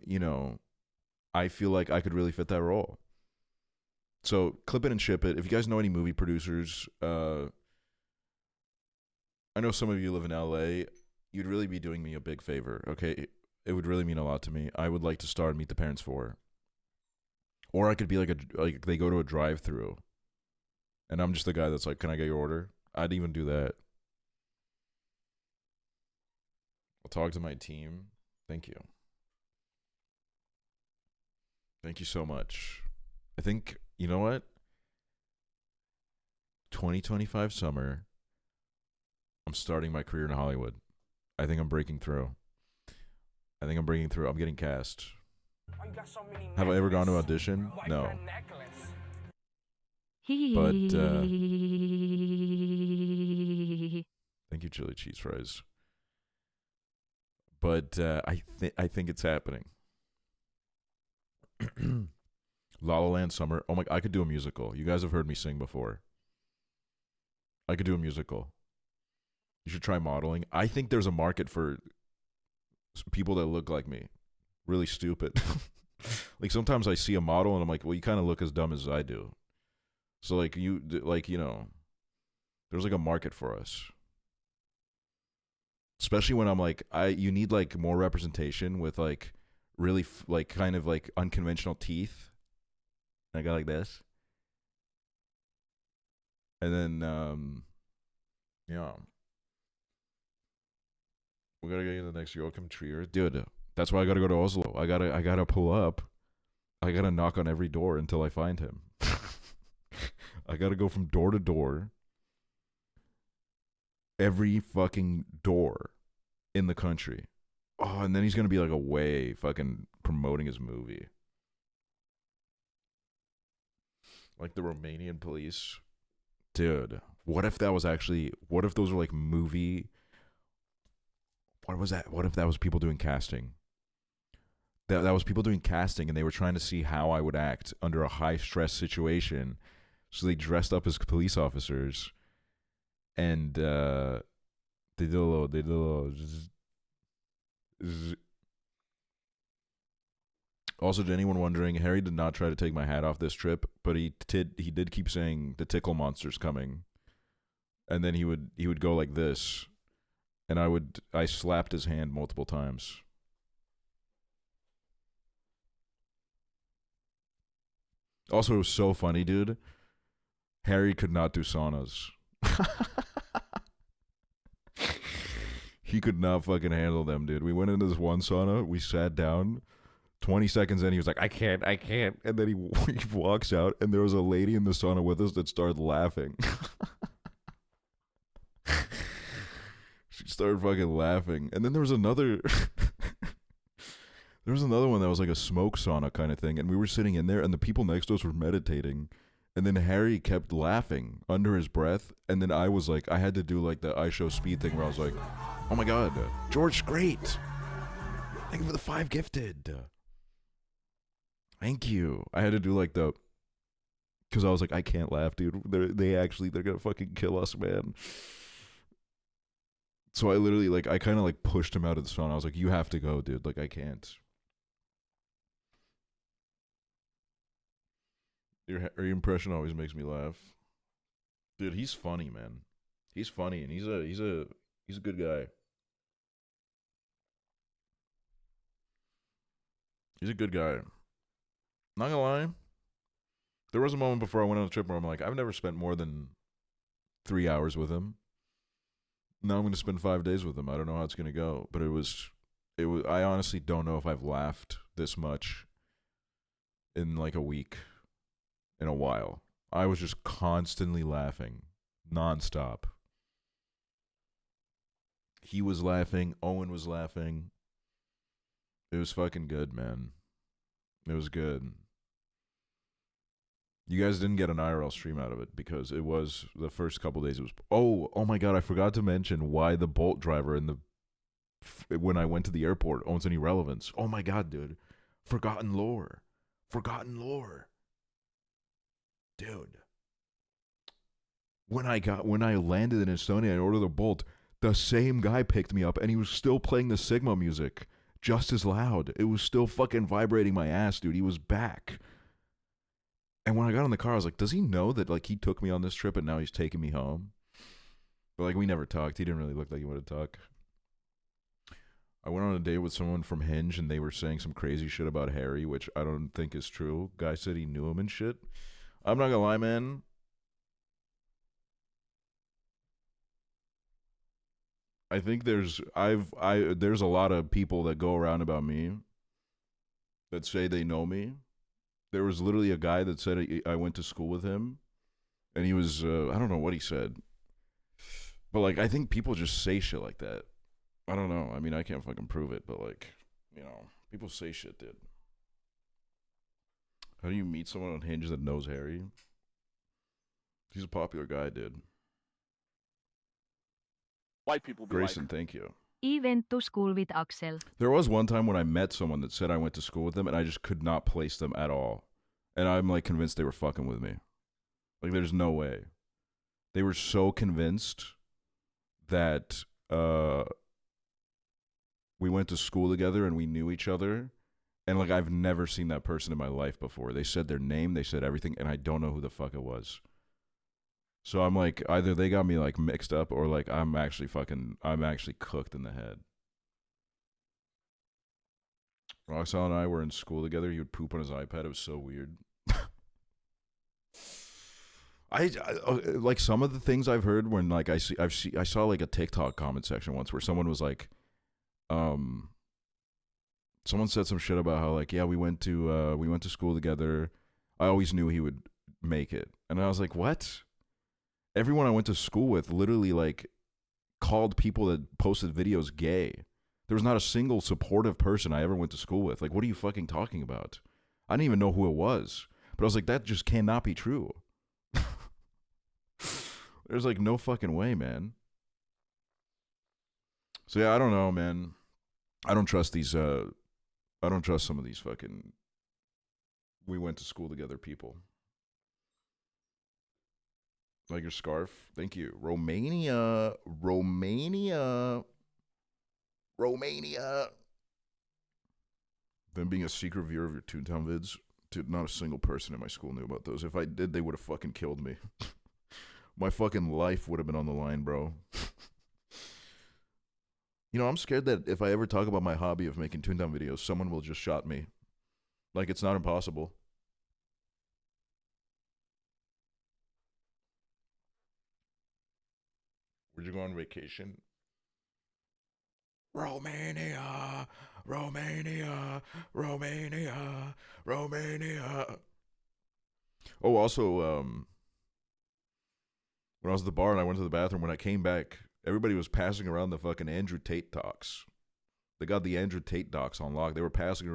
I feel like I could really fit that role. So clip it and ship it. If you guys know any movie producers, I know some of you live in LA. You'd really be doing me a big favor, okay? It would really mean a lot to me. I would like to star in Meet the Parents 4. Or I could be like they go to a drive-through, and I'm just the guy that's like, "Can I get your order?" I'd even do that. I'll talk to my team. Thank you. Thank you so much. I think, you know what? 2025 summer, I'm starting my career in Hollywood. I think I'm breaking through. I'm getting cast. Why you got so many Have I ever gone to necklace? audition? Why you No. got necklace? Thank you, chili cheese fries. But I think it's happening. La La Land summer. Oh my! I could do a musical. You guys have heard me sing before. I could do a musical. You should try modeling. I think there's a market for people that look like me. Really stupid. Like sometimes I see a model and I'm like, well, you kind of look as dumb as I do. So like there's like a market for us. Especially when I'm like, you need like more representation with like really like kind of like unconventional teeth. I got like this. And then yeah. We gotta get you the next Welcome Trier. Dude, that's why I gotta go to Oslo. I gotta pull up. I gotta knock on every door until I find him. I gotta go from door to door. Every fucking door in the country. Oh, and then he's gonna be like away fucking promoting his movie. Like the Romanian police. Dude, what if those were like movie? What was that? What if that was people doing casting? That was people doing casting and they were trying to see how I would act under a high stress situation. So they dressed up as police officers and they did a little Also, to anyone wondering, Harry did not try to take my hat off this trip, but he did keep saying the tickle monster's coming. And then he would go like this. And I slapped his hand multiple times. Also, it was so funny, dude. Harry could not do saunas. He could not fucking handle them, dude. We went into this one sauna. We sat down. 20 seconds in, he was like, I can't. And then he walks out, and there was a lady in the sauna with us that started laughing. She started fucking laughing. And then there was another... There was another one that was like a smoke sauna kind of thing, and we were sitting in there, and the people next to us were meditating, and then Harry kept laughing under his breath, and then I was like, I had to do like the I Show Speed thing where I was like, oh my god, George, great! Thank you for the 5 gifted. Thank you. I had to do like because I was like, I can't laugh, dude. They're gonna fucking kill us, man. So I literally I kind of pushed him out of the sauna. I was like, you have to go, dude. Like, I can't. Your impression always makes me laugh. Dude, he's funny, man. He's funny, and he's a good guy. He's a good guy. Not gonna lie, There was a moment before I went on a trip where I'm like, I've never spent more than 3 hours with him. Now I'm going to spend 5 days with him. I don't know how it's going to go. But it was, I honestly don't know if I've laughed this much in like a week, in a while. I was just constantly laughing, nonstop. He was laughing. Owen was laughing. It was fucking good, man. It was good. You guys didn't get an IRL stream out of it because it was the first couple days. It was oh my god! I forgot to mention why the Bolt driver and when I went to the airport owns any relevance. Oh my god, dude! Forgotten lore, dude. When I landed in Estonia and ordered the Bolt, the same guy picked me up and he was still playing the Sigma music just as loud. It was still fucking vibrating my ass, dude. He was back. And when I got in the car, I was like, does he know that like he took me on this trip and now he's taking me home? But like we never talked. He didn't really look like he wanted to talk. I went on a date with someone from Hinge and they were saying some crazy shit about Harry, which I don't think is true. Guy said he knew him and shit. I'm not gonna lie, man. I think there's a lot of people that go around about me that say they know me. There was literally a guy that said I went to school with him, and he was I don't know what he said, but like I think people just say shit like that. I don't know. I mean, I can't fucking prove it, but like, you know, people say shit, dude. How do you meet someone on Hinge that knows Harry? He's a popular guy, dude. White people be Grayson, like, thank you. He went to school with Aksel. There was one time when I met someone that said I went to school with them, and I just could not place them at all. And I'm like convinced they were fucking with me. Like, there's no way. They were so convinced that we went to school together and we knew each other. And like, I've never seen that person in my life before. They said their name, they said everything, and I don't know who the fuck it was. So I'm like, either they got me like mixed up or like I'm actually cooked in the head. Roxanne and I were in school together. He would poop on his iPad. It was so weird. I like some of the things I've heard when like I saw like a TikTok comment section once where someone was like, someone said some shit about how like, yeah, we went to school together. I always knew he would make it, and I was like, what? Everyone I went to school with literally like called people that posted videos gay. There was not a single supportive person I ever went to school with. Like, what are you fucking talking about? I didn't even know who it was. But I was like, that just cannot be true. There's like no fucking way, man. So yeah, I don't know, man. I don't trust these, I don't trust some of these fucking we went to school together people. Like your scarf. Thank you. Romania. Them being a secret viewer of your Toontown vids. Dude, not a single person in my school knew about those. If I did, they would have fucking killed me. My fucking life would have been on the line, bro. You know, I'm scared that if I ever talk about my hobby of making Toontown videos, someone will just shot me. Like, it's not impossible. Where'd you go on vacation? Romania, Romania, Romania, Romania. Oh, also, when I was at the bar and I went to the bathroom, when I came back, everybody was passing around the fucking Andrew Tate docs. They got the Andrew Tate docs on lock. They were passing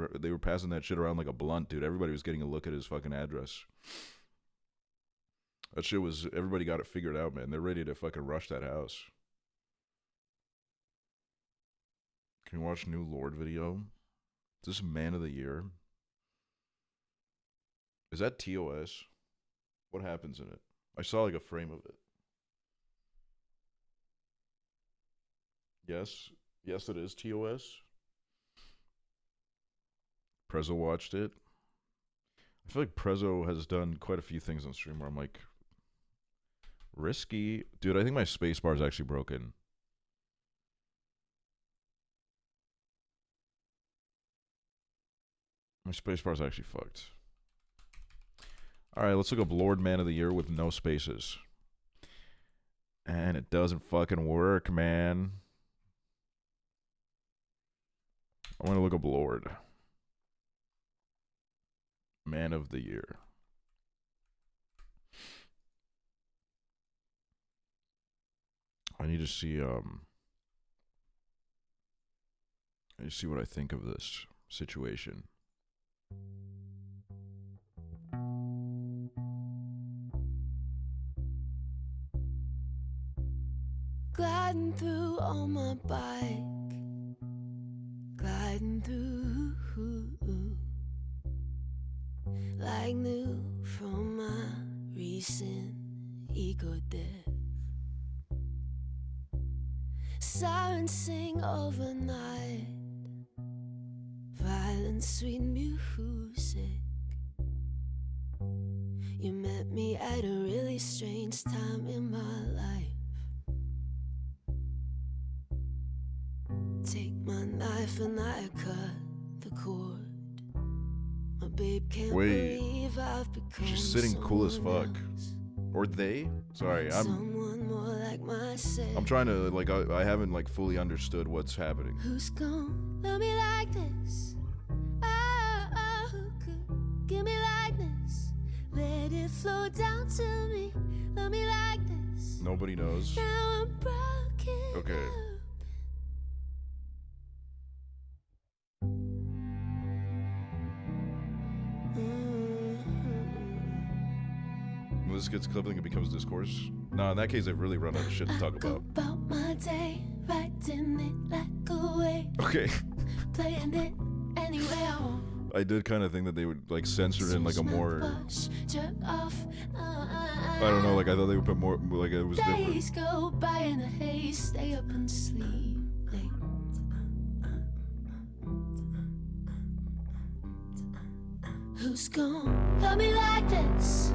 that shit around like a blunt, dude. Everybody was getting a look at his fucking address. That shit was, everybody got it figured out, man. They're ready to fucking rush that house. Can you watch new Lord video? Is this Man of the Year? Is that TOS? What happens in it? I saw like a frame of it. Yes. Yes, it is TOS. Prezzo watched it. I feel like Prezzo has done quite a few things on stream where I'm like, risky. Dude, I think my spacebar is actually broken. My spacebar is actually fucked. All right, let's look up Lord Man of the Year with no spaces. And it doesn't fucking work, man. I'm going to look up Lord Man of the Year. I need to see what I think of this situation. Gliding through on my bike, gliding through like new from my recent ego death. Sirens sing overnight, violent sweet music. You met me at a really strange time in my life. Take my knife and I cut the cord. My babe can't believe I've become she's sitting cool as fuck. else. Or they? Sorry, Someone more like myself. I'm trying to like I haven't like fully understood what's happening. Who's gonna love me like this? Oh, who could give me like this? Let it flow down to me. Love me like this. Nobody knows. Now I'm broken. Okay. Up. When this gets clipping, it becomes discourse. No, in that case, I've really run out of shit to talk Go about. about my day, writing it like a wave, Okay. playing it anyway I want. I did kind of think that they would like censor it in like a more. I don't know, like I thought they would put more, like it was different. Days go by in a haze, stay up and sleep late. Who's gonna love me like this?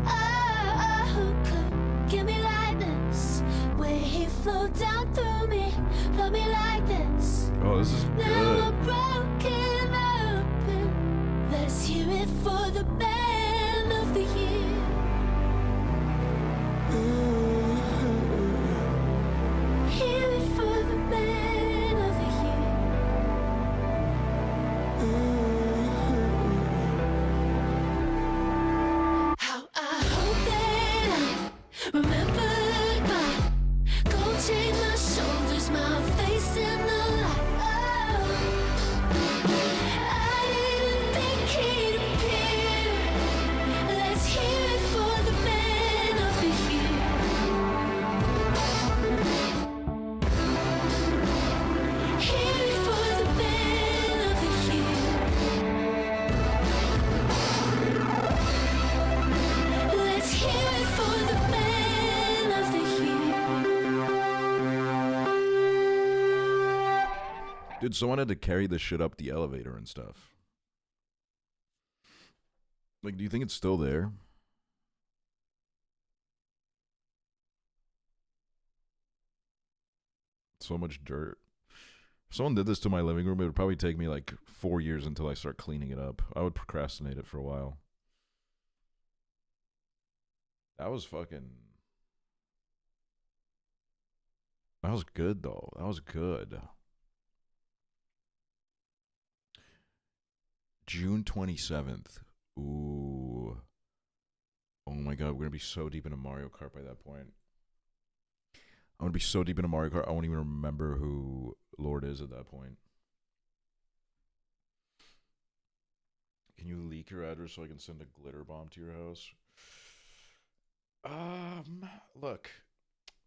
Oh, who could give me like this? Where he flow down through me, love me like this. Oh, this is Now good. I'm broken open. Let's hear it for the man of the year. Hear it for the man of the year. How I hope that I remember my gold chain, my shoulders, my face in the light. I didn't think he'd appear. Let's hear it for the man of the year. Hear it for the man of the year. Let's hear it for the man of the year. Dude, someone had to carry this shit up the elevator and stuff. Like, do you think it's still there? So much dirt. If someone did this to my living room, it would probably take me like 4 years until I start cleaning it up. I would procrastinate it for a while. That was fucking... That was good, though. That was good. June 27th. Ooh. Oh my god, we're going to be so deep into Mario Kart by that point. I'm going to be so deep into Mario Kart, I won't even remember who Lord is at that point. Can you leak your address so I can send a glitter bomb to your house? Look.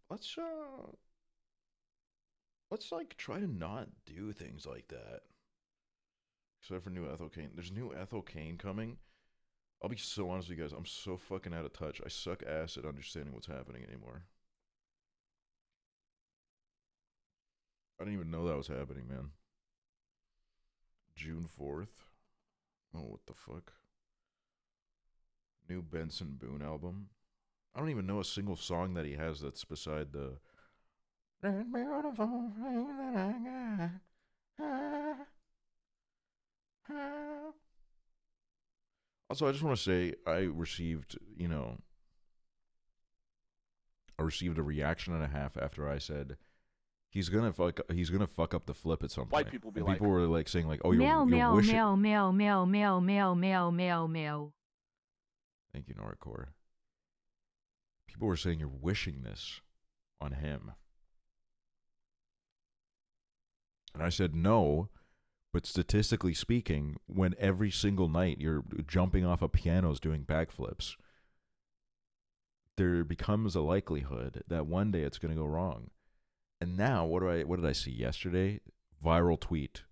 Let's like try to not do things like that. Except for new Ethel Kane. There's new Ethel Kane coming. I'll be so honest with you guys. I'm so fucking out of touch. I suck ass at understanding what's happening anymore. I didn't even know that was happening, man. June 4th. Oh, what the fuck? New Benson Boone album. I don't even know a single song that he has that's beside the... That beautiful thing that I got. Also, I just want to say I received a reaction and a half after I said he's gonna fuck up the flip at some point. White people be and like, people were like saying like, oh, Meow you're meow wishing. meow meow meow meow meow meow meow meow meow. Thank you, Norcore. People were saying you're wishing this on him. And I said no, but statistically speaking, when every single night you're jumping off of pianos doing backflips, there becomes a likelihood that one day it's going to go wrong. And now, what did I see yesterday? Viral tweet.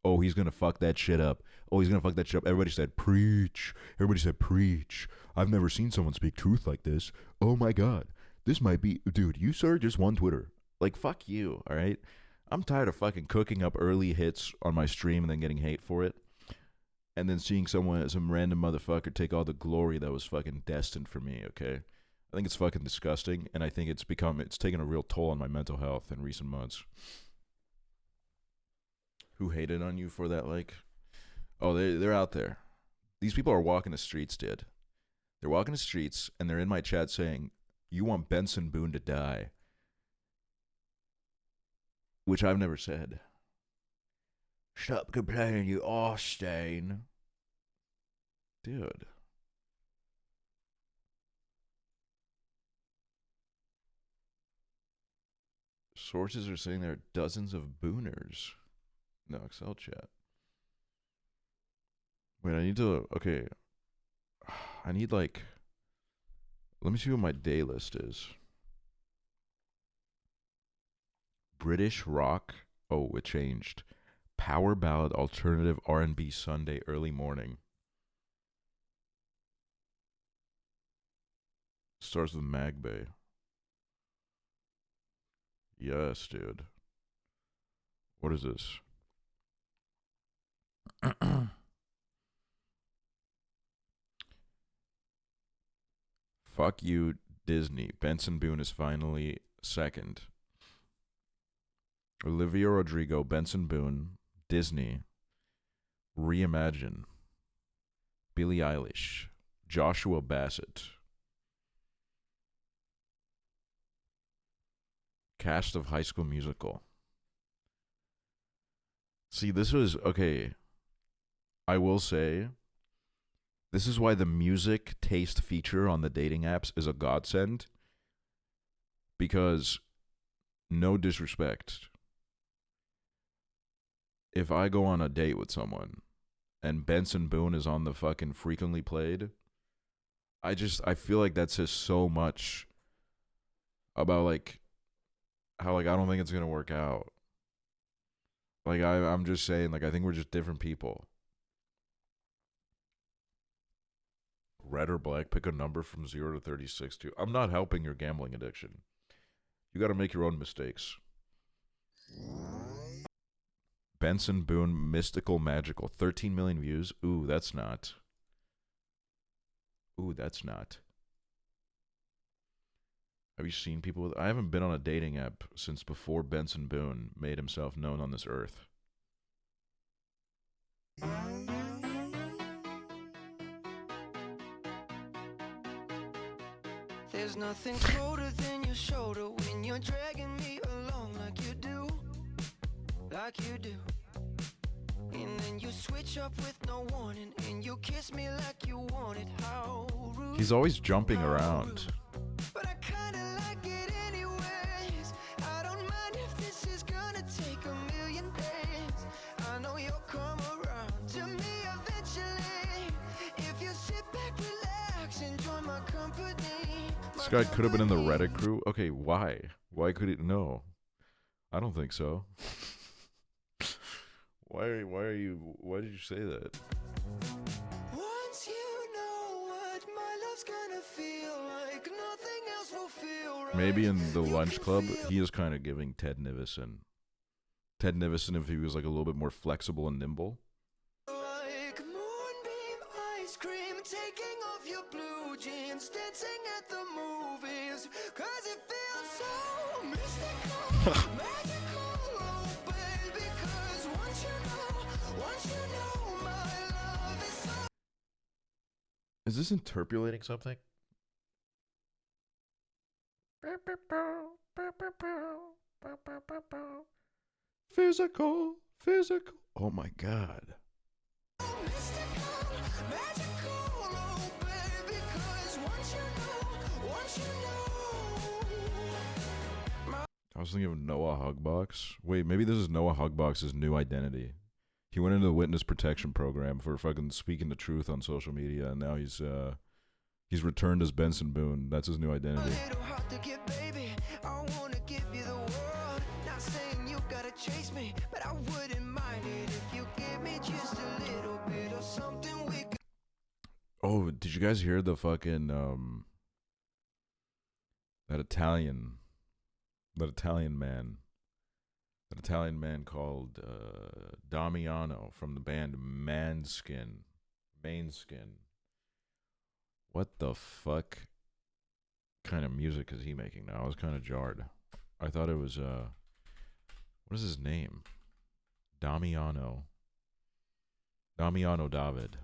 Oh, he's going to fuck that shit up. Oh, he's going to fuck that shit up. Everybody said, preach. Everybody said, preach. I've never seen someone speak truth like this. Oh my God. This might be, dude, you sir just won Twitter. Like, fuck you, all right? I'm tired of fucking cooking up early hits on my stream and then getting hate for it. And then seeing some random motherfucker take all the glory that was fucking destined for me, okay? I think it's fucking disgusting, and I think it's taken a real toll on my mental health in recent months. Who hated on you for that, like? Oh, they're out there. These people are walking the streets, dude. They're walking the streets, and they're in my chat saying, you want Benson Boone to die. Which I've never said. Stop complaining, you Austin. Dude. Sources are saying there are dozens of booners in the Excel chat. Wait, I need like, let me see what my day list is. British rock. Oh, it changed. Power ballad, alternative R&B Sunday, early morning. Starts with Magbay. Yes, dude. What is this? Fuck you, Disney. Benson Boone is finally second. Olivia Rodrigo, Benson Boone, Disney, Reimagine, Billie Eilish, Joshua Bassett. Cast of High School Musical. See, this was, okay, I will say, this is why the music taste feature on the dating apps is a godsend. Because, no disrespect, if I go on a date with someone and Benson Boone is on the fucking frequently played, I feel like that says so much about, like, how, like, I don't think it's gonna work out. Like, I'm just saying, like, I think we're just different people. Red or black, pick a number from 0 to 36. I'm not helping your gambling addiction. You gotta make your own mistakes. Benson Boone, Mystical Magical, 13 million views. Ooh, that's not. Have you seen people with... I haven't been on a dating app since before Benson Boone made himself known on this earth. There's nothing colder than your shoulder when you're dragging me along like you do. And then you switch up with no warning and you kiss me like you want it. How rude. He's always jumping around. But I kinda like it anyways. I don't mind if this is gonna take a million days. I know you'll come around to me eventually. If you sit back, relax, enjoy my company. This guy could have been in the Reddit crew. Okay, why? Why could he? No, I don't think so. Why did you say that? Once you know what my love's gonna feel like, nothing else will feel right. Maybe in the lunch club, he is kind of giving Ted Nivison. Ted Nivison, if he was like a little bit more flexible and nimble. Like moonbeam ice cream, taking off your blue jeans, dancing at the movies, 'cause it feels so mystical, magical, oh baby, 'cause once you know my love is so... Is this interpolating something? Physical, physical. Oh my god. I was thinking of Noah Hugbox. Wait, maybe this is Noah Hugbox's new identity. He went into the witness protection program for fucking speaking the truth on social media, and now he's returned as Benson Boone. That's his new identity. Oh, did you guys hear the fucking that Italian man called Damiano from the band Mainskin. What the fuck kind of music is he making now? I was kind of jarred. I thought it was what is his name? Damiano David.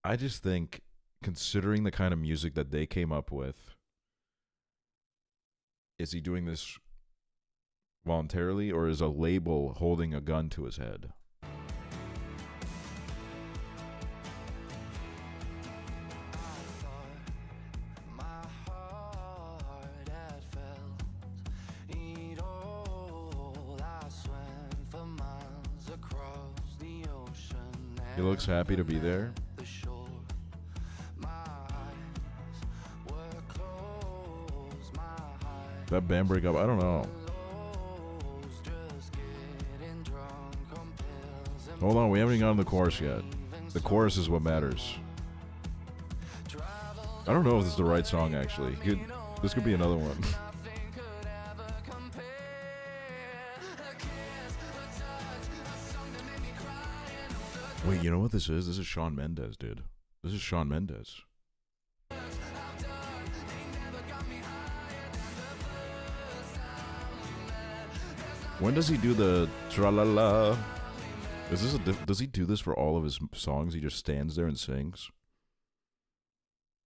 I just think, considering the kind of music that they came up with, is he doing this voluntarily, or is a label holding a gun to his head? He looks happy to be there. That band breakup, I don't know. Hold on, we haven't even gotten the chorus yet. The chorus is what matters. I don't know if this is the right song, actually. This could be another one. Wait, you know what this is? This is Shawn Mendes, dude. This is Shawn Mendes. When does he do the tra-la-la? Is this does he do this for all of his songs? He just stands there and sings?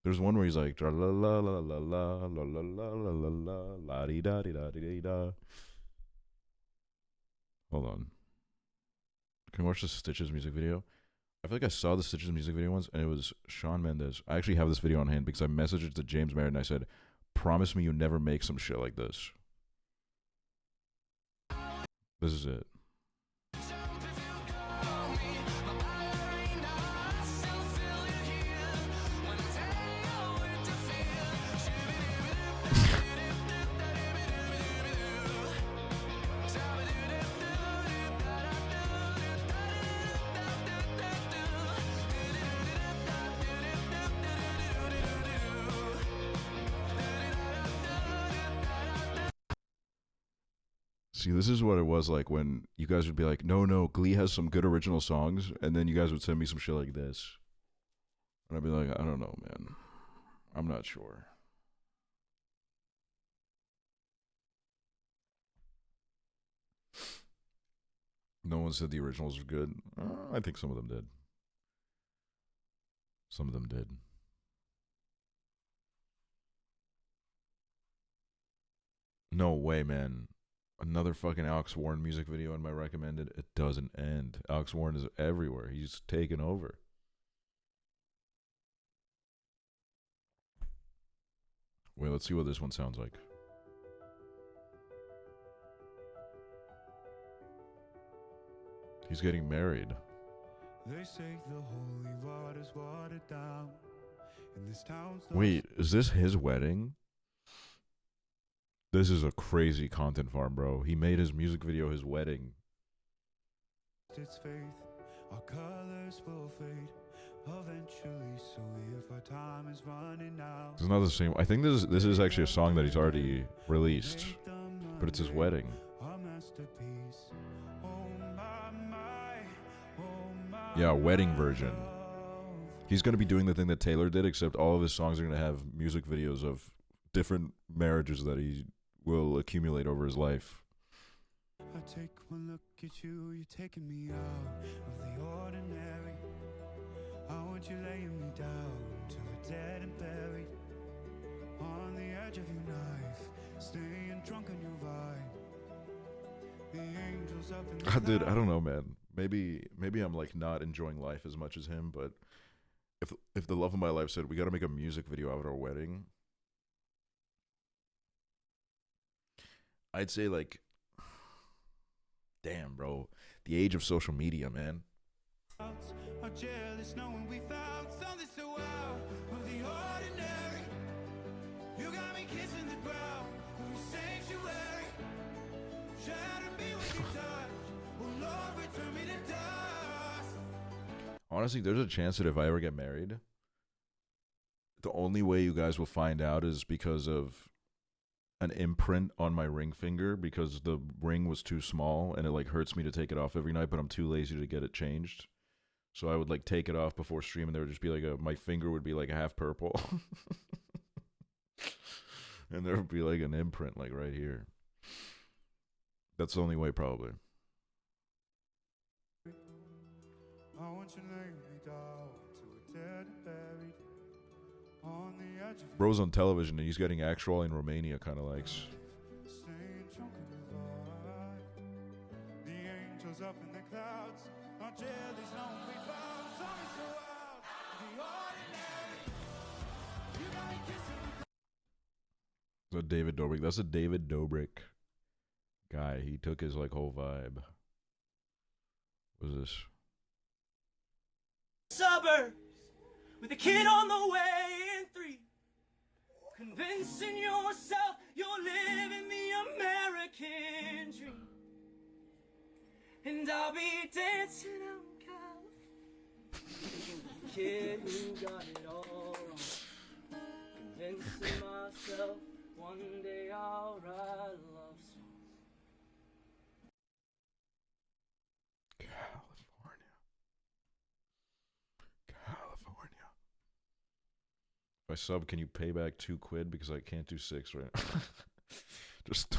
There's one where he's like tra-la-la-la-la-la-la-la-la-la-la-la-la-la-di-da-di-da-di-da. Hold on. Can you watch the Stitches music video? I feel like I saw the Stitches music video once, and it was Shawn Mendes. I actually have this video on hand because I messaged it to James Merritt, and I said, promise me you never make some shit like this. This is it. See, this is what it was like when you guys would be like, no, Glee has some good original songs, and then you guys would send me some shit like this. And I'd be like, I don't know, man. I'm not sure. No one said the originals were good. I think some of them did. Some of them did. No way, man. Another fucking Alex Warren music video in my recommended. It doesn't end. Alex Warren is everywhere. He's taken over. Wait, let's see what this one sounds like. He's getting married. They say the holy water's watered down in this town. Wait, is this his wedding? This is a crazy content farm, bro. He made his music video his wedding. It's faith, our colors will fade eventually. So if our time is running out, It's not the same. I think this is actually a song that he's already released, but it's his wedding. our masterpiece. Oh my, oh my. Yeah, wedding version. He's gonna be doing the thing that Taylor did, except all of his songs are gonna have music videos of different marriages that he will accumulate over his life. I take one look at you, you're taking me out of the ordinary. I want you laying me down till we're dead and buried. On the edge of your knife, staying drunk on your vibe. The angels up in the Dude, I don't know, man. Maybe I'm like not enjoying life as much as him, but if the love of my life said we got to make a music video out of our wedding, I'd say like, damn, bro, the age of social media, man. are jealous knowing we found something so out of the ordinary. You got me kissing the ground of your sanctuary. Try to be what you touch. Oh Lord, return me to dust. Honestly, there's a chance that if I ever get married, the only way you guys will find out is because of an imprint on my ring finger, because the ring was too small and it like hurts me to take it off every night, but I'm too lazy to get it changed. So I would like take it off before stream and there would just be like my finger would be like half purple. And there would be like an imprint like right here. That's the only way probably. I want you laying me down till we're dead and buried. On the edge of Bro's on television and he's getting actually in Romania kind of likes. staying drunk on your vibe. The angels up in the clouds are jealous knowing we found something so out of the ordinary. You got me kissing the So David Dobrik, that's a David Dobrik guy. He took his like whole vibe. What is this? Suburbs with a kid on the way in 3. Convincing yourself you're living the American dream. And I'll be dancing out in California. Kid who got it all wrong. Convincing myself one day I'll write a love song. California. If I sub, can you pay back £2 because I can't do 6 right now? just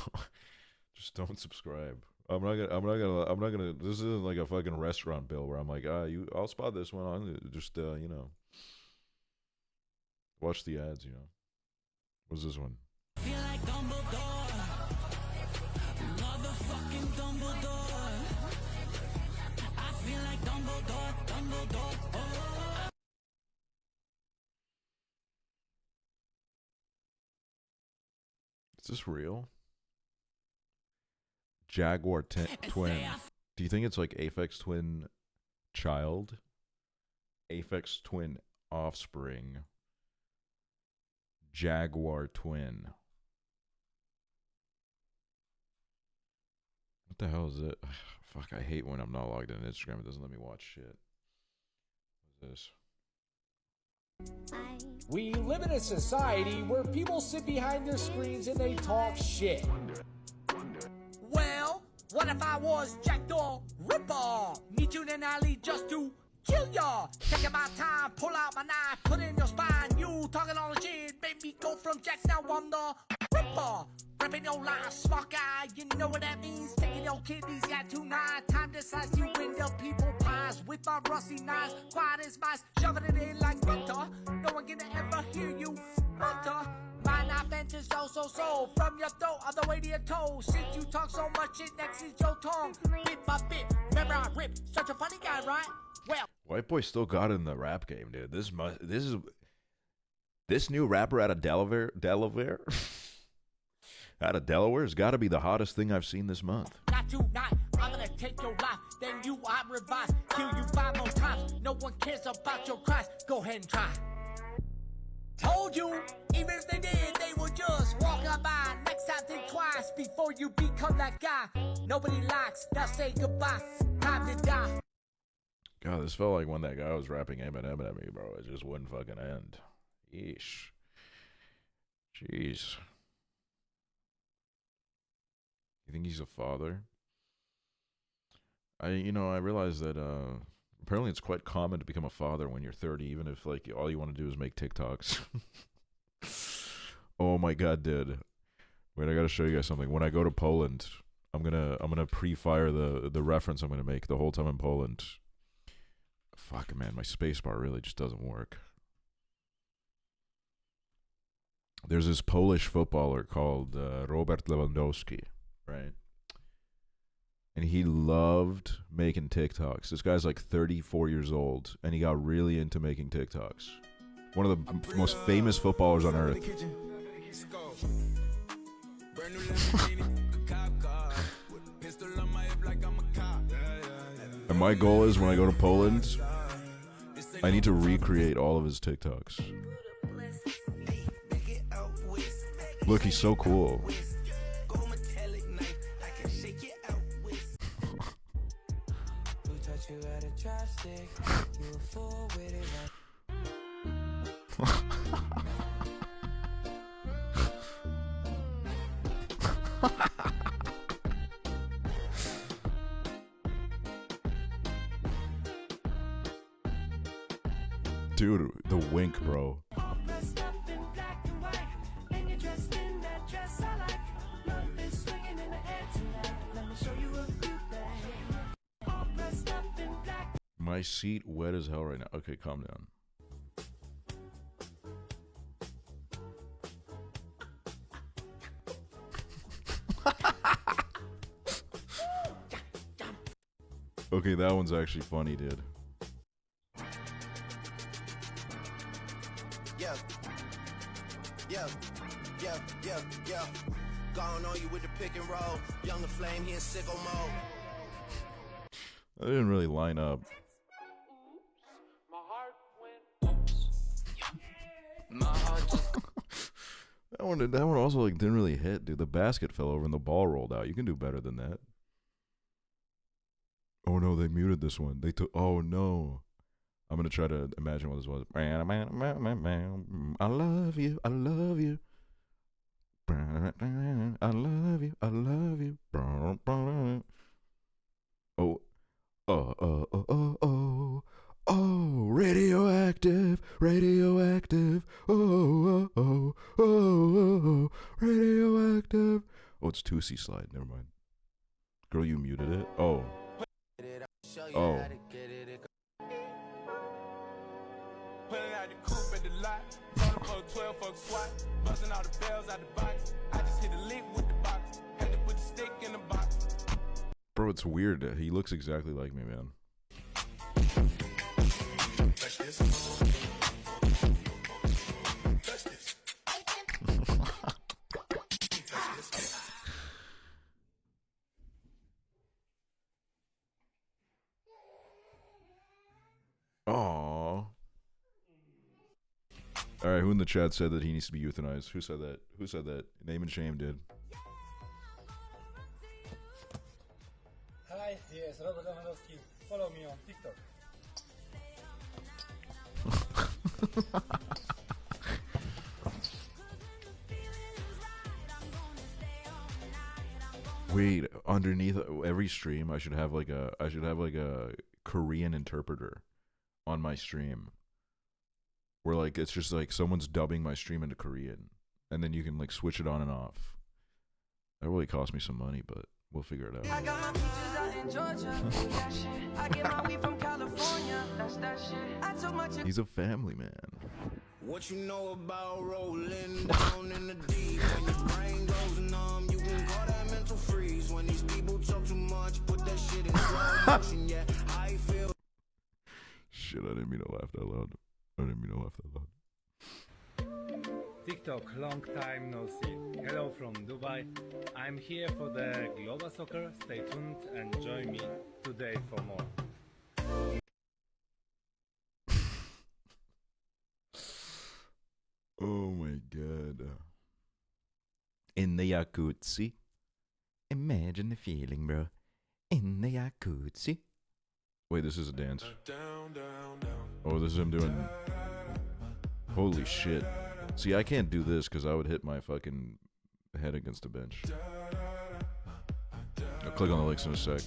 don't subscribe. I'm not gonna. This isn't like a fucking restaurant bill where I'm like, I'll spot this one on. Just you know, watch the ads. You know, what's this one? Feel like Dumbledore, motherfucking Dumbledore. I feel like Dumbledore. Oh. Is this real? Jaguar twin. Do you think it's like Aphex Twin child? Aphex Twin offspring. Jaguar twin. What the hell is it? Fuck, I hate when I'm not logged in Instagram. It doesn't let me watch shit. What is this? We live in a society where people sit behind their screens and they talk shit. Well, what if I was Jack the Ripper? Meet you in an alley just to kill ya. Taking my time, pull out my knife, put in your spine. You talking all the shit, made me go from Jack, now I'm the Ripper. Ripping your life, smart guy, you know what that means. Taking your kidneys, yeah, tonight. Time to slice you into people pies with my rusty knives. Quiet as mice, shoving it in like butter. No one gonna ever hear you mutter. My knife enters so from your throat all the way to your toes. Since you talk so much, it next is your tongue. Bit by bit, remember I rip. Such a funny guy, right? Well, White boy still got it in the rap game, dude. This new rapper out of Delaware out of Delaware has got to be the hottest thing I've seen this month. not tonight, I'm gonna take your life. Then you, I revise. Kill you 5 more times. No one cares about your cries. Go ahead and try. Told you, even if they did, they would just walk on by. Next time, think twice before you become that guy. Nobody likes, now say goodbye. Time to die. God, this felt like when that guy was rapping Eminem at me, bro. It just wouldn't fucking end. Yeesh. Jeez. You think he's a father? I realized that apparently it's quite common to become a father when you're 30, even if like all you want to do is make TikToks. Oh my god, dude. Wait, I gotta show you guys something. When I go to Poland, I'm gonna pre-fire the reference I'm gonna make the whole time in Poland. Fuck, man, my spacebar really just doesn't work. There's this Polish footballer called Robert Lewandowski, right? And he loved making TikToks. This guy's like 34 years old, and he got really into making TikToks. One of the most famous footballers on earth. And my goal is when I go to Poland, I need to recreate all of his TikToks. Look, he's so cool. Dude, the wink, bro. My seat wet as hell right now. Okay, calm down. Okay, that one's actually funny, dude. Yeah. Going on you with the pick and roll. Younger flame, he in sicko mode. I didn't really line up. That one also like didn't really hit, dude. The basket fell over and the ball rolled out. You can do better than that. Oh no, they muted this one. They took. Oh no. I'm gonna try to imagine what this was. I love you. I love you. I love you. I love you. Oh. Oh, radioactive, radioactive, oh, radioactive. Oh, it's 2C slide, never mind. Girl, you muted it? Oh. Oh. Pulling out the coupe at the lot, calling for a 12 fuck swat, busting all the bells out the box. I just hit a lick with the box, had to put the stick in the box. Bro, it's weird. He looks exactly like me, man. Touch this. Touch this. Aww. Alright, who in the chat said that he needs to be euthanized? Who said that? Who said that? Name and shame, dude. Hi, yes, Robert Lewandowski. Follow me on TikTok. Wait, underneath every stream, I should have like a Korean interpreter on my stream, where like it's just like someone's dubbing my stream into Korean, and then you can like switch it on and off. That really cost me some money, but we'll figure it out. I got my peaches out in Georgia. I get my weed from California. That's that shit. I took my He's a family man. What you know about rolling down in the deep? When your brain goes numb, you can call that mental freeze. When these people talk too much, put that shit in slow motion. Yeah, I feel. Shit, I didn't mean to laugh that loud. TikTok, long time no see. Hello from Dubai. I'm here for the Global Soccer. Stay tuned and join me today for more. Oh my god. In the jacuzzi. Imagine the feeling, bro. In the jacuzzi. Wait, this is a dance. Oh, this is him doing. Holy shit. See, I can't do this because I would hit my fucking head against a bench. I'll click on the links in a sec.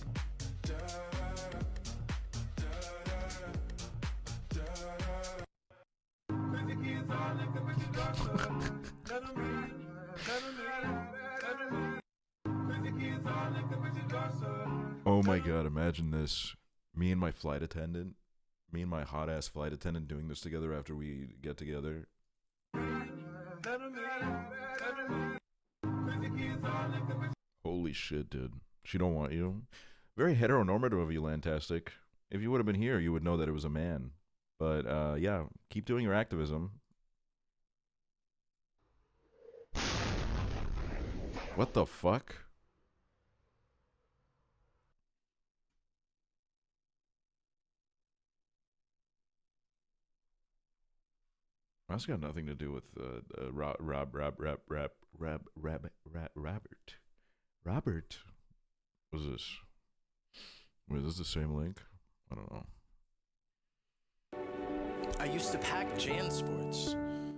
Oh my god, imagine this. Me and my flight attendant, me and my hot ass flight attendant doing this together after we get together. Holy shit, dude. She don't want you. Very heteronormative of you, Lantastic. If you would have been here, you would know that it was a man. But, yeah, keep doing your activism. What the fuck? That's got nothing to do with Robert. Robert? What is this? Wait, is this the same link? I don't know. I used to pack JanSports.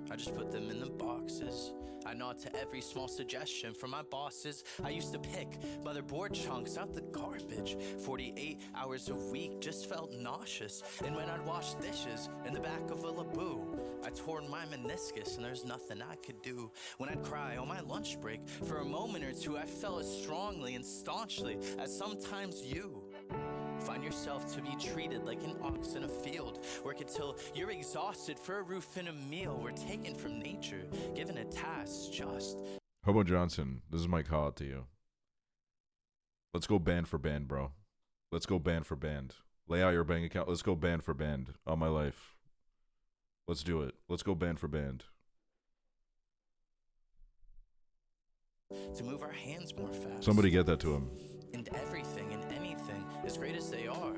I just put them in the boxes. I nod to every small suggestion from my bosses. I used to pick motherboard chunks out the garbage. 48 hours a week just felt nauseous. And when I'd wash dishes in the back of a Laboo, I tore my meniscus and there's nothing I could do. When I'd cry on my lunch break, for a moment or two I felt as strongly and staunchly as sometimes you. Find yourself to be treated like an ox in a field. Work until you're exhausted for a roof and a meal. We're taken from nature, given a task just. Hobo Johnson, this is my call out to you. Let's go band for band, bro. Let's go band for band. Lay out your bank account. Let's go band for band on my life. Let's do it. Let's go band for band. To move our hands more fast. Somebody get that to him. And everything and anything, as great as they are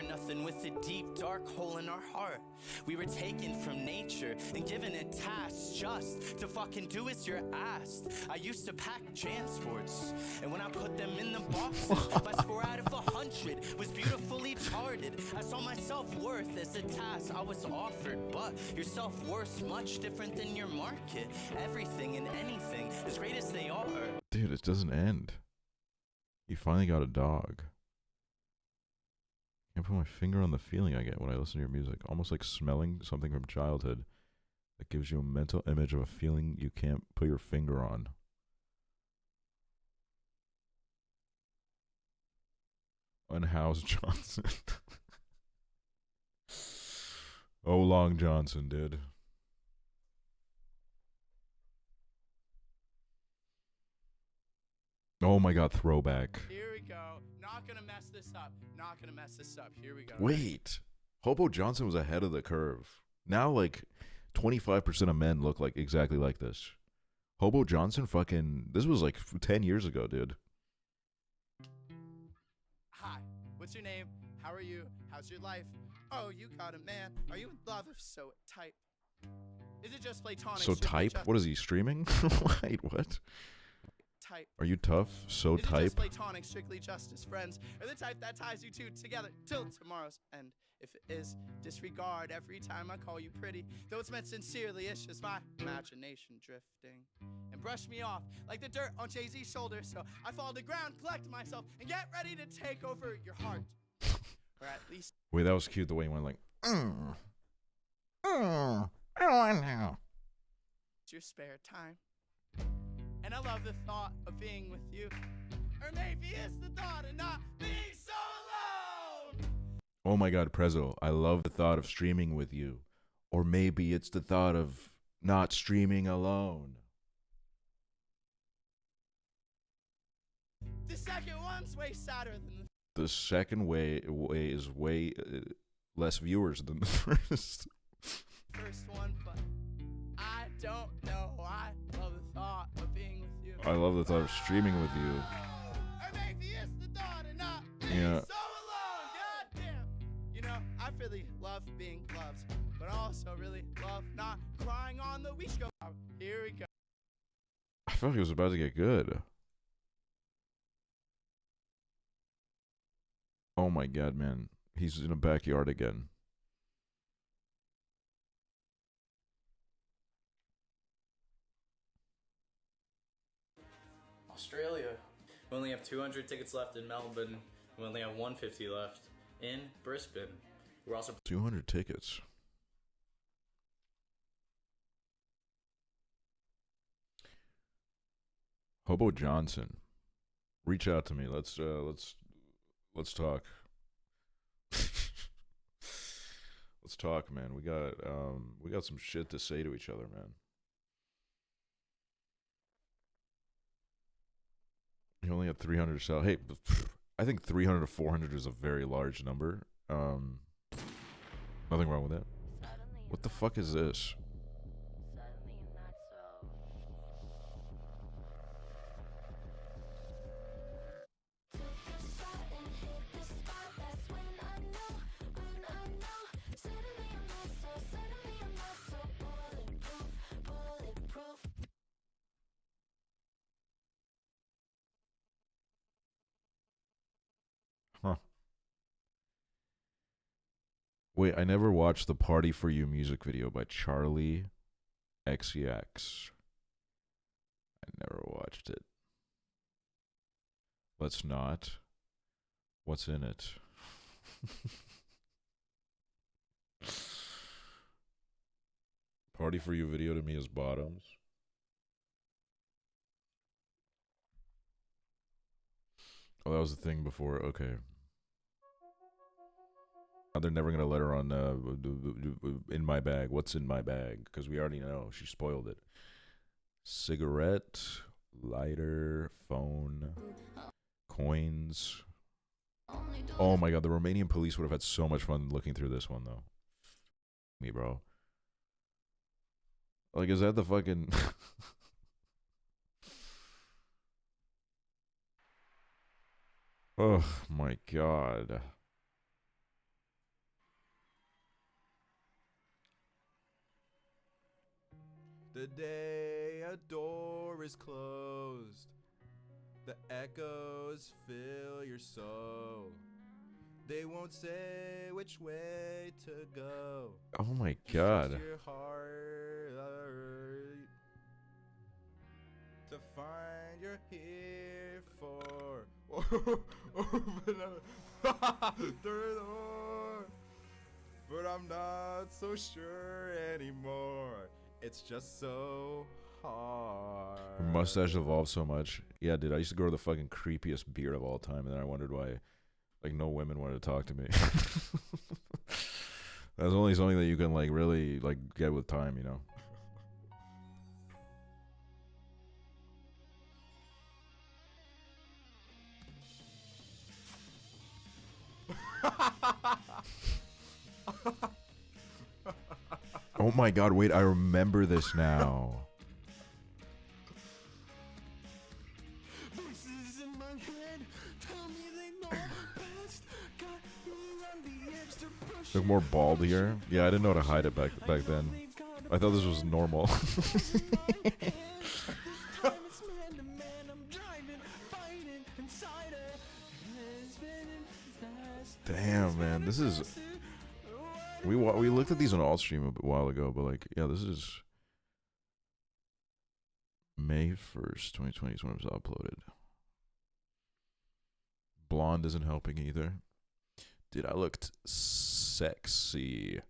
nothing with a deep, dark hole in our heart. We were taken from nature and given a task just to fucking do as you're asked. I used to pack JanSports, and when I put them in the boxes, my score out of 100 was beautifully charted. I saw my self-worth as a task I was offered, but your self-worth's much different than your market. Everything and anything, as great as they are. Dude, it doesn't end. You finally got a dog. I can't put my finger on the feeling I get when I listen to your music. Almost like smelling something from childhood that gives you a mental image of a feeling you can't put your finger on. Unhoused Johnson. Oh, Long Johnson, dude. Oh my god, throwback. Here we go. Not gonna mess this up. Not gonna mess this up. Here we go. Wait. Hobo Johnson was ahead of the curve. Now, like, 25% of men look like exactly like this. Hobo Johnson fucking... This was like 10 years ago, dude. Hi. What's your name? How are you? How's your life? Oh, you got a man. Are you in love? If so, type. Is it just platonic? So type? What is he, streaming? Wait, what? Type. Are you tough? So is it type? Just platonic, strictly just as friends, or the type that ties you two together till tomorrow's end? If it is, disregard every time I call you pretty. Though it's meant sincerely, it's just my imagination drifting. And brush me off like the dirt on Jay-Z's shoulder. So I fall to the ground, collect myself, and get ready to take over your heart. Or at least. Wait, that was cute the way he went like, I don't know. It's your spare time. And I love the thought of being with you. Or maybe it's the thought of not being so alone. Oh my god, Prezzo, I love the thought of streaming with you. Or maybe it's the thought of not streaming alone. The second one's way sadder than the second way is way less viewers than the first. First one, but I don't know. I love the thought of being with you. I love the thought of streaming with you. Or maybe it's the thought of not being yeah. so alone. God damn. You know, I really love being loved, but I also really love not crying on the week. Here we go. I felt like it was about to get good. Oh my god, man. He's in a backyard again. Australia. We only have 200 tickets left in Melbourne. We only have 150 left in Brisbane. We're also 200 tickets. Hobo Johnson, reach out to me. Let's Let's talk. Let's talk, man. We got some shit to say to each other, man. You only have 300 to sell. Hey, I think 300 to 400 is a very large number. Nothing wrong with that. What the fuck is this? Huh. Wait, I never watched the Party For You music video by Charlie XCX. I never watched it. Let's not. What's in it? Party For You video to me is bottoms. Oh, that was the thing before. Okay. They're never going to let her on In My Bag. What's in my bag? Because we already know. She spoiled it. Cigarette, lighter, phone, coins. Oh my god, the Romanian police would have had so much fun looking through this one, though. Me, bro. Like, is that the fucking... Oh my god. The day a door is closed, the echoes fill your soul. They won't say which way to go. Oh my god. It's your heart to find you're here for. Open up the door, but I'm not so sure anymore. It's just so hard. Your mustache evolved so much. Yeah, dude, I used to grow the fucking creepiest beard of all time, and then I wondered why, like, no women wanted to talk to me. That's only something that you can, like, really, like, get with time, you know? Oh my god, wait, I remember this now. Look more bald here. Yeah, I didn't know how to hide it back then. I thought this was normal. Damn, man, this is... We looked at these on Altstream a while ago, but like, yeah, this is May 1st, 2020 is when it was uploaded. Blonde isn't helping either. Dude, I looked sexy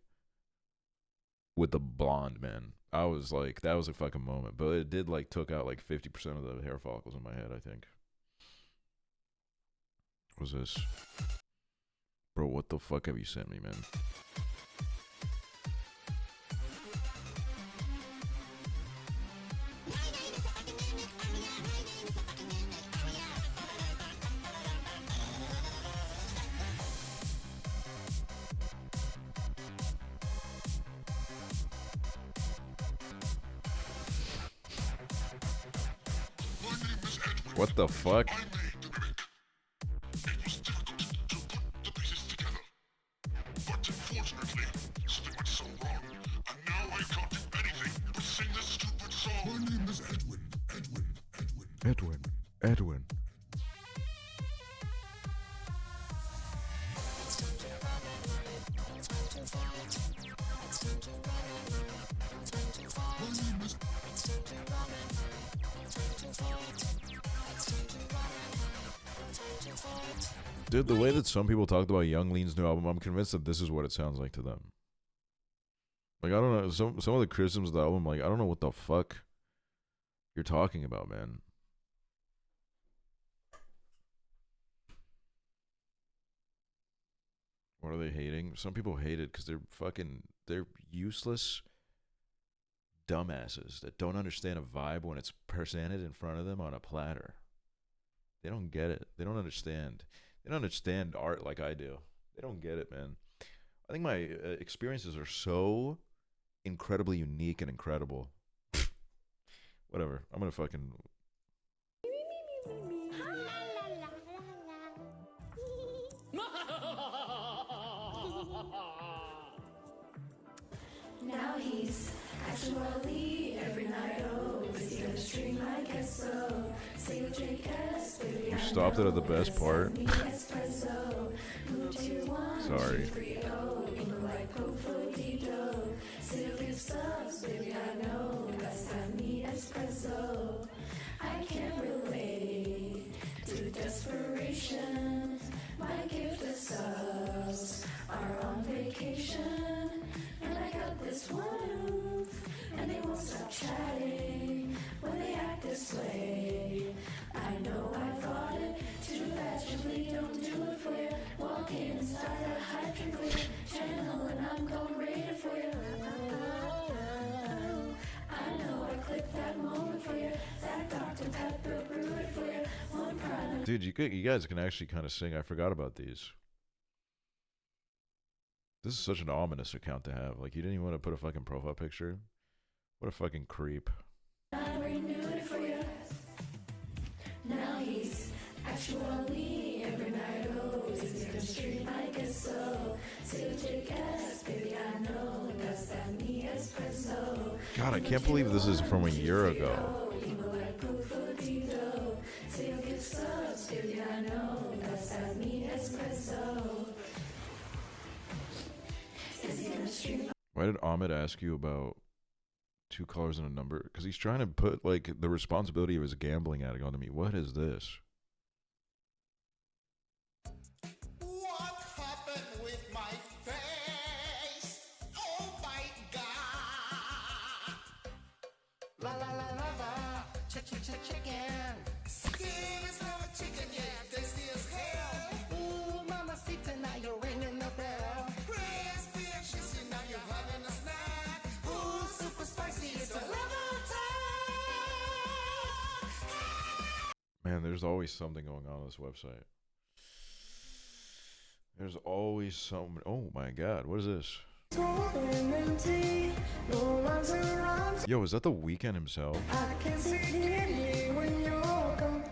with the blonde, man. I was like, that was a fucking moment, but it did like took out like 50% of the hair follicles in my head, I think. What was this? Bro, what the fuck have you sent me, man? What the fuck? Edwin. Dude, the way that some people talked about Young Lean's new album, I'm convinced that this is what it sounds like to them. Like, I don't know, some of the criticisms of the album, like, I don't know what the fuck you're talking about, man. What are they hating? Some people hate it because they're useless dumbasses that don't understand a vibe when it's presented in front of them on a platter. They don't get it. They don't understand. They don't understand art like I do. They don't get it, man. I think my experiences are so incredibly unique and incredible. Whatever. I'm gonna fucking... Now he's actually every night. Oh, is he gonna stream like aksel? Say you drink S, baby. You stopped it at the best part. Sorry. I can't relate to desperation. My gift of subs are on vacation. And I got this one move, and they won't stop chatting when they act this way. I know I thought it, too bad you really don't do it for you. Walk inside a hydrant channel, and I'm going raid for you. I know I clicked that moment for you. That Dr. Pepper brewed it for you. One prime. Dude, you guys can actually kind of sing. I forgot about these. This is such an ominous account to have. Like, you didn't even want to put a fucking profile picture? What a fucking creep. I renewed it for you. Now he's actually every night. Oh, is he gonna stream like aksel? Say you take S, baby, I know that's that me espresso. God, I can't believe this is from a year ago. Say you give subs, baby, I know that's that me espresso. Why did Ahmed ask you about 2 colors and a number? Because he's trying to put, like, the responsibility of his gambling addict onto me. What is this? What happened with my face? Oh my god! La la la la la, chicken. Skin is not a chicken yet, tasty as hell. Ooh, mamacita, now you're ringing the bell. Praise be and now you're having a snack. Ooh, super spicy, it's a level 10. Man, there's always something going on this website. There's always something. Oh my god, what is this? Yo, is that the Weeknd himself? I can see clearly when you walk on.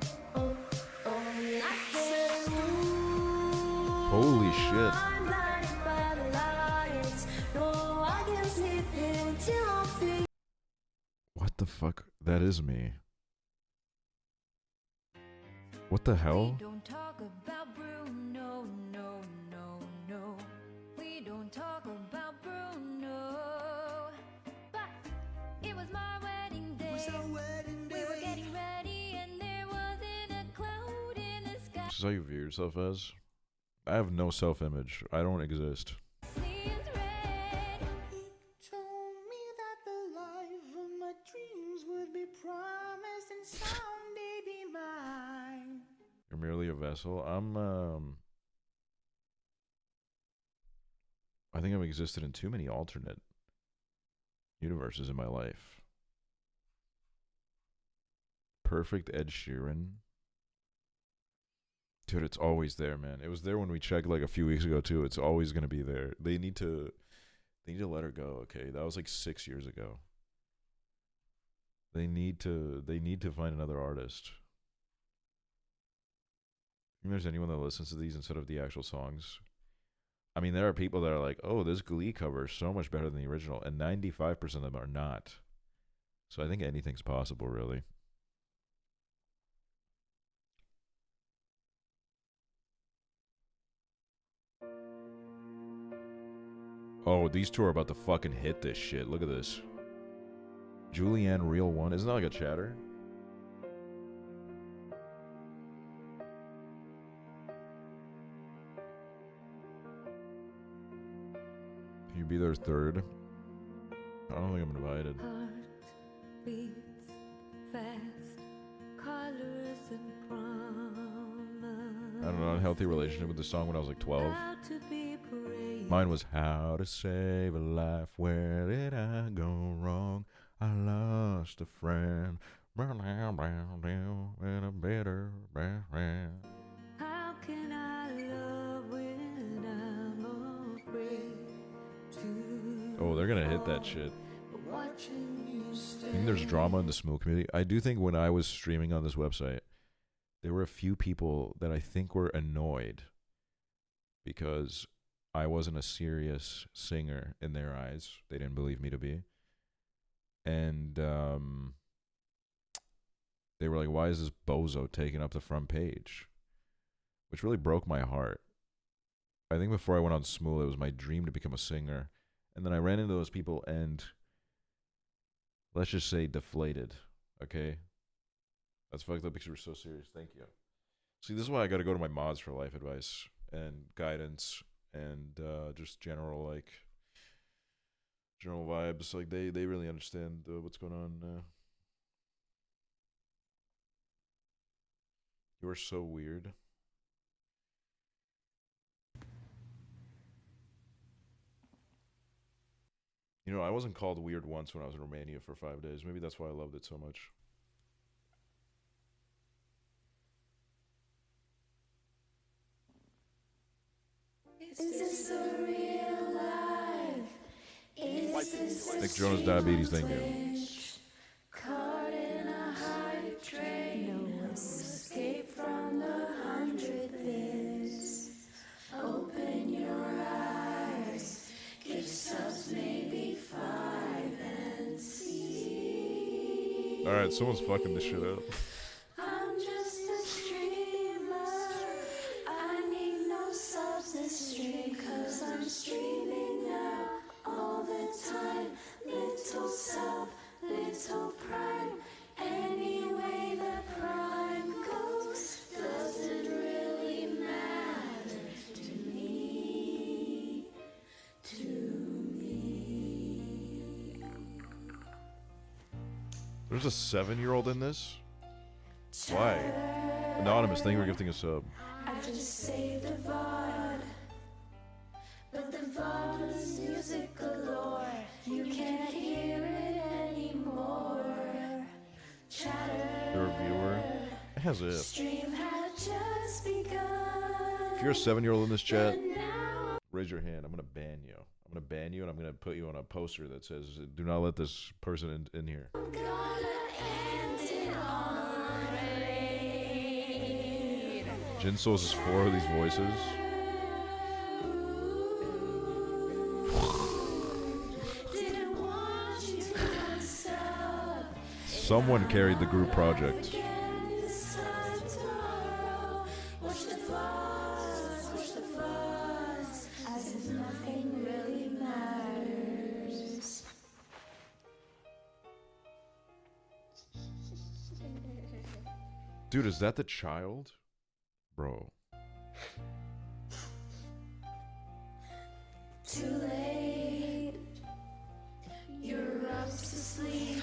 Holy shit. I'm blinded by the lights. No, I can't sleep until I feel. What the fuck? That is me. What the hell? Don't talk about Bruno, no. We don't talk about Bruno. But it was my wedding day. We were getting ready and there wasn't a cloud in the sky. This is how you view yourself as? I have no self-image. I don't exist. Told me that the life of my dreams would be promised and someday be mine. You're merely a vessel. I think I've existed in too many alternate universes in my life. Perfect Ed Sheeran. Dude, it's always there, man. It was there when we checked like a few weeks ago too. It's always gonna be there. They need to let her go, okay? That was like 6 years ago. They need to find another artist. Think there's anyone that listens to these instead of the actual songs? I mean, there are people that are like, oh, this Glee cover is so much better than the original, and 95% of them are not. So I think anything's possible, really. Oh, these two are about to fucking hit this shit. Look at this. Julianne Real 1. Isn't that like a chatter? Can you be their third? I don't think I'm invited. Heart beats fast, colors and promise. I had an unhealthy relationship with the song when I was like 12. About to be Mine was how to save a life. Where did I go wrong? I lost a friend. In a better friend. How can I love when I'm afraid to Oh, they're gonna hit that shit. watching you I stay? think there's drama in the Smooth community. I do think when I was streaming on this website, there were a few people that I think were annoyed because I wasn't a serious singer in their eyes. They didn't believe me to be. And they were like, why is this bozo taking up the front page? Which really broke my heart. I think before I went on Smooth, it was my dream to become a singer. And then I ran into those people and, let's just say, deflated. Okay? That's fucked up because we're so serious. Thank you. See, this is why I got to go to my mods for life advice and guidance and just general, like, general vibes. Like, they really understand what's going on. You are so weird. You know, I wasn't called weird once when I was in Romania for 5 days. Maybe that's why I loved it so much. Is this a real life? Is this Nick Jonas Diabetes, thank you. caught in a hype train? No escape from the 100 bits. Open your eyes, give subs maybe 5 and see. Alright, someone's fucking this shit up. I'm just a streamer. I need no subs this stream, 'cause I'm streaming now all the time. Little sub, little prime. Any way the prime goes doesn't really matter to me. There's a 7-year-old in this? Why? Anonymous, thank you for gifting a sub. I just saved a VOD, but the VOD was music galore. You can't hear it anymore. Chatter. The reviewer? As if. Stream had just begun. If you're a 7-year-old in this chat, raise your hand. I'm going to ban you. I'm going to ban you and I'm going to put you on a poster that says, do not let this person in here. Jinsoul's is 4 of these voices. Someone carried the group project. Watch the fuzz, as if nothing really matters. Dude, is that the child? Bro. Too late, you're up to sleep.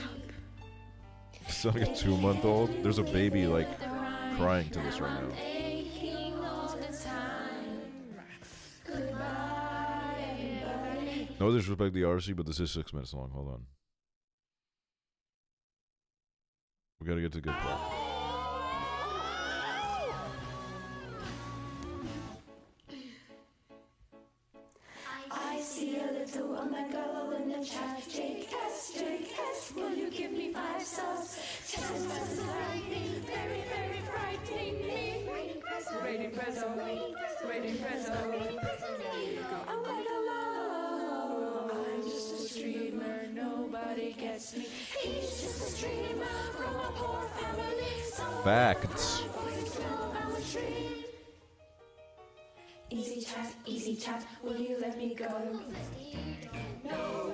It's like a 2-month-old. There's a baby like crying to this right now. Aching all the time. Goodbye, buddy. No disrespect the RC, but this is 6 minutes long. Hold on. We gotta get to the good part. I see a little woman girl in the chat. JS, will you give me 5 subs? Chances is lightning, very, very frightening me. Rating prezzo, rating prezzo. I'm like alone. I'm just a streamer, nobody gets me. He's just a streamer from a poor family. Facts. Easy chat, will you let me go? No,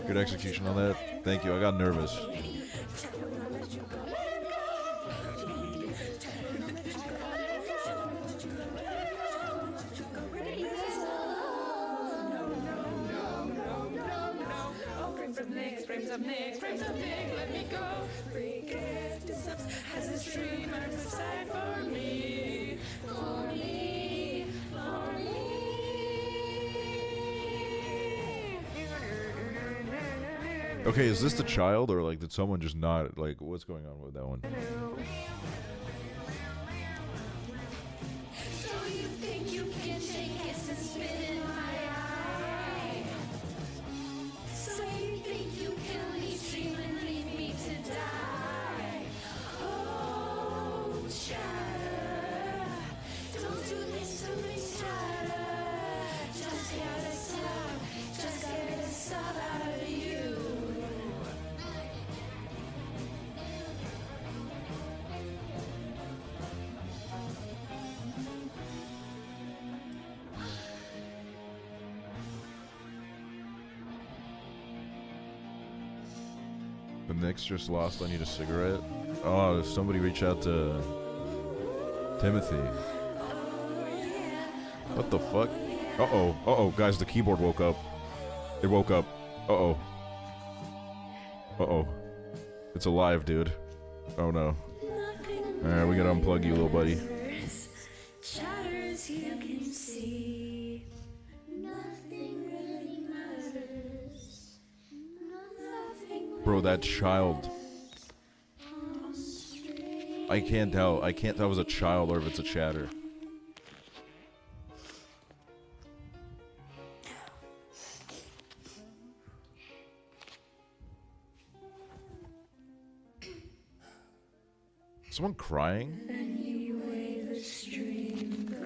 Good execution on that. Thank you. I got nervous. Frames of Nick, let me go. Free gift to subs has a streamer decide for me. For me. Okay, is this the child or like did someone just not like what's going on with that one? So you think you can take it and spit in my eye? So you think you can leave stream and leave me to die? Oh, chatter, don't do this to me, chatter. Just get a sob out of you. The Knicks just lost. I need a cigarette. Oh, somebody reach out to Timothy. What the fuck? Uh-oh. Uh-oh. Guys, the keyboard woke up. It woke up. Uh-oh. Uh-oh. It's alive, dude. Oh, no. Alright, we gotta unplug you, little buddy. Chatters, you can see. Nothing really matters. Nothing Bro, that child. I can't tell. I can't tell if it's a child or if it's a chatter. Someone crying? Anyway, the stream goes.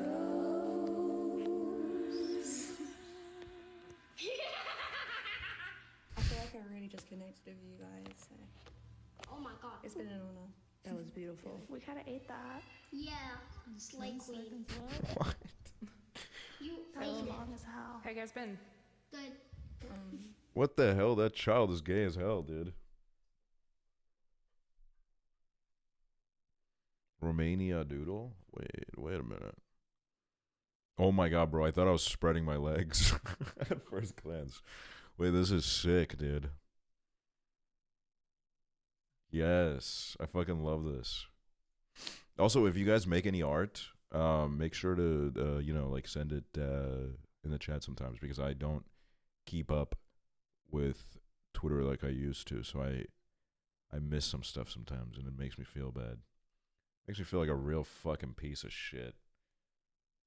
I feel like I really just connected with you guys. So. Oh my god. It's been an honor. That was beautiful. We kind of ate that. Yeah. Slay queen. What? You That was ate it. long as hell. How you guys been? Good. What the hell? That child is gay as hell, dude. Romania doodle? Wait a minute. Oh my god, bro. I thought I was spreading my legs at first glance. Wait, this is sick, dude. Yes. I fucking love this. Also, if you guys make any art, make sure to, you know, like send it in the chat sometimes because I don't keep up with Twitter like I used to. So I miss some stuff sometimes and it makes me feel bad. Makes me feel like a real fucking piece of shit.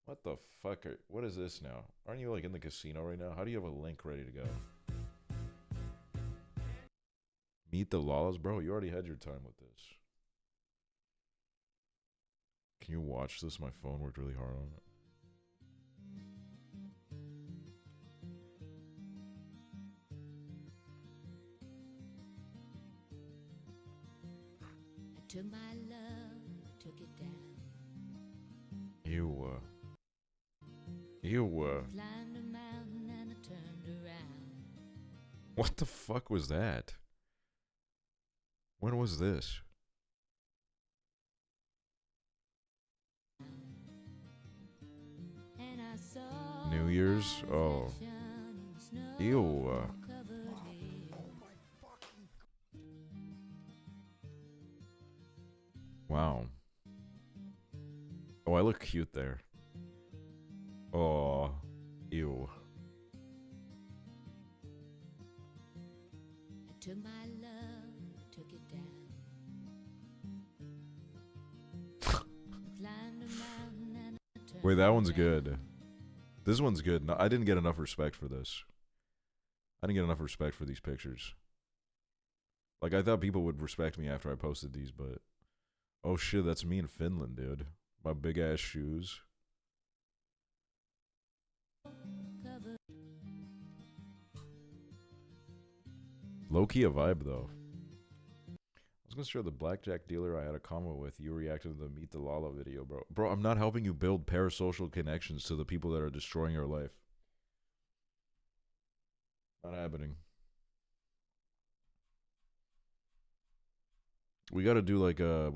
What the fuck? What is this now? Aren't you like in the casino right now? How do you have a link ready to go? Meet the Lalas? Bro, you already had your time with this. Can you watch this? My phone worked really hard on it. I took my love, took it down. Ew. Climbed a mountain and I turned around. What the fuck was that? When was this? And I saw New Year's? Oh. Ew. Wow. Oh, I look cute there. Oh. Ew. I took my love, took it down. Climbed a mountain and I turned Wait, that one's good. This one's good. No, I didn't get enough respect for this. I didn't get enough respect for these pictures. Like, I thought people would respect me after I posted these, but... Oh shit, that's me in Finland, dude. My big-ass shoes. Low-key a vibe, though. I was gonna show the blackjack dealer I had a combo with. You reacted to the Meet the Lala video, bro. Bro, I'm not helping you build parasocial connections to the people that are destroying your life. Not happening. We gotta do like a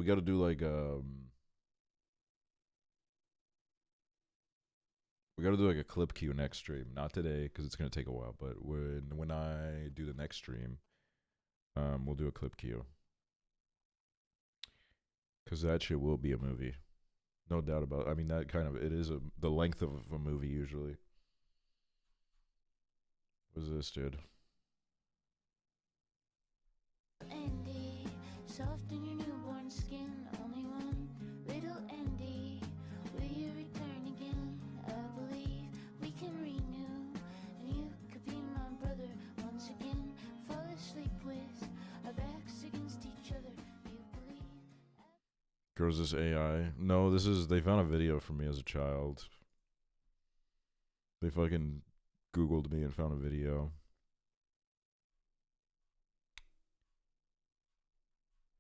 clip queue next stream. Not today, because it's gonna take a while, but when I do the next stream, we'll do a clip queue. Cause that shit will be a movie. No doubt about it. I mean that kind of it is the length of a movie usually. What is this, dude? Andy, soft in your newborn skin, only one little Andy. Will you return again? I believe we can renew, and you could be my brother once again. Fall asleep with our backs against each other. You believe. Girls, this AI? No, this is. They found a video for me as a child. They fucking Googled me and found a video.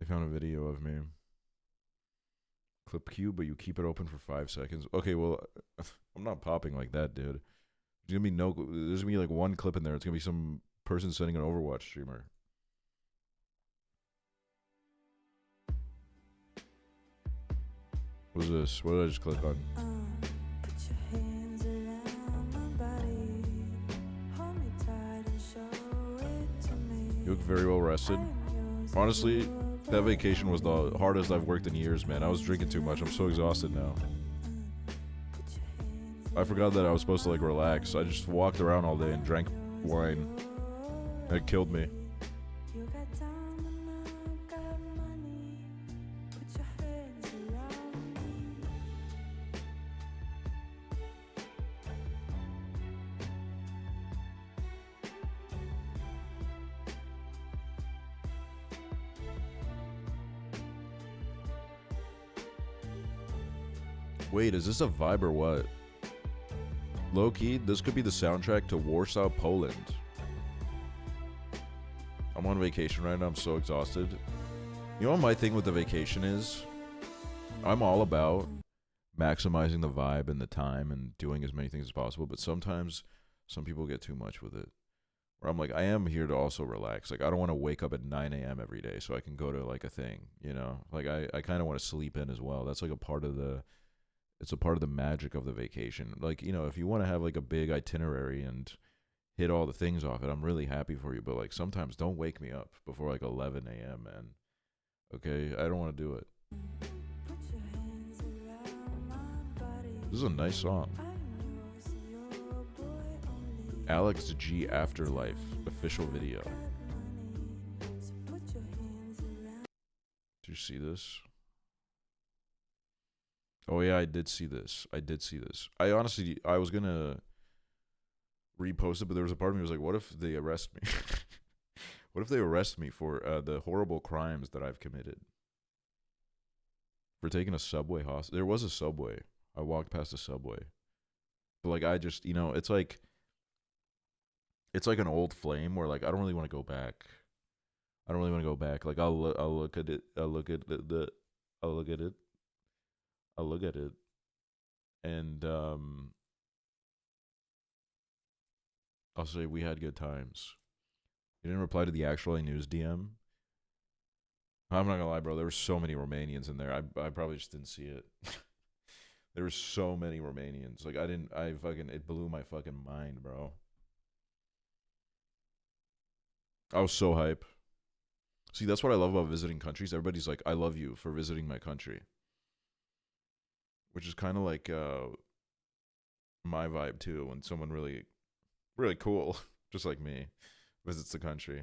They found a video of me. Clip Q, but you keep it open for 5 seconds. Okay, well, I'm not popping like that, dude. There's gonna be like one clip in there. It's gonna be some person sending an Overwatch streamer. What's this? What did I just click on? You look very well rested. Honestly, that vacation was the hardest I've worked in years, man. I was drinking too much. I'm so exhausted now. I forgot that I was supposed to like relax. I just walked around all day and drank wine. It killed me. Wait, is this a vibe or what? Low key, this could be the soundtrack to Warsaw, Poland. I'm on vacation right now. I'm so exhausted. You know what my thing with the vacation is? I'm all about maximizing the vibe and the time and doing as many things as possible, but sometimes some people get too much with it. Where I'm like, I am here to also relax. Like, I don't want to wake up at 9 a.m. every day so I can go to like a thing, you know? Like, I kind of want to sleep in as well. That's like a part of the... It's a part of the magic of the vacation. Like, you know, if you want to have like a big itinerary and hit all the things off it, I'm really happy for you. But like, sometimes don't wake me up before like 11 a.m., man. Okay? I don't want to do it. This is a nice song. Alex G Afterlife official video. Did you see this? Oh yeah, I did see this. I honestly, I was gonna repost it, but there was a part of me that was like, what if they arrest me? What if they arrest me for the horrible crimes that I've committed? For taking a subway hostage. There was a subway. I walked past a subway. But like, I just, you know, it's like an old flame where like, I don't really want to go back. Like, I'll look at it. I'll look at it, and I'll say we had good times. You didn't reply to the Actually News DM? I'm not gonna lie, bro. There were so many Romanians in there. I probably just didn't see it. There were so many Romanians. Like, it blew my fucking mind, bro. I was so hype. See, that's what I love about visiting countries. Everybody's like, I love you for visiting my country. Which is kind of like my vibe too, when someone really, really cool, just like me, visits the country.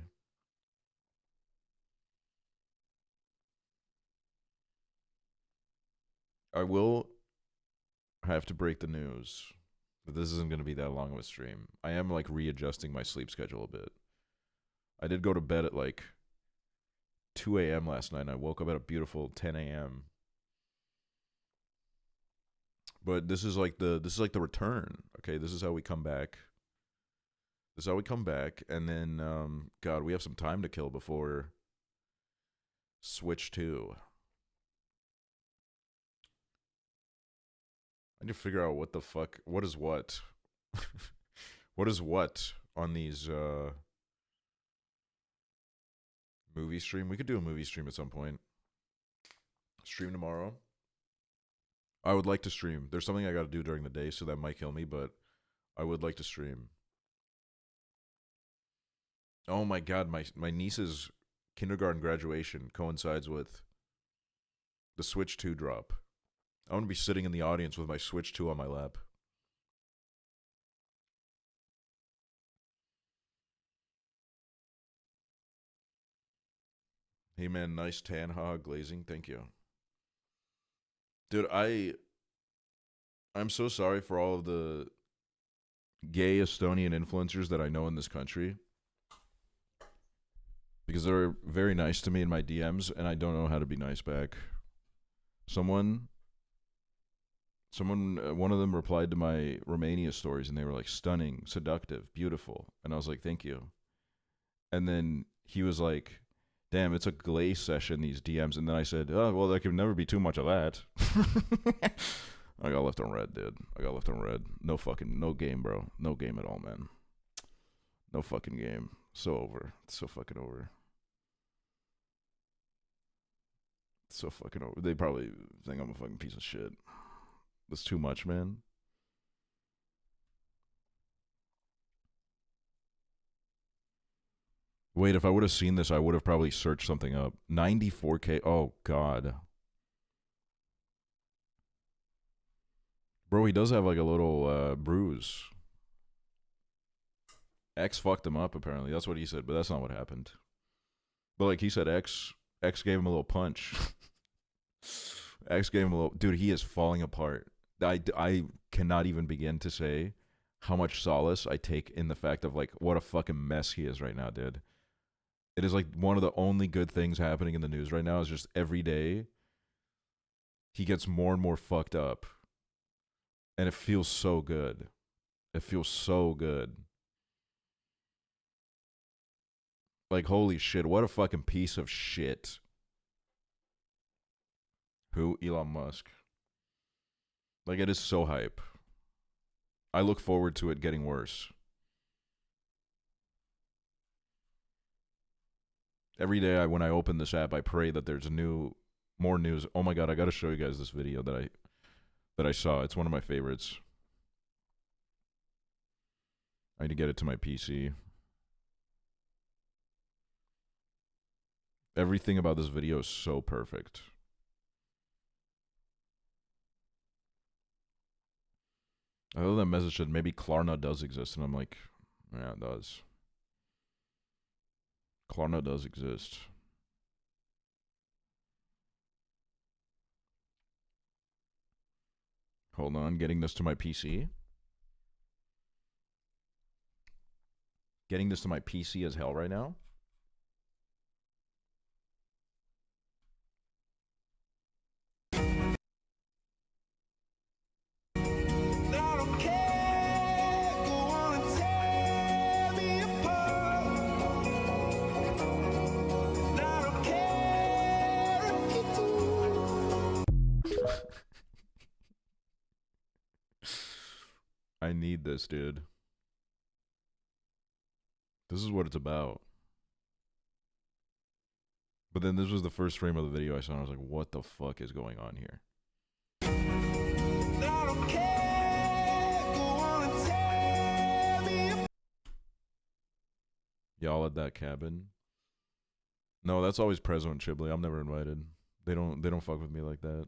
I will have to break the news that this isn't going to be that long of a stream. I am like readjusting my sleep schedule a bit. I did go to bed at like 2 a.m. last night, and I woke up at a beautiful 10 a.m. But this is like the return. Okay, this is how we come back. And then God, we have some time to kill before Switch 2. I need to figure out what the fuck, what is what. What is what on these movie stream. We could do a movie stream at some point. Stream tomorrow. I would like to stream. There's something I got to do during the day, so that might kill me, but I would like to stream. Oh my God, my niece's kindergarten graduation coincides with the Switch 2 drop. I want to be sitting in the audience with my Switch 2 on my lap. Hey man, nice tan hog glazing. Thank you. Dude, I'm so sorry for all of the gay Estonian influencers that I know in this country. Because they're very nice to me in my DMs, and I don't know how to be nice back. Someone, one of them replied to my Romania stories, and they were like, stunning, seductive, beautiful. And I was like, thank you. And then he was like, damn, it's a glaze session, these DMs. And then I said, oh, well, there can never be too much of that. I got left on red, dude. I got left on red. No game, bro. No game at all, man. No fucking game. So over. It's so fucking over. It's so fucking over. They probably think I'm a fucking piece of shit. That's too much, man. Wait, if I would have seen this, I would have probably searched something up. 94K. Oh, God. Bro, he does have like a little bruise. X fucked him up, apparently. That's what he said, but that's not what happened. But like he said, X gave him a little punch. X gave him a little... Dude, he is falling apart. I cannot even begin to say how much solace I take in the fact of like what a fucking mess he is right now, dude. It is like one of the only good things happening in the news right now is just every day he gets more and more fucked up. And it feels so good. It feels so good. Like, holy shit, what a fucking piece of shit. Who? Elon Musk. Like, it is so hype. I look forward to it getting worse. Every day when I open this app, I pray that there's more news. Oh my god, I gotta show you guys this video that I saw. It's one of my favorites. I need to get it to my PC. Everything about this video is so perfect. I thought that message said maybe Klarna does exist, and I'm like, yeah, it does. Klarna does exist. Hold on, getting this to my PC. Getting this to my PC is hell right now. I need this, dude. This is what it's about. But then this was the first frame of the video I saw, and I was like, what the fuck is going on here? Y'all at that cabin? No, that's always Prezzo and Chibley. I'm never invited. They don't fuck with me like that.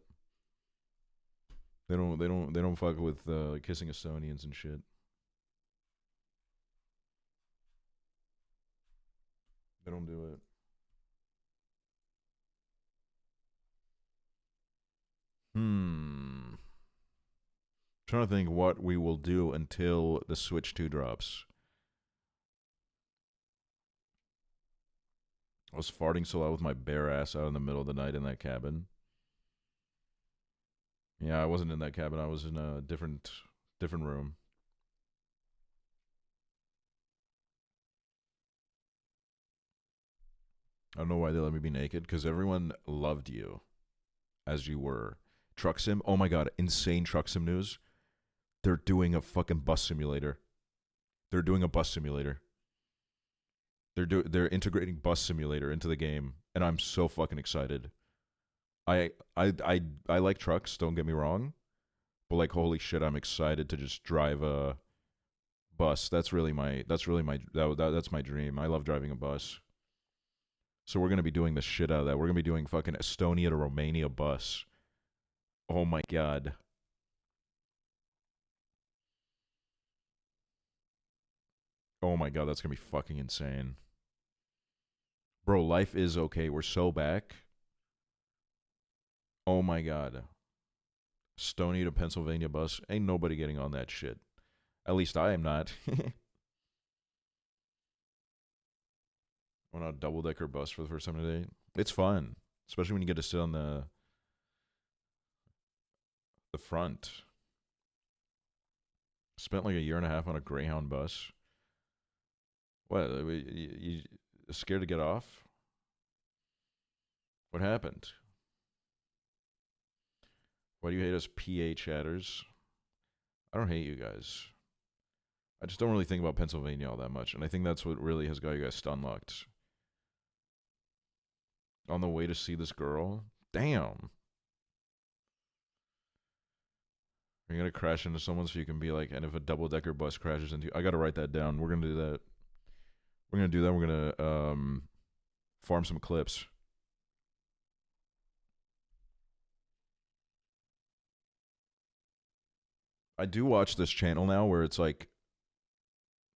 They don't fuck with kissing Estonians and shit. They don't do it. Trying to think what we will do until the Switch 2 drops. I was farting so loud with my bare ass out in the middle of the night in that cabin. Yeah, I wasn't in that cabin. I was in a different room. I don't know why they let me be naked, because everyone loved you as you were. Truck sim, oh my god, insane truck sim news. They're doing a fucking bus simulator. They're doing a bus simulator. They're integrating bus simulator into the game, and I'm so fucking excited. I like trucks, don't get me wrong, but like holy shit, I'm excited to just drive a bus. That's my dream. I love driving a bus. So we're going to be doing the shit out of that. We're going to be doing fucking Estonia to Romania bus. Oh my god. Oh my god, that's going to be fucking insane. Bro, life is okay. We're so back. Oh my god. Stony to Pennsylvania bus. Ain't nobody getting on that shit. At least I am not. On a double-decker bus for the first time today. It's fun. Especially when you get to sit on the front. Spent like a year and a half on a Greyhound bus. What? You scared to get off? What happened? Why do you hate us PA chatters? I don't hate you guys. I just don't really think about Pennsylvania all that much. And I think that's what really has got you guys stun-locked. On the way to see this girl? Damn. You're going to crash into someone so you can be like, and if a double-decker bus crashes into you, I got to write that down. We're going to do that. We're going to do that. We're going to farm some clips. I do watch this channel now where it's like,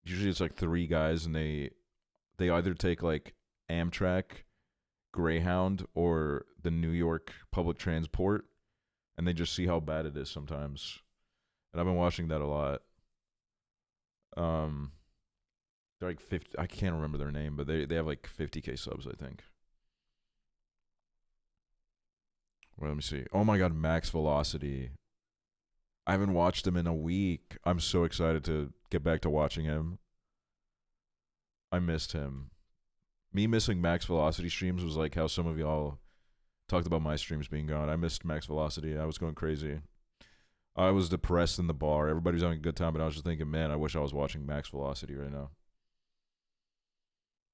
usually it's like 3 guys and they either take like Amtrak, Greyhound, or the New York public transport, and they just see how bad it is sometimes. And I've been watching that a lot. They're like 50, I can't remember their name, but they have like 50K subs, I think. Well, let me see. Oh my god, Max Velocity. I haven't watched him in a week. I'm so excited to get back to watching him. I missed him. Me missing Max Velocity streams was like how some of y'all talked about my streams being gone. I missed Max Velocity. I was going crazy. I was depressed in the bar. Everybody was having a good time, but I was just thinking, man, I wish I was watching Max Velocity right now.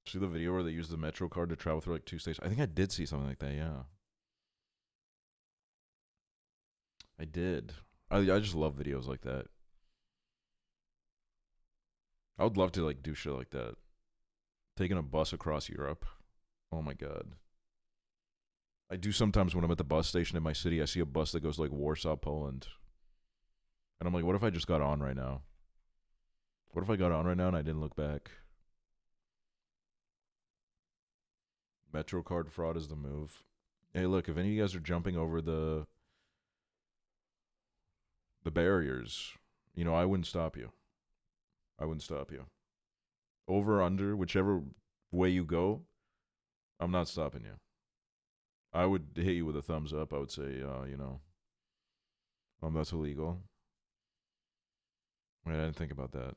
See the video where they used the Metro card to travel through like 2 states? I think I did see something like that, yeah. I did. I just love videos like that. I would love to like do shit like that. Taking a bus across Europe. Oh my god. I do sometimes when I'm at the bus station in my city, I see a bus that goes to like Warsaw, Poland. And I'm like, what if I just got on right now? What if I got on right now and I didn't look back? Metro card fraud is the move. Hey, look, if any of you guys are jumping over the barriers, you know, I wouldn't stop you. I wouldn't stop you. Over, under, whichever way you go, I'm not stopping you. I would hit you with a thumbs up. I would say, you know, that's illegal. Wait, I didn't think about that.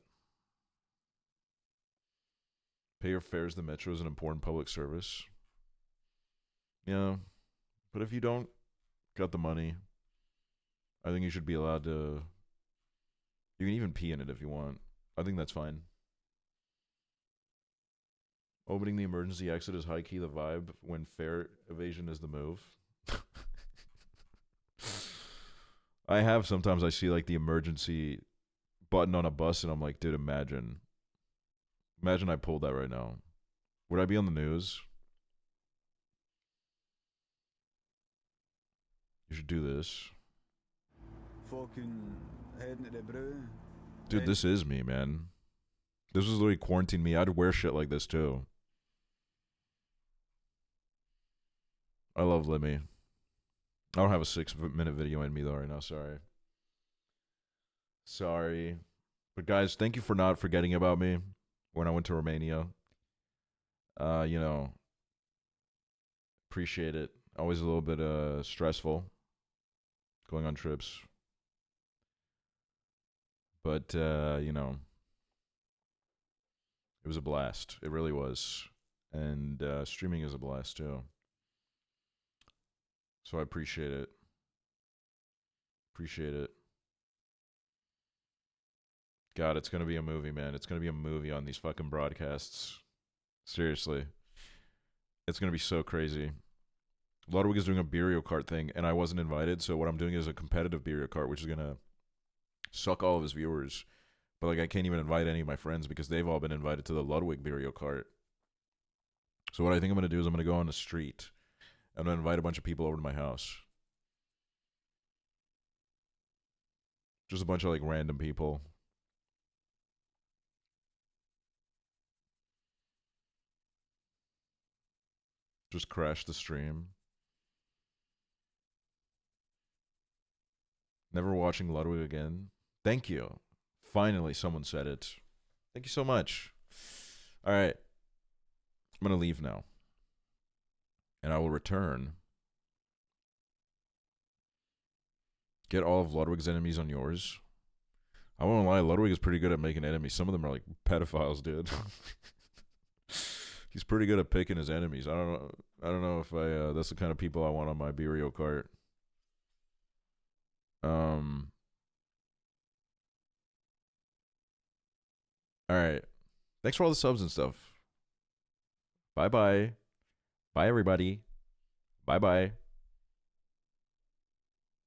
Pay your fares. The metro is an important public service. Yeah, but if you don't got the money, I think you should be allowed to. You can even pee in it if you want. I think that's fine. Opening the emergency exit is high key the vibe when fare evasion is the move. I have sometimes I see like the emergency button on a bus and I'm like, dude, imagine I pulled that right now. Would I be on the news? You should do this. Fucking heading to the brew. Dude, this is me, man. This was literally quarantine me. I'd wear shit like this too. I love Limmy. I don't have a 6-minute video in me though right now, sorry. Sorry. But guys, thank you for not forgetting about me when I went to Romania. You know, appreciate it. Always a little bit stressful going on trips. But you know, it was a blast. It really was. And streaming is a blast too. So I appreciate it. Appreciate it. God, it's going to be a movie, man. It's going to be a movie on these fucking broadcasts. Seriously. It's going to be so crazy. Ludwig is doing a Beerio Kart thing, and I wasn't invited, so what I'm doing is a competitive Beerio Kart, which is going to suck all of his viewers. But, like, I can't even invite any of my friends because they've all been invited to the Ludwig Beerio Kart. So what I think I'm going to do is I'm going to go on the street. I'm going to invite a bunch of people over to my house. Just a bunch of, like, random people. Just crashed the stream. Never watching Ludwig again. Thank you. Finally, someone said it. Thank you so much. All right. I'm going to leave now. And I will return. Get all of Ludwig's enemies on yours. I won't lie, Ludwig is pretty good at making enemies. Some of them are like pedophiles, dude. He's pretty good at picking his enemies. I don't know if that's the kind of people I want on my Berio cart. Alright. Thanks for all the subs and stuff. Bye-bye. Bye, everybody. Bye-bye.